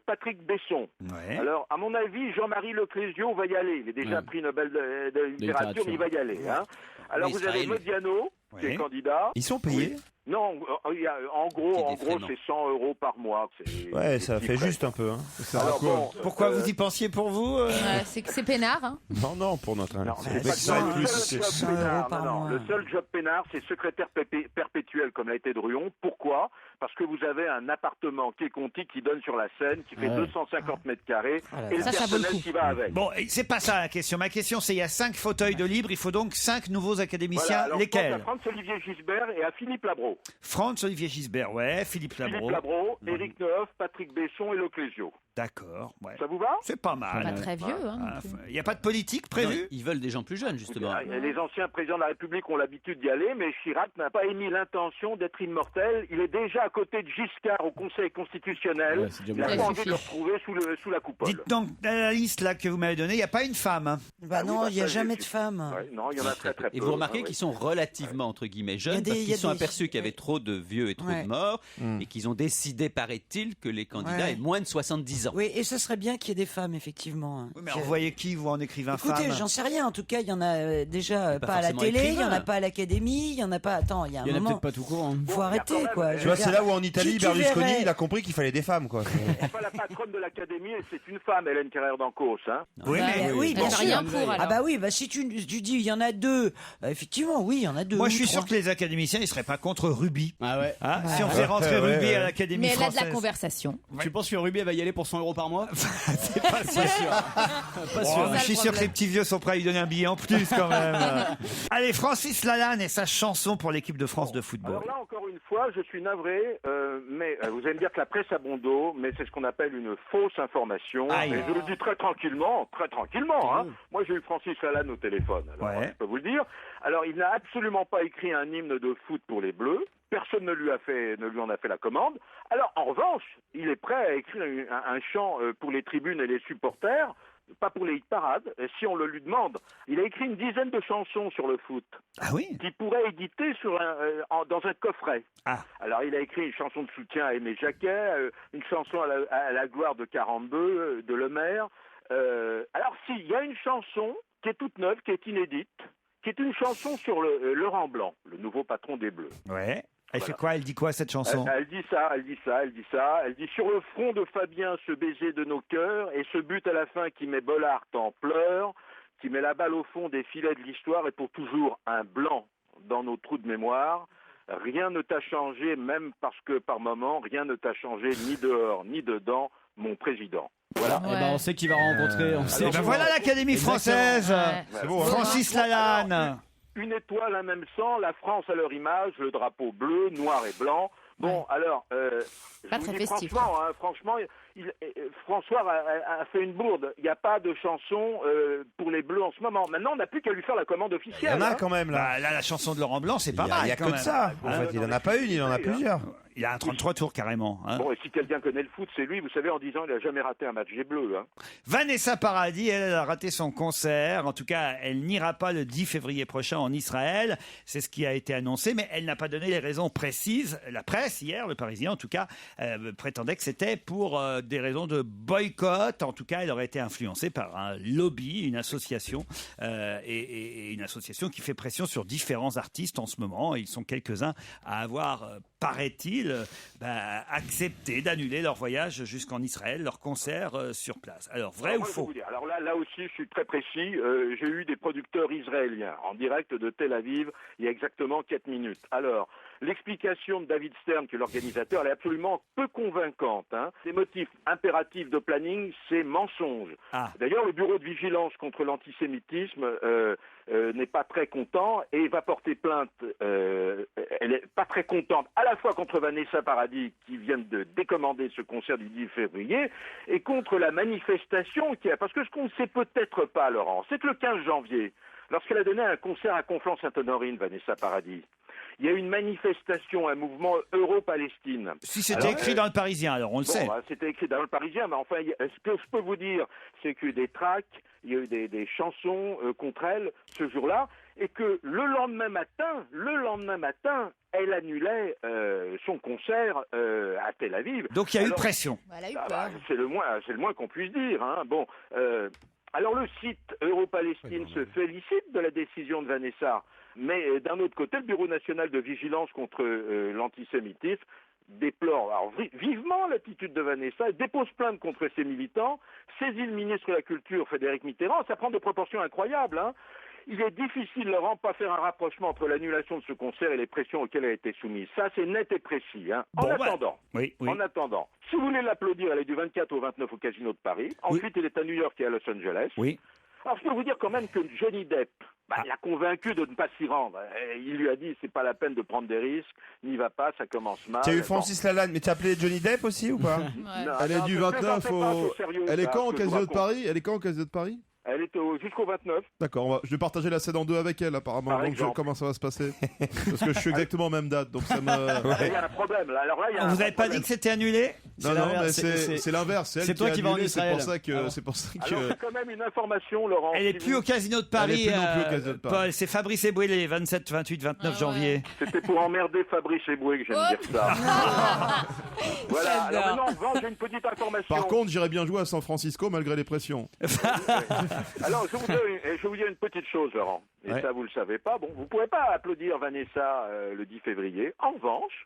S10: Patrick Besson.
S3: Ouais.
S10: Alors, à mon avis, Jean-Marie Leclésio va y aller. Il est déjà prix Nobel de littérature, mais il va y aller. Hein. Alors,
S2: Oui,
S10: vous avez
S2: Israël.
S10: Modiano, qui est candidat.
S5: Ils sont payés ?
S10: Non, en gros, c'est 100 € par mois.
S5: Ouais, ça fait juste un peu. Hein.
S10: Alors, bon,
S3: Pourquoi vous y pensiez pour vous
S4: Ouais, c'est peinard. Hein.
S5: Non, pour notre
S10: Non,
S5: invité.
S10: c'est pas
S5: Mais
S10: le
S5: ça,
S10: seul
S5: plus.
S10: job peinard. Non, le seul job peinard, c'est secrétaire perpétuel, comme l'a été Druon. Pourquoi ? Parce que vous avez un appartement qui est conti, qui donne sur la Seine, qui fait 250 mètres carrés, et le
S4: Ça vaut le
S10: personnel
S4: coup.
S10: qui va avec.
S3: Bon, et c'est pas ça la question. Ma question, c'est il y a 5 fauteuils de libre, il faut donc 5 nouveaux académiciens.
S10: Voilà, alors, je pense
S3: Lesquels ?
S10: à Franz-Olivier Gisbert et à Philippe Labro.
S3: Franz-Olivier Gisbert, ouais. Philippe
S10: Philippe
S3: Labro.
S10: Labro, Éric Neuf, Patrick Besson et Leclésio.
S3: D'accord, ouais.
S10: Ça vous va ?
S3: C'est pas mal.
S4: Pas très vieux. Hein.
S3: Il n'y a pas de politique
S2: Non,
S3: prévue ?
S2: ils veulent des gens plus jeunes, justement.
S10: Les anciens présidents de la République ont l'habitude d'y aller, mais Chirac n'a pas émis l'intention d'être immortel. Il est déjà à côté de Giscard au Conseil constitutionnel.
S6: Ouais, c'est déjà
S10: Il n'a
S6: bien.
S10: pas
S4: Ça
S10: envie de
S4: suffit.
S10: le retrouver sous la coupole.
S3: Dites donc, dans la liste là que vous m'avez donnée, il n'y a pas une femme. Hein.
S1: Bah non, il n'y a jamais de femmes.
S10: Ouais, non, il y en a très très peu.
S2: Et vous remarquez
S10: Ouais,
S2: qu'ils sont relativement, entre guillemets, jeunes,
S1: Il y a des-
S2: parce
S1: il y a
S2: qu'ils sont
S1: des-
S2: aperçus qu'il y avait trop de vieux et trop
S1: Ouais.
S2: de morts, et qu'ils ont décidé, paraît-il, que les candidats
S1: Ouais.
S2: aient moins de 70 ans.
S1: Oui, et ce serait bien qu'il y ait des femmes, effectivement. hein.
S3: Oui, mais envoyez qui, vous, en écrivain
S1: Écoutez,
S3: femme
S1: j'en sais rien. En tout cas, il y en a déjà
S2: Pas
S1: pas à la
S2: forcément
S1: télé, il y en
S2: écrivain.
S1: a pas à l'académie, il y en a pas. Attends, il y a un
S6: Il y en a
S1: moment.
S6: peut-être pas tout court. Hein.
S1: Faut arrêter, quoi.
S5: Tu vois, c'est là où en Italie,
S1: tu
S5: Berlusconi,
S1: verrais-
S5: il a compris qu'il fallait des femmes, quoi.
S10: C'est pas la patronne de l'Académie, et c'est une femme, Hélène Carrère d'Ancos. Hein.
S3: Oui,
S1: Bah,
S3: mais
S1: oui,
S4: Elle
S1: bien
S4: fait
S1: sûr.
S4: rien pour, alors.
S1: Ah bah oui, bah si tu dis il y en a deux, effectivement, oui, il y en a deux.
S3: moi
S1: ou
S3: je suis sûr
S1: trois.
S3: que les académiciens, ils seraient pas contre Ruby.
S6: Ah ouais.
S3: Hein, si on fait rentrer
S5: Ouais,
S3: Ruby
S5: ouais.
S3: à l'Académie
S4: Mais elle a de
S3: française.
S4: la conversation.
S6: Tu penses que Ruby elle va y aller pour 100 € par mois.
S3: C'est pas sûr.
S6: Pas sûr.
S3: Je suis sûr que les petits vieux sont prêts à lui donner un billet en plus quand même. Allez, Francis Lalanne et sa chanson pour l'équipe de France de football.
S10: Alors là, encore une fois, je suis navré, mais vous allez me dire que la presse a bon dos, mais c'est ce qu'on appelle une fausse information.
S3: Aïe.
S10: Et je le dis très tranquillement. Hein. Moi, j'ai eu Francis Lalanne au téléphone, alors je peux vous le dire. Alors, il n'a absolument pas écrit un hymne de foot pour les Bleus. Personne ne lui en a fait la commande. Alors, en revanche, il est prêt à écrire un chant pour les tribunes et les supporters, pas pour les hit parades, si on le lui demande. Il a écrit une dizaine de chansons sur le foot.
S3: Ah oui?
S10: Qu'il pourrait éditer dans un coffret.
S3: Ah.
S10: Alors, il a écrit une chanson de soutien à Aimé Jacquet, une chanson à la gloire de Carambeu, de Lemaire. Alors, il y a une chanson qui est toute neuve, qui est inédite, qui est une chanson sur Laurent Blanc, le nouveau patron des Bleus.
S3: Ouais. Elle fait quoi? Elle dit quoi, cette chanson?
S10: Elle dit ça. Elle dit « Sur le front de Fabien, ce baiser de nos cœurs, et ce but à la fin qui met Bollard en pleurs, qui met la balle au fond des filets de l'histoire, et pour toujours un blanc dans nos trous de mémoire. Rien ne t'a changé, même parce que par moment, rien ne t'a changé ni dehors ni dedans, mon président. » Voilà.
S6: Eh ben, on sait qui va rencontrer.
S3: Voilà l'Académie française.
S10: C'est beau, hein.
S3: Francis Lalanne.
S10: Une étoile, un même sang, la France à leur image, le drapeau bleu, noir et blanc. Bon, alors, je vous dis franchement, François a fait une bourde. Il n'y a pas de chanson pour les Bleus en ce moment. Maintenant, on n'a plus qu'à lui faire la commande officielle.
S5: Il y en a quand même, là.
S3: Là, la chanson de Laurent Blanc, c'est pas mal.
S5: Il n'y a
S3: quand
S5: que de
S3: même.
S5: ça. En fait, il n'en a pas une, il en a plusieurs.
S3: Il a un 33 tours carrément. Hein.
S10: Bon, et si quelqu'un connaît le foot, c'est lui. Vous savez, en 10 ans, il n'a jamais raté un match des Bleus. Hein.
S3: Vanessa Paradis, elle a raté son concert. En tout cas, elle n'ira pas le 10 février prochain en Israël. C'est ce qui a été annoncé, mais elle n'a pas donné les raisons précises. La presse, hier, le Parisien en tout cas, prétendait que c'était pour des raisons de boycott. En tout cas, elle aurait été influencée par un lobby, une association, et une association qui fait pression sur différents artistes en ce moment. Ils sont quelques-uns à avoir, paraît-il, accepté d'annuler leur voyage jusqu'en Israël, leur concert sur place. Alors, vrai ou faux?
S10: Alors là aussi, je suis très précis. J'ai eu des producteurs israéliens en direct de Tel Aviv il y a exactement 4 minutes. Alors, l'explication de David Stern, qui est l'organisateur, elle est absolument peu convaincante. Hein. Ces motifs impératifs de planning, c'est mensonge. Ah. D'ailleurs, le bureau de vigilance contre l'antisémitisme n'est pas très content et va porter plainte. Elle n'est pas très contente à la fois contre Vanessa Paradis, qui vient de décommander ce concert du 10 février, et contre la manifestation qui a... Parce que ce qu'on ne sait peut-être pas, Laurent, c'est que le 15 janvier, lorsqu'elle a donné un concert à Conflans-Sainte-Honorine, Vanessa Paradis, il y a une manifestation, un mouvement Euro-Palestine.
S3: Si c'était écrit dans le Parisien, alors on le sait.
S10: C'était écrit dans le Parisien, mais enfin, ce que je peux vous dire, c'est qu'il y a eu des tracts, il y a eu des chansons contre elle ce jour-là, et que le lendemain matin, elle annulait son concert à Tel Aviv.
S3: Donc il y a eu pression.
S10: C'est le moins qu'on puisse dire. Hein. Bon. Alors le site Euro-Palestine se félicite de la décision de Vanessa, mais d'un autre côté, le Bureau national de vigilance contre l'antisémitisme déplore vivement l'attitude de Vanessa, dépose plainte contre ses militants, saisit le ministre de la Culture, Frédéric Mitterrand. Ça prend des proportions incroyables. Hein. Il est difficile, Laurent, de pas faire un rapprochement entre l'annulation de ce concert et les pressions auxquelles elle a été soumise. Ça, c'est net et précis. Hein. En attendant, si vous voulez l'applaudir, elle est du 24 au 29 au Casino de Paris. Ensuite, elle est à New York et à Los Angeles.
S3: Oui.
S10: Alors, je peux vous dire quand même que Johnny Depp l'a convaincu de ne pas s'y rendre. Il lui a dit, c'est pas la peine de prendre des risques, n'y va pas, ça commence mal.
S5: Tu as eu Francis Lalanne, mais tu as appelé Johnny Depp aussi ou pas?
S10: Non,
S11: Elle est du 29 au... Elle est quand au Casino de Paris?
S10: Elle est jusqu'au 29.
S11: D'accord, je vais partager la scène en deux avec elle apparemment, donc je vois comment ça va se passer. Parce que je suis exactement aux mêmes dates, donc ça me...
S10: Il y a un problème là. Alors là,
S3: vous n'avez pas dit que c'était annulé?
S11: Non, mais c'est l'inverse.
S6: C'est toi qui vas en Israël.
S11: C'est pour ça que...
S10: Alors c'est quand même une information, Laurent.
S3: Elle n'est plus au Casino de Paris.
S11: Elle n'est plus non plus au Casino de Paris.
S3: Paul, c'est Fabrice Eboué les 27, 28, 29 janvier.
S10: C'était pour emmerder Fabrice Eboué que j'aime dire ça. Voilà, alors maintenant, en revanche, j'ai une petite information.
S11: Par contre, j'irais bien jouer à San Francisco malgré les pressions.
S10: Alors, je vais vous dire une petite chose, Laurent. Et ça, vous le savez pas. Bon, vous pouvez pas applaudir Vanessa le 10 février. En revanche,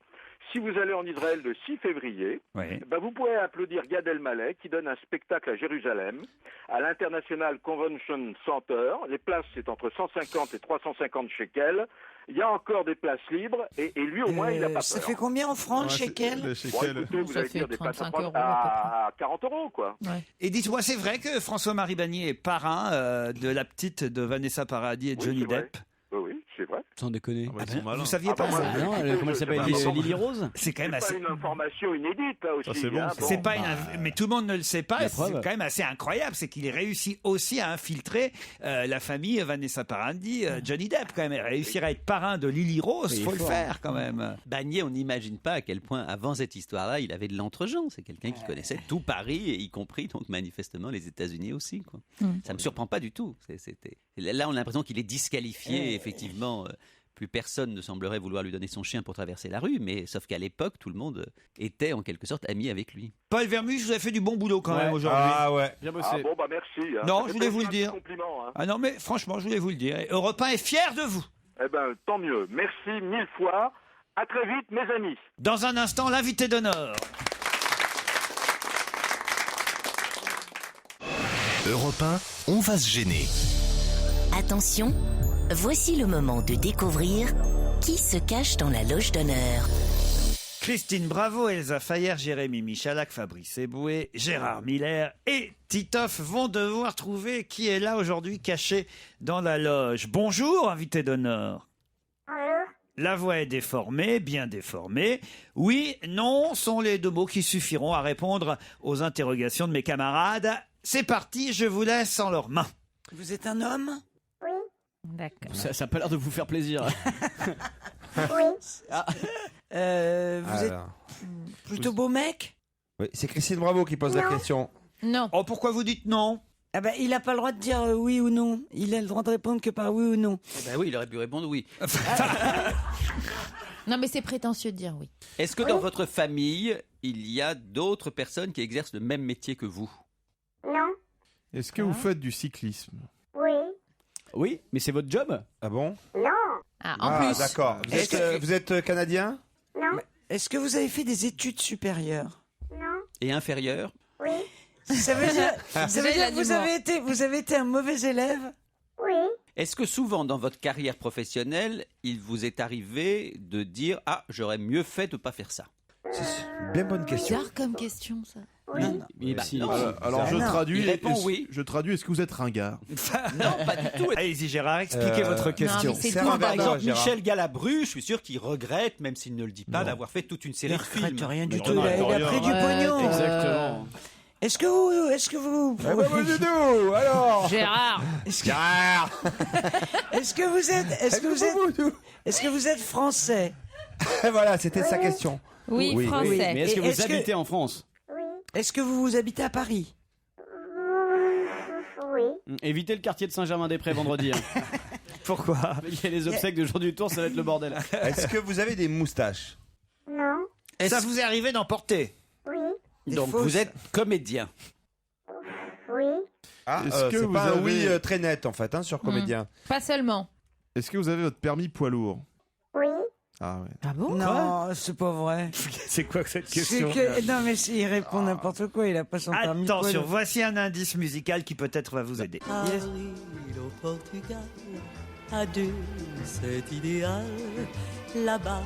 S10: si vous allez en Israël le 6 février, vous pouvez applaudir Gad Elmaleh qui donne un spectacle à Jérusalem, à l'International Convention Center. Les places, c'est entre 150 et 350 shekels. il y a encore des places libres et lui au moins il n'a pas peur.
S1: Ça fait combien en francs, shekel?
S10: Écoutez, vous allez dire des places à
S4: 35 €
S10: à 40 € quoi.
S3: Et dites-moi, c'est vrai que François-Marie Bagné est parrain de la petite de Vanessa Paradis et Johnny Depp?
S10: Oui, c'est vrai.
S6: Sans déconner.
S3: Vous saviez pas
S10: moi,
S3: ça?
S6: Non, comment elle s'appelle, Lily Rose?
S3: C'est quand même assez.
S10: C'est pas une information inédite là aussi.
S11: c'est bon,
S10: hein,
S11: ça.
S3: C'est pas mais tout le monde ne le sait pas.
S6: La
S3: C'est
S6: preuve.
S3: quand même assez incroyable, c'est qu'il ait réussi aussi à infiltrer la famille Vanessa Paradis, Johnny Depp quand même. Réussir à être parrain de Lily Rose, faut le faire quand même.
S2: Bagné, on n'imagine pas à quel point, avant cette histoire-là, il avait de l'entre-gens. C'est quelqu'un qui connaissait tout Paris, et y compris, donc manifestement, les États-Unis aussi. Quoi. Ça me surprend pas du tout. Là, on a l'impression qu'il est disqualifié, effectivement. Plus personne ne semblerait vouloir lui donner son chien pour traverser la rue, mais sauf qu'à l'époque, tout le monde était en quelque sorte ami avec lui.
S3: Paul Vermus, vous avez fait du bon boulot quand même aujourd'hui.
S5: Ah ouais.
S6: Bien bossé.
S10: Ah bon bah merci. Hein.
S3: Non,
S10: Ça
S3: je
S10: fait
S3: voulais vous
S10: plaisir,
S3: le dire.
S10: un petit compliment, hein.
S3: Ah non, mais franchement, je voulais vous le dire. Et Europe 1 est fier de vous.
S10: Eh ben tant mieux. Merci 1000 fois. À très vite mes amis.
S3: Dans un instant, l'invité d'honneur.
S7: Europe 1, on va se gêner.
S13: Attention, voici le moment de découvrir qui se cache dans la loge d'honneur.
S3: Christine Bravo, Elsa Fayer, Jérémy Michalak, Fabrice Eboué, Gérard Miller et Titoff vont devoir trouver qui est là aujourd'hui caché dans la loge. Bonjour, invité d'honneur. La voix est déformée, bien déformée. Oui, non sont les deux mots qui suffiront à répondre aux interrogations de mes camarades. C'est parti, je vous laisse en leurs mains.
S1: Vous êtes un homme?
S4: D'accord.
S6: Ça n'a pas l'air de vous faire plaisir.
S1: Oui. Vous êtes plutôt beau mec?
S5: Oui, c'est Christine Bravo qui pose la question.
S4: Non.
S3: Oh, pourquoi vous dites non?
S1: Ah ben, il n'a pas le droit de dire oui ou non. Il a le droit de répondre que par oui ou non.
S2: Eh ben oui, il aurait pu répondre oui.
S4: Non, mais c'est prétentieux de dire oui.
S2: Est-ce que dans votre famille, il y a d'autres personnes qui exercent le même métier que vous?
S11: Non. Est-ce que vous faites du cyclisme?
S12: Oui.
S6: Oui, mais c'est votre job?
S5: Ah bon?
S12: Non.
S4: Ah, en plus.
S5: D'accord. Vous êtes canadien?
S12: Non.
S1: Est-ce que vous avez fait des études supérieures?
S12: Non.
S2: Et inférieurs?
S12: Oui.
S1: Ça veut dire que vous avez été un mauvais élève?
S12: Oui.
S2: Est-ce que souvent dans votre carrière professionnelle, il vous est arrivé de dire « Ah, j'aurais mieux fait de ne pas faire ça ».
S5: C'est une bien bonne question.
S4: Bizarre comme question, ça.
S12: Oui.
S11: Alors je traduis.
S2: Il répond oui.
S11: Je traduis. Est-ce que vous êtes ringard?
S2: Non, pas du tout.
S3: Allez-y Gérard, expliquez votre question.
S4: Non, mais c'est
S5: C'est
S4: tout.
S5: un
S2: Par
S5: barbare,
S2: exemple,
S5: Gérard.
S2: Michel Galabru, je suis sûr qu'il regrette, même s'il ne le dit pas, d'avoir fait toute une série
S1: Il
S2: de
S1: regrette
S2: films.
S1: rien du
S11: Mais
S1: tout.
S11: non,
S1: Il a
S11: rien.
S1: pris du
S4: Ouais,
S1: pognon.
S6: Exactement.
S1: Est-ce que vous
S5: Eh ben, moi, Doudou, alors
S4: Gérard.
S5: Gérard.
S1: est-ce que vous êtes français?
S5: Et voilà, c'était sa question.
S4: Oui,
S5: Oui.
S4: français.
S6: Mais est-ce que
S1: Et
S6: vous
S1: est-ce que-
S6: habitez en France?
S12: Oui.
S1: Est-ce que vous habitez à Paris?
S12: Oui.
S6: Évitez le quartier de Saint-Germain-des-Prés vendredi. Hein.
S3: Pourquoi?
S6: Il y a les obsèques de jour du tour, ça va être le bordel.
S5: Est-ce que vous avez des moustaches?
S12: Non.
S3: Ça vous est arrivé d'en porter?
S12: Oui.
S2: Donc
S1: fausses.
S2: vous êtes comédien.
S12: Oui.
S5: Ah,
S11: Est-ce que
S5: c'est
S11: vous
S5: pas un
S11: avez-
S5: oui très net en fait, hein, sur comédien.
S4: Pas seulement.
S11: Est-ce que vous avez votre permis poids lourd?
S12: Oui.
S11: Ah ouais.
S4: Ah bon?
S1: Non, c'est pas vrai.
S3: C'est quoi cette
S1: C'est
S3: question?
S1: non, mais il répond n'importe quoi. Il a pas son permis.
S3: Attention,
S1: poids.
S3: voici un indice musical qui peut-être va vous aider.
S1: Yes.
S14: Au Portugal, à deux, c'est idéal. Là-bas,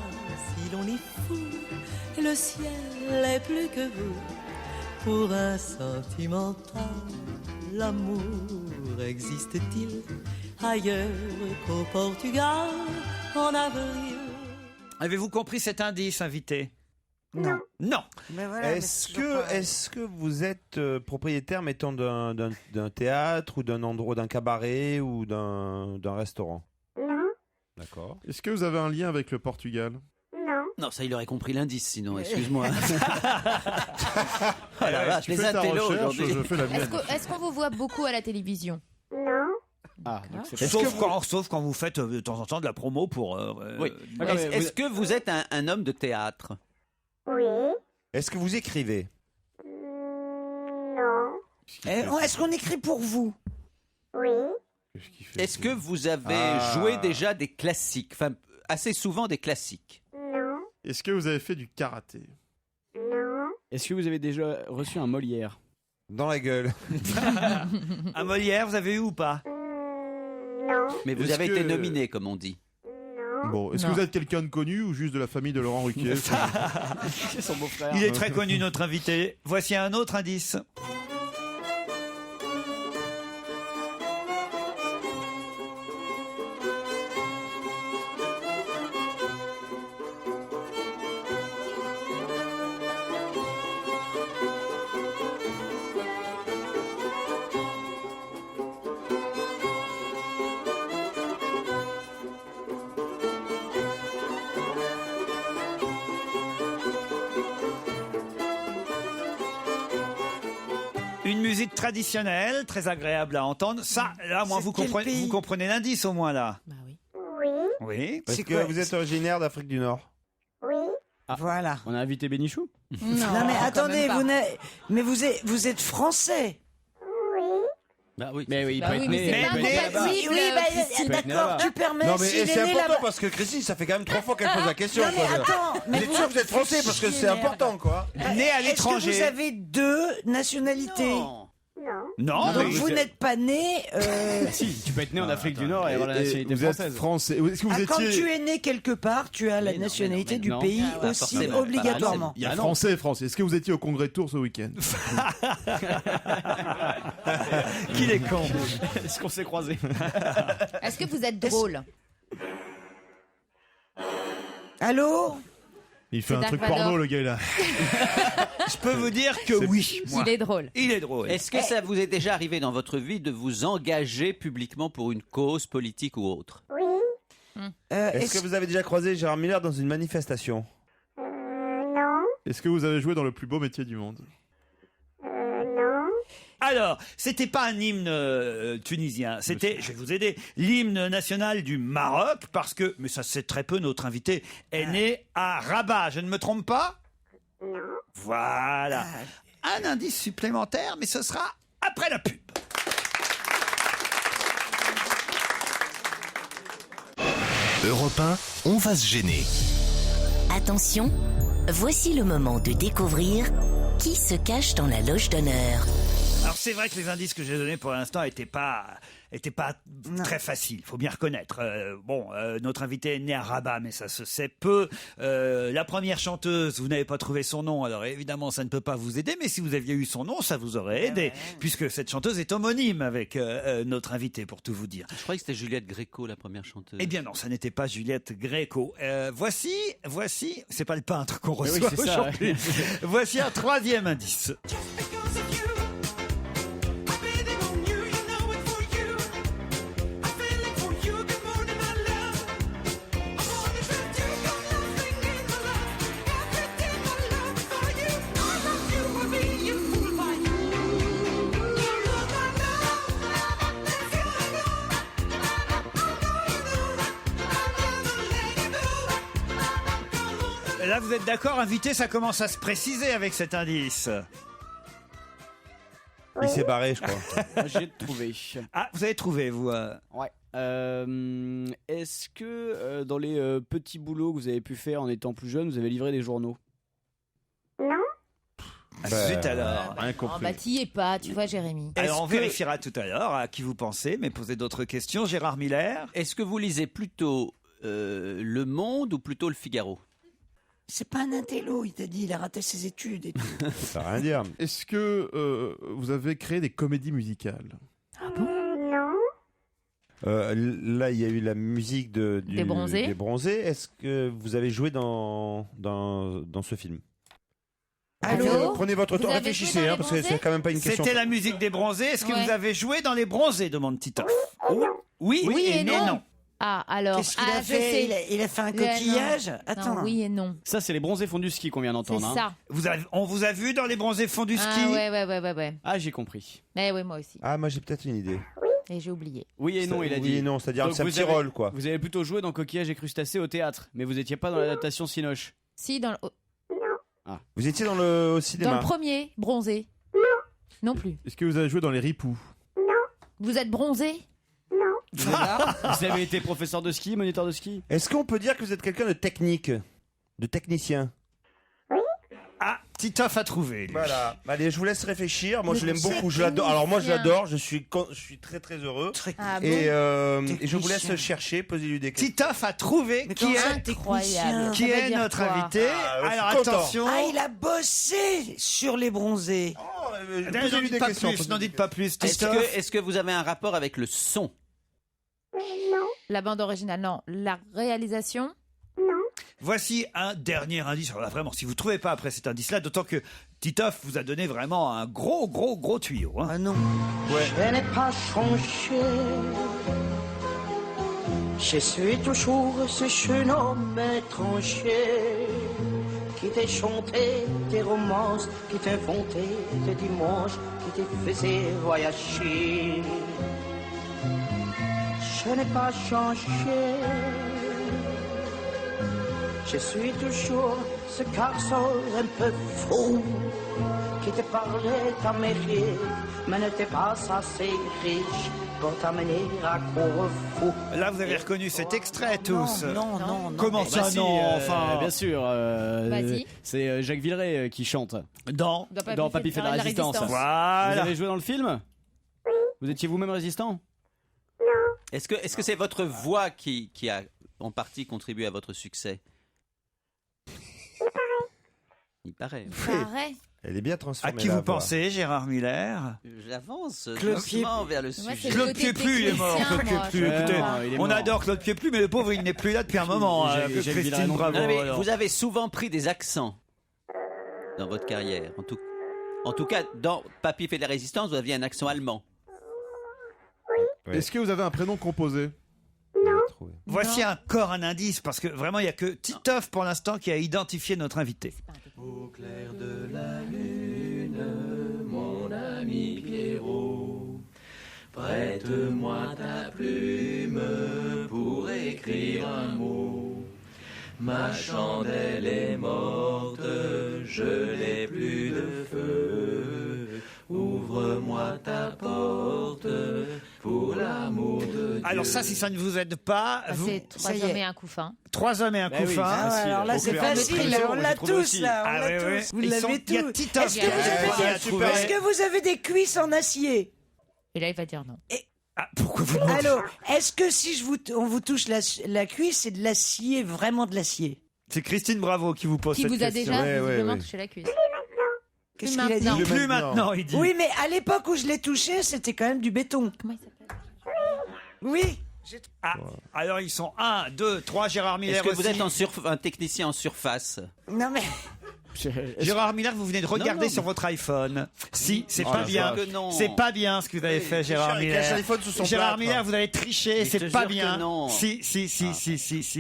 S14: si l'on est fou, le ciel est plus que vous. Pour un sentimental, l'amour existe-t-il ailleurs qu'au Portugal en avril?
S3: Avez-vous compris cet indice, invité?
S1: Non.
S3: Non.
S1: Mais voilà, mais
S5: Est-ce
S1: c'est toujours pareil.
S5: que vous êtes propriétaire, mettons, d'un théâtre ou d'un endroit, d'un cabaret ou d'un restaurant?
S12: Non.
S5: D'accord.
S11: Est-ce que vous avez un lien avec le Portugal?
S12: Non.
S2: Non, ça il aurait compris l'indice, sinon, excuse-moi. Oh la
S11: Ouais,
S2: vache,
S11: tu
S2: les
S11: fais ta
S2: intellos
S11: recherche,
S2: aujourd'hui.
S11: je fais la mienne.
S4: Est-ce qu'on vous voit beaucoup à la télévision?
S12: Non.
S6: Ah, donc c'est
S3: Sauf quand vous faites de temps en temps de la promo pour...
S2: Oui. Est-ce que vous êtes un homme de théâtre?
S12: Oui.
S5: Est-ce que vous écrivez?
S12: Non.
S1: Est-ce qu'on écrit pour vous?
S12: Oui.
S2: Est-ce que vous avez joué déjà des classiques? Enfin, assez souvent des classiques.
S12: Non.
S11: Est-ce que vous avez fait du karaté?
S12: Non.
S6: Est-ce que vous avez déjà reçu un Molière?
S5: Dans la gueule.
S3: Un Molière, vous avez eu ou pas?
S12: Non.
S2: Mais vous
S11: Est-ce
S2: avez
S11: que-
S2: été nominé, comme on dit.
S12: Non.
S11: Bon, est-ce que vous êtes quelqu'un de connu ou juste de la famille de Laurent Ruquier?
S6: C'est son beau-frère.
S3: Il est très connu, notre invité. Voici un autre indice. Une musique traditionnelle, très agréable à entendre. Ça, là, moi, vous comprenez l'indice au moins, là.
S12: Oui.
S3: Oui.
S5: Est-ce que vous êtes originaire d'Afrique du Nord?
S12: Oui.
S1: Voilà.
S6: On a invité Bénichou?
S1: Non, mais attendez, vous êtes français.
S6: Bah oui. Mais oui, il peut être
S4: mais
S6: né.
S4: c'est pas
S1: Oui, d'accord, tu permets.
S5: Non, mais
S1: s'il
S5: c'est
S1: est né
S5: important
S1: là-bas.
S5: parce que Christine, ça fait quand même 3 fois qu'elle pose la question.
S1: Non, mais
S5: quoi.
S1: attends, mais
S5: Vous êtes sûr que vous êtes français parce que c'est important, quoi.
S3: Né à l'étranger.
S1: Est-ce que vous avez 2 nationalités?
S3: Non,
S1: Donc
S3: mais
S1: vous n'êtes pas né.
S6: Si, tu peux être né en Afrique du Nord et avoir la nationalité
S11: Vous êtes
S6: française.
S11: français. Est-ce que vous
S1: Quand
S11: étiez...
S1: tu es né quelque part, tu as la nationalité du pays aussi obligatoirement.
S11: Il y a français et français. Est-ce que vous étiez au Congrès de Tours ce week-end?
S3: Qu'il est con.
S6: Est-ce qu'on s'est croisés?
S4: Est-ce que vous êtes drôle?
S1: Allô?
S11: Il fait
S4: C'est
S11: un truc
S4: Dark Vador.
S11: porno, le gars, là.
S3: Je peux vous dire que oui. moi.
S4: Il est drôle.
S3: Il est drôle.
S2: Est-ce que ça vous est déjà arrivé dans votre vie de vous engager publiquement pour une cause politique ou autre?
S12: Oui.
S5: Est-ce que vous avez déjà croisé Gérard Miller dans une manifestation?
S12: Non.
S11: Est-ce que vous avez joué dans le plus beau métier du monde?
S12: Non.
S3: Alors, c'était pas un hymne tunisien, c'était, je vais vous aider, l'hymne national du Maroc, parce que, mais ça c'est très peu, notre invité est né à Rabat, je ne me trompe pas?
S12: Non.
S3: Voilà. Un indice supplémentaire, mais ce sera après la pub.
S7: Europe 1, on va se gêner.
S13: Attention, voici le moment de découvrir qui se cache dans la loge d'honneur.
S3: Alors c'est vrai que les indices que j'ai donnés pour l'instant étaient pas très faciles, faut bien reconnaître. Notre invité est né à Rabat, mais ça se sait peu. La première chanteuse, vous n'avez pas trouvé son nom, alors évidemment ça ne peut pas vous aider, mais si vous aviez eu son nom, ça vous aurait aidé, puisque cette chanteuse est homonyme avec notre invité, pour tout vous dire.
S2: Je croyais que c'était Juliette Gréco, la première chanteuse.
S3: Eh bien non, ça n'était pas Juliette Gréco. Voici, c'est pas le peintre qu'on
S6: Mais oui,
S3: reçoit
S6: c'est ça,
S3: aujourd'hui. Voici un troisième indice. Là, vous êtes d'accord, invité, ça commence à se préciser avec cet indice.
S5: Il s'est barré, je crois.
S6: J'ai trouvé.
S3: Ah, vous avez trouvé, vous
S6: Ouais. Est-ce que dans les petits boulots que vous avez pu faire en étant plus jeune, vous avez livré des journaux?
S12: Non.
S3: Zut alors.
S4: Oh, bah t'y es pas, tu vois, Jérémy.
S3: Alors on vérifiera tout à l'heure à qui vous pensez, mais posez d'autres questions. Gérard Miller.
S2: Est-ce que vous lisez plutôt Le Monde ou plutôt Le Figaro?
S1: C'est pas un intello, il t'a dit, il a raté ses études et tout.
S5: Ça veut rien dire.
S11: Est-ce que vous avez créé des comédies musicales?
S12: Non.
S5: Là, il y a eu la musique
S4: Des Bronzés.
S5: des Bronzés. Est-ce que vous avez joué dans ce film?
S1: Allô?
S5: Prenez votre
S4: Vous
S5: temps,
S4: avez
S5: réfléchissez,
S4: joué dans
S5: hein,
S4: les
S5: parce que
S4: Bronzés
S5: c'est quand même pas une question.
S3: C'était la musique des Bronzés. Est-ce que
S4: Ouais.
S3: vous avez joué dans les Bronzés, demande Titoff. Oui,
S4: Oui et
S3: mais
S4: non. Ah, alors.
S1: Qu'est-ce qu'il a
S4: je
S1: fait?
S4: sais.
S1: Il a fait un
S4: Non.
S1: coquillage?
S4: Non,
S1: Attends.
S4: oui et non.
S6: Ça, c'est les bronzés fonds du ski qu'on vient
S4: C'est
S6: d'entendre. hein.
S4: ça.
S3: On vous a vu dans les Bronzés fonds du ski?
S4: Ah, ouais.
S6: Ah, j'ai compris.
S4: Mais ouais, moi aussi.
S5: Ah, moi j'ai peut-être une idée.
S4: Et j'ai oublié.
S6: Oui et non, il a dit.
S5: Oui et non, c'est-à-dire
S6: Donc
S5: c'est un
S6: vous
S5: petit
S6: avez-
S5: rôle, quoi.
S6: Vous avez plutôt joué dans Coquillage et Crustacés au théâtre, mais vous n'étiez pas dans l'adaptation Cinoche.
S4: Si, dans le,
S5: Vous étiez au cinéma.
S4: dans le premier, bronzé. Non plus.
S11: Est-ce que vous avez joué dans Les Ripoux?
S4: Vous êtes bronzé?
S6: Vous avez été professeur de ski, moniteur de ski?
S5: Est-ce qu'on peut dire que vous êtes quelqu'un de technique, de technicien?
S3: Titoff a trouvé. Lui.
S5: Voilà. Allez, je vous laisse réfléchir. Moi,
S1: Mais
S5: je l'aime
S1: c'est
S5: beaucoup. Je l'adore. Alors moi, je
S4: bien.
S5: l'adore. Je suis très très heureux.
S4: Ah
S5: Et
S4: bon
S5: je vous laisse chercher, posez-lui des questions.
S3: Titoff a trouvé qui est,
S4: Incroyable.
S3: qui
S4: Ça veut
S3: est
S4: dire
S3: notre
S4: quoi
S3: invité.
S5: je suis
S3: Alors
S5: content.
S3: attention.
S1: Ah, il a bossé sur les bronzés.
S3: N'en
S5: Posez-lui
S3: dites
S5: des
S3: pas
S5: questions.
S3: plus, n'en dites pas plus.
S2: Est-ce
S3: Titoff.
S2: que, est-ce que vous avez un rapport avec le son?
S4: La bande originale, non. La réalisation.
S3: Voici un dernier indice. Alors là, vraiment, si vous ne trouvez pas après cet indice-là, d'autant que Titoff vous a donné vraiment un gros tuyau. Hein.
S1: Ah non.
S14: Je n'ai pas changé. Je suis toujours ce jeune homme étranger qui t'a chanté des romances, qui t'inventait des dimanches, qui te faisait voyager. Je n'ai pas changé. Je suis toujours ce garçon un peu fou qui te parlait d'Amérique, mais n'était pas assez riche pour t'amener à Corfou.
S3: Là, vous avez reconnu cet extrait tous.
S1: Non.
S3: Comment
S6: Eh
S3: ça,
S6: bah si,
S3: non enfin,
S6: bien sûr.
S4: Vas-y.
S6: C'est Jacques Villeray qui chante
S3: Dans
S6: dans Papy fait de la résistance. Vous
S3: Voilà.
S6: avez joué dans le film? Vous étiez vous-même résistant?
S2: Est-ce que c'est votre voix qui a en partie contribué à votre succès? Il paraît.
S4: Pareil.
S5: Elle est bien
S3: À
S5: transformée.
S3: qui
S5: la
S3: vous
S5: voix.
S3: pensez, Gérard Miller?
S2: J'avance
S1: Claude
S2: doucement vers le
S4: Moi,
S2: sujet.
S4: c'est
S3: Claude
S4: côté
S3: Pieplu, il est mort.
S4: technicien,
S3: Claude
S4: moi,
S3: Pieplu.
S4: je-
S3: Écoutez,
S6: Non, il est
S3: on
S6: mort.
S3: adore Claude Pieplu, mais le pauvre, il n'est plus là depuis un moment.
S6: J'ai-
S3: hein,
S6: j'ai
S3: Christine
S6: Villeray non plus.
S3: Bravo.
S2: Non, mais
S3: alors.
S2: vous avez souvent pris des accents dans votre carrière. En tout cas, dans Papy fait de la résistance, vous aviez un accent allemand.
S5: Ouais.
S11: Est-ce que vous avez un prénom composé?
S3: Voici encore un indice, parce que vraiment, il n'y a que Titoff pour l'instant qui a identifié notre invité.
S14: Au clair de la lune, mon ami Pierrot, prête-moi ta plume pour écrire un mot. Ma chandelle est morte, je n'ai plus de feu. Ouvre-moi ta porte pour l'amour de Dieu.
S3: Alors ça, si ça ne vous aide pas,
S4: Ah,
S3: vous...
S4: c'est 3 hommes et un couffin.
S3: 3 hommes et un
S6: Bah oui,
S3: couffin.
S6: c'est facile.
S1: alors là,
S6: Au
S1: c'est
S6: clair de
S1: facile,
S6: la
S1: on
S6: lune,
S1: l'a
S6: j'ai trouvé
S1: tous,
S6: aussi.
S1: là, on
S3: Ah
S1: l'a
S3: oui, oui.
S1: tous. Vous
S3: Ils sont-
S1: l'avez
S3: il y a
S1: tous.
S3: Titoff
S1: Est-ce
S3: qui
S1: que,
S3: a-
S1: vous avez
S3: super.
S1: est-ce que vous avez des cuisses en acier?
S4: Et là, il va dire non.
S3: Ah, pourquoi vous demandez?
S1: Alors, est-ce que si on vous touche la cuisse, c'est de l'acier, vraiment de l'acier?
S3: C'est Christine Bravo qui vous pose
S4: Qui
S3: cette
S4: vous a
S3: question.
S4: déjà visiblement touché la cuisse.
S1: Qu'est-ce
S4: Plus
S1: qu'il a dit?
S4: maintenant.
S3: Plus maintenant, il dit.
S1: Oui, mais à l'époque où je l'ai touché, c'était quand même du béton.
S4: Comment il s'appelle?
S1: Oui.
S3: Ah, alors ils sont 1, 2, 3, Gérard Miller
S2: Est-ce que
S3: aussi.
S2: vous êtes un technicien en surface?
S1: Non mais
S3: Gérard Miller, vous venez de regarder
S2: Non,
S3: sur votre iPhone. Si, c'est
S2: Oh
S3: pas
S2: la
S3: bien.
S2: vache. Que non.
S3: C'est pas bien ce que vous avez fait, Gérard
S5: il cache
S3: Miller.
S5: l'iPhone sous son
S3: Gérard
S5: plâtre.
S3: Miller, vous avez triché,
S2: Mais je
S3: c'est
S2: te
S3: pas
S2: jure que
S3: bien.
S2: non.
S3: Si.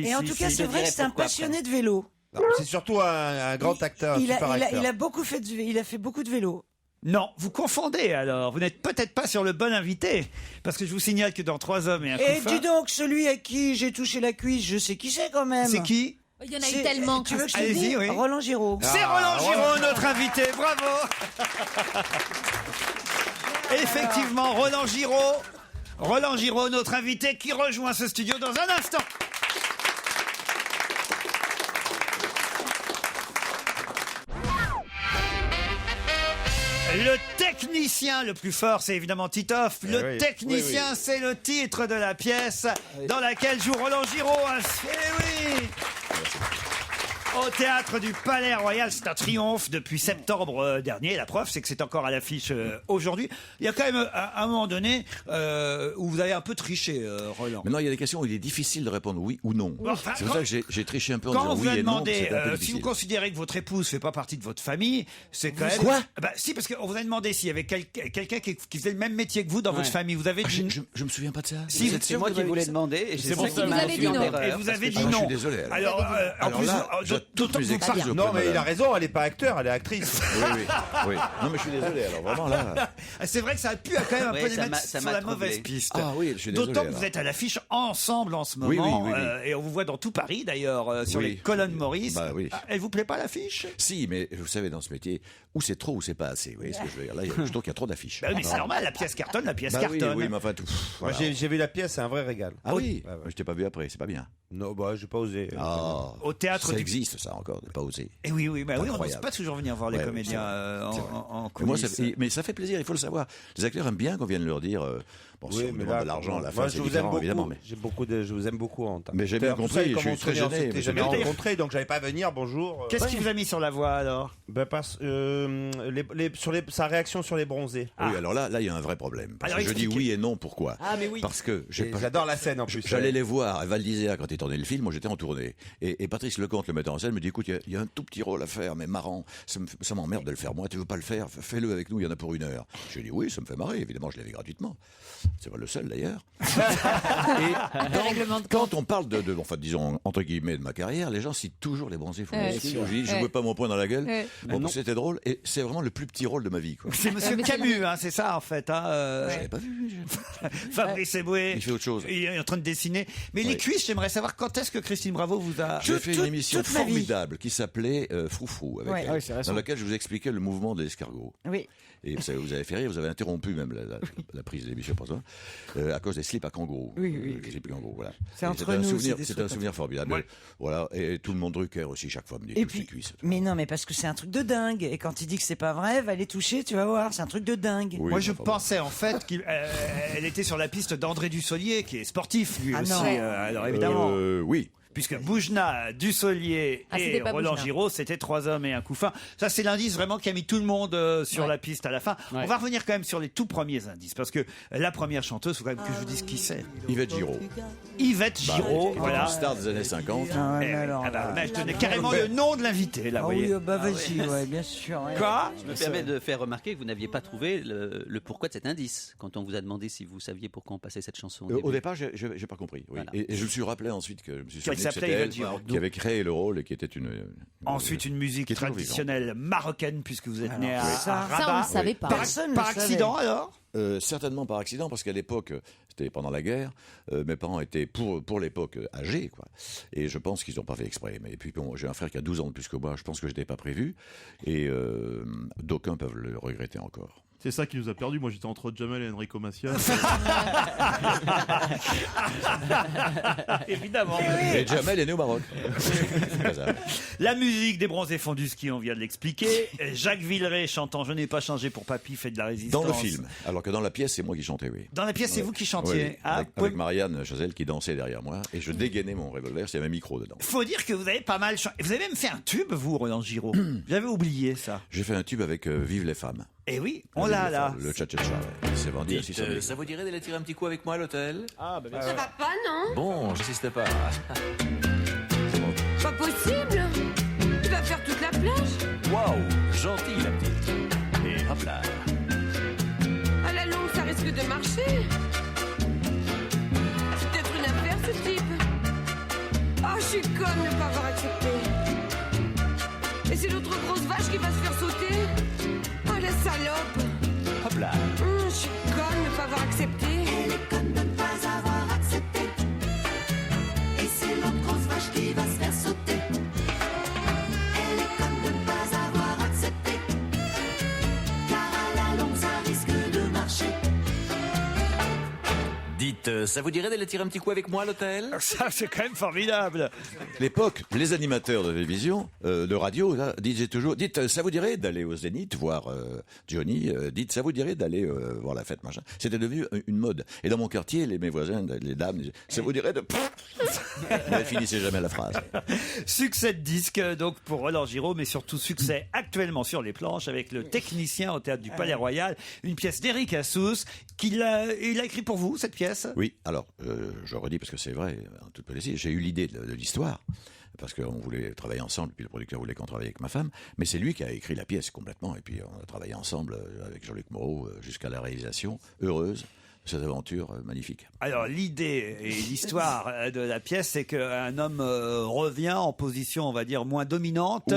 S1: Et en tout cas, c'est vrai que c'est un passionné de vélo.
S5: Non, c'est surtout un grand acteur,
S1: Il
S5: super acteur.
S1: a beaucoup fait il a fait beaucoup de vélo.
S3: Non, vous confondez alors. Vous n'êtes peut-être pas sur le bon invité. Parce que je vous signale que dans 3 hommes et un
S1: Et
S3: couffin...
S1: dis donc, celui à qui j'ai touché la cuisse, je sais qui c'est quand même.
S3: C'est qui?
S4: Il y en a eu
S1: C'est-
S4: tellement.
S1: Tu veux que je te
S3: Allez-y,
S1: dise
S3: oui.
S1: Roland Giraud.
S3: C'est Roland Giraud, notre invité. Bravo. Effectivement, Roland Giraud, notre invité, qui rejoint ce studio dans un instant. Le technicien le plus fort, c'est évidemment Titoff. Le
S5: oui.
S3: technicien,
S5: Oui, oui.
S3: c'est le titre de la pièce dans laquelle joue Roland Giraud. Eh oui. Au théâtre du Palais Royal, c'est un triomphe depuis septembre dernier. La preuve, c'est que c'est encore à l'affiche aujourd'hui. Il y a quand même un moment donné où vous avez un peu triché, Roland.
S16: Maintenant, il y a des questions où il est difficile de répondre oui ou non.
S3: Oui. Enfin,
S16: C'est pour ça que j'ai triché un peu en
S3: Quand
S16: disant
S3: on vous
S16: oui
S3: a
S16: et non.
S3: demandé
S16: c'est un peu
S3: si
S16: difficile.
S3: vous considérez que votre épouse fait pas partie de votre famille, c'est quand même...
S16: Quoi
S3: Bah, si, parce qu'on vous a demandé s'il y avait quelqu'un qui faisait le même métier que vous dans votre famille. Vous avez dit...
S16: Je me souviens pas de ça.
S3: Si,
S16: Vous êtes
S2: C'est
S16: sûr
S2: moi
S16: que
S2: qui
S16: vous
S2: voulais
S16: avez dit
S2: demander. Et
S3: C'est
S2: c'est
S3: pour
S2: moi
S3: ça
S2: qui
S3: que
S2: m'a
S4: vous avez
S2: fait
S4: dit
S2: en
S4: non.
S2: erreur,
S3: Et vous avez
S2: parce
S3: dit
S2: que
S3: non.
S16: je suis désolé, alors.
S3: Alors, en
S16: Alors
S3: plus,
S16: là, je toutes mes excuses auprès
S5: Non,
S16: de
S5: mais il a
S16: madame.
S5: raison, elle n'est pas acteur, elle est actrice.
S16: Oui. Non, mais je suis désolé, alors vraiment là.
S3: c'est vrai que ça a pu quand même un
S2: Ouais,
S3: peu les
S2: ça
S3: mettre
S2: m'a- ça
S3: sur
S2: m'a
S3: la
S2: troublé.
S3: mauvaise piste.
S16: Ah oui, je suis désolé.
S3: D'autant que
S16: alors.
S3: vous êtes à l'affiche ensemble en ce
S16: Oui,
S3: moment,
S16: oui.
S3: et on vous voit dans tout Paris d'ailleurs, sur
S16: Oui.
S3: les colonnes Maurice.
S16: Bah oui.
S3: Ah, elle vous plaît pas l'affiche?
S16: Si, mais vous savez, dans ce métier, où c'est trop ou c'est pas assez. Vous voyez ce que je veux dire? Là, je trouve qu'il y a trop d'affiches.
S3: Bah oui, mais c'est normal, la pièce cartonne, la pièce
S16: Bah oui,
S3: cartonne.
S16: oui, mais enfin tout.
S5: Moi,
S16: Voilà.
S5: j'ai vu la pièce, c'est un vrai régal.
S16: Ah oui,
S5: Ouais, ouais.
S16: je t'ai pas vu après, c'est pas bien.
S5: Non, bah, j'ai pas osé.
S16: Ah,
S3: Au théâtre
S16: ça
S3: du
S16: existe ça encore, de pas oser.
S3: Et oui, on n'ose
S16: Incroyable.
S3: pas toujours venir voir les
S16: Ouais,
S3: comédiens
S16: c'est vrai.
S3: en
S16: Mais moi,
S3: coulisses.
S16: mais ça fait plaisir, il faut le savoir. Les acteurs aiment bien qu'on vienne leur dire. Bon, si on demande de l'argent à la fin, c'est différent, évidemment. Mais...
S5: Je vous aime beaucoup en tant
S16: Mais j'ai bien compris, je suis très gêné.
S5: Je jamais rencontré, donc j'avais pas à venir. Bonjour.
S3: Qu'est-ce qui vous a mis sur la voie alors?
S5: Sa réaction sur les bronzés.
S16: Oui, alors là, il y a un vrai problème. Parce
S3: Alors,
S16: que je dis
S3: expliquez.
S16: oui et non, pourquoi?
S3: Mais oui.
S16: Parce que
S5: j'adore la scène en plus.
S16: J'allais les voir à Val d'Isère quand ils tournaient le film, moi j'étais en tournée. Et Patrice Lecomte, le metteur en scène, me dit écoute, il y a un tout petit rôle à faire, mais marrant, ça m'emmerde de le faire. Moi, tu veux pas le faire? Fais-le avec nous, il y en a pour 1 heure. J'ai dit oui, ça me fait marrer, évidemment, je l'ai fait gratuitement. C'est pas le seul d'ailleurs. Quand on parle enfin, disons, entre guillemets, de ma carrière, les gens citent toujours les bronzés fonds. Je veux pas mon poing dans la gueule. Bon, c'était drôle, et c'est vraiment le plus petit rôle de ma vie, quoi.
S3: C'est Monsieur Camus, c'est ça en fait.
S16: Je l'avais pas vu.
S3: Fabrice Eboué.
S16: Il fait autre chose.
S3: Il est en train de dessiner. Mais les cuisses, j'aimerais savoir quand est-ce que Christine Bravo vous a.
S16: J'ai fait une émission
S3: toute ma vie.
S16: formidable qui s'appelait Froufrou, avec elle,
S3: c'est récent.
S16: dans laquelle je vous expliquais le mouvement de l'escargot.
S1: Oui.
S16: Et vous avez fait rire, vous avez interrompu même la prise de l'émission à cause des slips à kangourou.
S1: Oui.
S16: Les slips à kangourou, voilà.
S1: C'est entre nous.
S16: C'était un souvenir formidable.
S3: Ouais.
S16: Voilà. Et tout le monde Drucker aussi, chaque fois me dit
S1: Et
S16: touche
S1: puis,
S16: les cuisses.
S1: mais non, mais parce que c'est un truc de dingue. Et quand il dit que c'est pas vrai, va les toucher, tu vas voir. C'est un truc de dingue.
S3: Moi, je pensais en fait qu'elle était sur la piste d'André Dussolier, qui est sportif lui aussi.
S1: non.
S3: Alors évidemment.
S16: Oui.
S3: Puisque Boujna, Dussolier et
S4: c'était pas
S3: Roland
S4: Boujna.
S3: Giraud, c'était 3 hommes et un couffin. Ça, c'est l'indice vraiment qui a mis tout le monde sur la piste à la fin.
S6: Ouais.
S3: On va revenir quand même sur les tout premiers indices, parce que la première chanteuse, il faut quand même que je vous dise qui c'est.
S16: Yvette Giraud.
S3: Yvette Giraud, voilà.
S16: Star des années 50.
S3: Je donnais carrément le nom de l'invité, là, vous voyez.
S1: Vas-y, bien sûr. ouais.
S3: Quoi?
S2: Je me permets de faire remarquer que vous n'aviez pas trouvé le pourquoi de cet indice quand on vous a demandé si vous saviez pourquoi on passait cette chanson.
S16: Au départ, j'ai pas compris. Oui.
S2: Voilà.
S16: Et je me suis rappelé ensuite que je me suis
S3: Qu'elle
S16: souvenu que
S3: s'appelait
S16: c'était
S3: Yvette
S16: elle
S3: Giraud.
S16: qui avait créé le rôle et qui était une
S3: Ensuite, une musique
S16: qui est toujours
S3: traditionnelle marocaine, puisque vous êtes né à
S4: Ça,
S3: Rabat.
S4: on ne savait pas.
S1: Personne
S3: Par
S1: ne savait.
S3: accident, alors?
S16: Certainement par accident, parce qu'à l'époque, c'était pendant la guerre, mes parents étaient pour l'époque âgés, quoi. Et je pense qu'ils n'ont pas fait exprès. Mais puis bon, j'ai un frère qui a 12 ans de plus que moi, je pense que je n'étais pas prévu. Et d'aucuns peuvent le regretter encore.
S11: C'est ça qui nous a perdu. Moi, j'étais entre Jamel et Enrico Macias.
S3: Évidemment.
S16: Et Jamel est né au Maroc.
S3: La musique des Bronzés Fondus, qui on vient de l'expliquer. Jacques Villeray chantant Je n'ai pas changé pour papy, fait de la résistance.
S16: Dans le film. Alors que dans la pièce, c'est moi qui chantais, oui.
S3: Dans la pièce, c'est vous qui chantiez.
S16: Oui,
S3: Ah,
S16: avec Marianne Chazelle qui dansait derrière moi. Et je dégainais mon revolver, s'il y avait un micro dedans.
S3: faut dire que vous avez pas mal chanté. Vous avez même fait un tube, vous, Roland Giraud. J'avais oublié ça.
S16: J'ai fait un tube avec Vive les femmes.
S3: Eh oui, on l'a là.
S16: Le cha-cha-cha, ouais. C'est vendu à 600 000.
S17: Ça vous dirait d'aller tirer un petit coup avec moi à l'hôtel?
S6: Ah, bah bien
S17: Ça
S6: sûr.
S17: va
S8: pas, non?
S17: Bon, j'insiste pas.
S8: Pas possible. Tu vas faire toute la plage.
S17: Waouh, gentil la petite. Et hop là.
S8: À la longue, ça risque de marcher. C'est peut-être une affaire, ce type. Ah, je suis conne de ne pas avoir accepté. Et c'est l'autre grosse vache qui va se faire sauter. Oh, la salope.
S17: Hop là.
S8: Je suis conne de ne pas avoir accepté. Elle est conne de ne pas avoir accepté. Et c'est l'autre grosse vache qui va se faire sauter. Elle est conne de ne pas avoir accepté. Car à la longue, ça risque de marcher.
S17: Dites, ça vous dirait d'aller tirer un petit coup avec moi à l'hôtel?
S3: Ça, c'est quand même formidable.
S16: L'époque, les animateurs de télévision, de radio, là, disaient toujours, dites, ça vous dirait d'aller au Zénith voir Johnny, dites, ça vous dirait d'aller voir la fête, machin. C'était devenu une mode. Et dans mon quartier, mes voisins, les dames, disaient, ça vous dirait de... Mais elles finissaient jamais la phrase.
S3: Succès de disque, donc, pour Roland Giraud, mais surtout succès actuellement sur les planches avec le technicien au Théâtre du Palais Royal, une pièce d'Éric Assous, il a écrit pour vous, cette pièce?
S16: Oui, alors, je redis parce que c'est vrai, en toute modestie, j'ai eu l'idée de l'histoire, parce qu'on voulait travailler ensemble, puis le producteur voulait qu'on travaille avec ma femme, mais c'est lui qui a écrit la pièce complètement, et puis on a travaillé ensemble avec Jean-Luc Moreau jusqu'à la réalisation heureuse de cette aventure magnifique.
S3: Alors, l'idée et l'histoire de la pièce, c'est qu'un homme revient en position, on va dire, moins dominante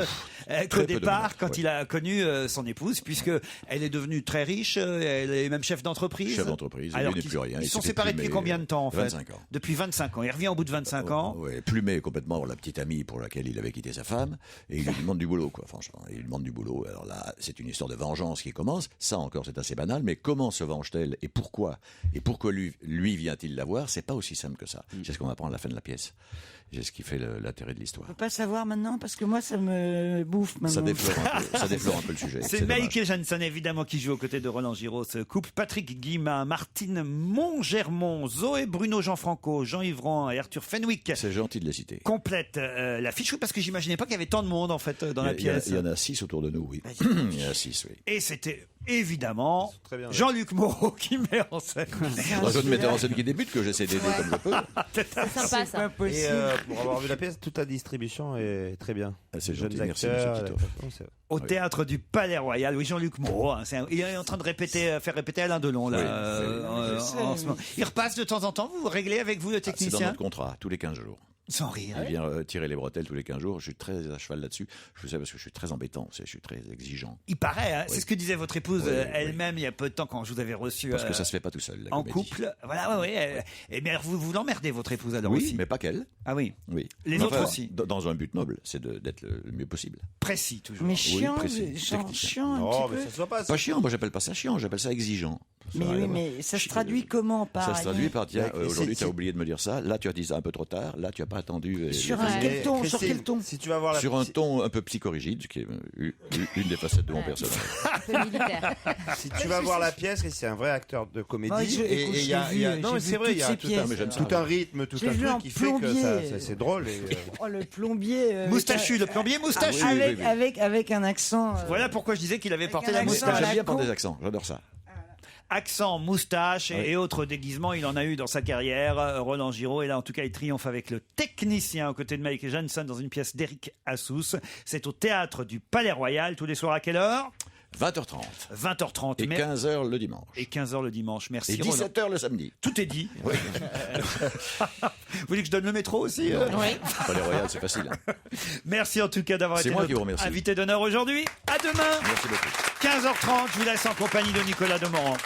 S3: qu'au départ, quand il a connu son épouse, puisque elle est devenue très riche, elle est même chef d'entreprise.
S16: Chef d'entreprise,
S3: Alors
S16: lui n'est plus rien.
S3: Ils sont séparés depuis combien de temps, en fait?
S16: 25 ans.
S3: Depuis 25 ans. Il revient au bout de 25 ans.
S16: Oui, plumé complètement pour la petite amie pour laquelle il avait quitté sa femme, et il lui demande du boulot, quoi, franchement. Il lui demande du boulot. Alors là, c'est une histoire de vengeance qui commence. Ça encore, c'est assez banal, mais comment se venge-t-elle et pourquoi? Et pourquoi lui vient-il la voir? C'est pas aussi simple que ça. C'est ce qu'on apprend à la fin de la pièce. C'est ce qui fait l'intérêt de l'histoire.
S1: On peut pas savoir maintenant parce que moi ça me bouffe maintenant.
S16: Ça déflore un peu le sujet.
S3: C'est Mike Janssen évidemment qui joue aux côtés de Roland Giraud. Ce couple, Patrick Guillemin, Martine Montgermont, Zoé Bruno Jean-Franco, Jean Yvran et Arthur Fenwick.
S16: C'est gentil de les citer.
S3: Complète l'affiche, parce que j'imaginais pas qu'il y avait tant de monde en fait dans la pièce.
S16: Il y en a 6 autour de nous, oui. Il y en a 6, oui.
S3: Et c'était évidemment Jean-Luc Moreau qui met en scène.
S16: C'est un metteur en scène qui débute que j'essaie d'aider comme je peux.
S4: C'est sympa ça.
S5: Et pour avoir vu la pièce, toute la distribution est très bien.
S16: C'est
S5: jeunes
S16: gentil, merci
S5: acteurs,
S16: monsieur Titoff.
S3: Au théâtre du Palais Royal, oui, Jean-Luc Moreau. Il est en train de faire répéter Alain Delon là, en ce moment. Il repasse de temps en temps. Vous réglez avec vous le
S16: C'est
S3: technicien.
S16: dans notre contrat, tous les 15 jours.
S3: Sans rire.
S16: Il vient tirer les bretelles tous les 15 jours. Je suis très à cheval là-dessus. Je sais parce que je suis très embêtant. Je suis très exigeant.
S3: Il paraît, hein, c'est ce que disait votre épouse elle-même il y a peu de temps quand je vous avais reçu.
S16: Parce que ça se fait pas tout seul.
S3: En couple. Voilà, et bien vous l'emmerdez, votre épouse alors
S16: oui,
S3: aussi.
S16: mais pas qu'elle.
S3: Ah oui.
S16: Oui.
S3: Les autres aussi.
S16: Dans un but noble, c'est d'être le mieux possible.
S3: Précis toujours.
S1: Mais chiant,
S16: précis,
S1: chiant un
S5: Non,
S1: petit
S5: mais
S1: peu.
S5: ça soit pas.
S16: Pas chiant. Moi, j'appelle pas ça chiant. J'appelle ça exigeant.
S1: Mais oui, mais ça se traduit comment par
S16: Ça se traduit par tiens,
S5: Ouais,
S16: aujourd'hui tu
S5: c'est-
S16: as oublié de me dire ça. Là, tu as dit ça un peu trop tard. Là, tu as pas attendu.
S1: Sur
S16: les-
S1: quel ton, sur
S5: Christine,
S1: quel ton
S5: Si tu vas voir la
S16: Sur un ton un peu psychorigide, qui est une des facettes de mon personnage.
S4: Un peu militaire.
S5: Si tu vas voir la pièce, c'est un vrai acteur de comédie.
S1: Ouais,
S5: et il y a, non, mais c'est vrai, il y a
S1: toutes ces pièces.
S16: Mais j'aime ça.
S5: tout un rythme, tout
S1: Je l'ai
S5: un
S1: vu en
S5: truc qui fait que
S1: plombier.
S5: c'est drôle.
S1: Oh, le plombier.
S3: Moustachu, le plombier moustachu.
S16: Ah oui,
S1: Avec,
S16: oui, oui.
S1: avec un accent.
S3: Voilà pourquoi je disais qu'il avait porté
S1: un
S3: la
S1: accent
S3: moustache.
S1: à la
S16: J'aime bien prendre
S1: con.
S16: des accents. J'adore ça.
S3: Accent, moustache
S16: Oui.
S3: et autres déguisements, il en a eu dans sa carrière. Roland Giraud, et là en tout cas il triomphe avec le technicien aux côtés de Mike Janssen dans une pièce d'Éric Assous. C'est au théâtre du Palais Royal tous les soirs à quelle heure?
S16: 20h30.
S3: 20h30.
S16: Et 15h le dimanche.
S3: Et 15h le dimanche. Merci
S16: Et
S3: Roland.
S16: 17h le samedi.
S3: Tout est dit.
S16: Oui.
S3: Vous voulez que je donne le métro aussi?
S4: Oui.
S16: Palais Royal, c'est facile. hein.
S3: Merci en tout cas d'avoir
S16: C'est
S3: été
S16: moi qui vous
S3: notre
S16: remercie.
S3: invité d'honneur aujourd'hui. À demain,
S16: Merci beaucoup.
S3: 15h30. Je vous laisse en compagnie de Nicolas Demorand.